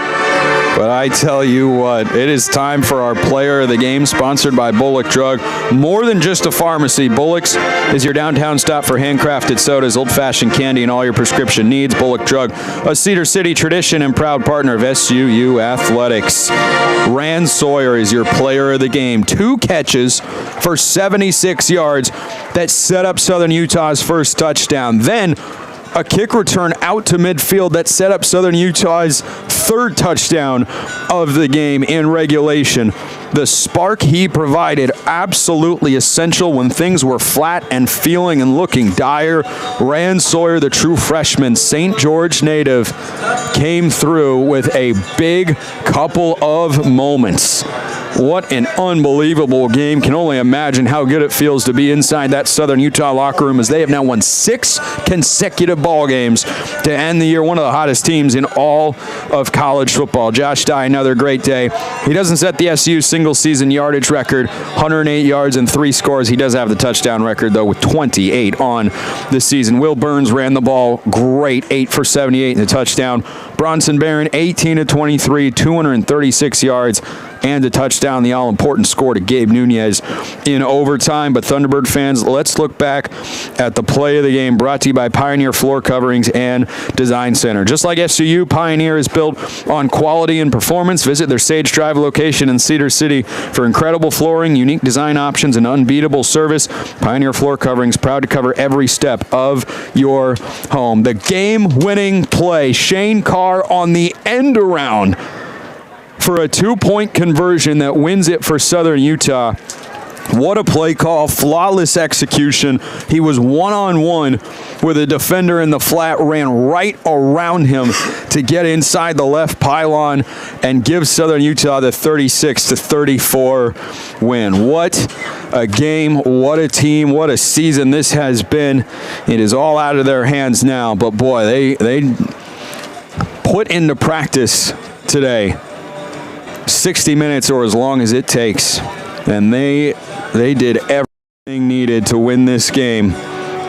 But I tell you what, it is time for our player of the game, sponsored by Bullock Drug. More than just a pharmacy, Bullock's is your downtown stop for handcrafted sodas, old-fashioned candy, and all your prescription needs. Bullock Drug, a Cedar City tradition and proud partner of SUU Athletics. Rand Sawyer is your player of the game. 2 catches for 76 yards that set up Southern Utah's first touchdown. Then a kick return out to midfield that set up Southern Utah's third touchdown of the game in regulation. The spark he provided, absolutely essential when things were flat and feeling and looking dire. Rand Sawyer, the true freshman, St. George native, came through with a big couple of moments. What an unbelievable game. Can only imagine how good it feels to be inside that Southern Utah locker room, as they have now won 6 consecutive ball games to end the year. One of the hottest teams in all of college football. Josh Dye, another great day. He doesn't set the SU single season yardage record, 108 yards and 3 scores. He does have the touchdown record, though, with 28 on the season. Will Burns ran the ball great, 8 for 78 in the touchdown. Bronson Barron, 18-23, 236 yards and a touchdown, the all-important score to Gabe Nunez in overtime. But Thunderbird fans, let's look back at the play of the game, brought to you by Pioneer Floor Coverings and Design Center. Just like SUU, Pioneer is built on quality and performance. Visit their Sage Drive location in Cedar City for incredible flooring, unique design options, and unbeatable service. Pioneer Floor Coverings, proud to cover every step of your home. The game-winning play, Shane Carr on the end around for a 2-point conversion that wins it for Southern Utah. What a play call, flawless execution. He was one-on-one with a defender in the flat, ran right around him to get inside the left pylon and give Southern Utah the 36-34 win. What a game, what a team, what a season this has been. It is all out of their hands now, but boy, they put into practice today 60 minutes or as long as it takes, and they did everything needed to win this game.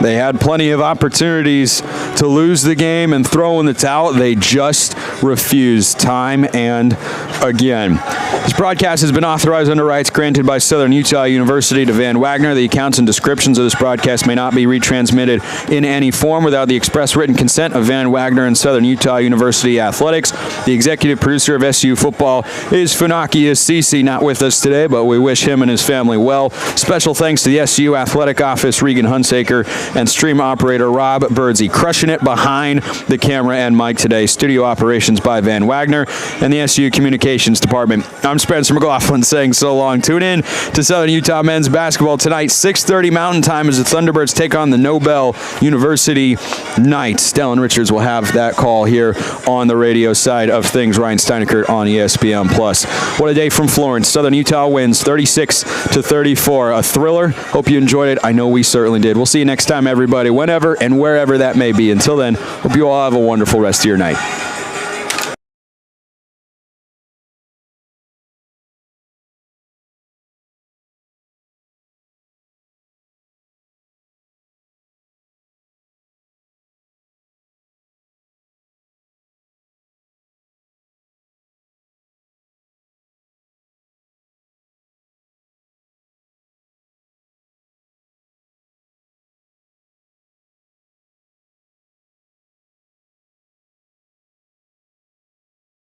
They had plenty of opportunities to lose the game and throw in the towel. They just refused time and again. This broadcast has been authorized under rights granted by Southern Utah University to Van Wagner. The accounts and descriptions of this broadcast may not be retransmitted in any form without the express written consent of Van Wagner and Southern Utah University Athletics. The executive producer of SU Football is Funaki Assisi, not with us today, but we wish him and his family well. Special thanks to the SU Athletic Office, Regan Hunsaker, and stream operator Rob Birdsey, crushing it behind the camera and mic today. Studio operations by Van Wagner and the SU Communications Department. I'm Spencer McLaughlin saying so long. Tune in to Southern Utah men's basketball tonight, 6:30 Mountain Time, as the Thunderbirds take on the Nobel University Knights. Stellan Richards will have that call here on the radio side of things. Ryan Steinekert on ESPN+. What a day from Florence. Southern Utah wins 36-34. A thriller. Hope you enjoyed it. I know we certainly did. We'll see you next time, everybody, whenever and wherever that may be. Until then, hope you all have a wonderful rest of your night.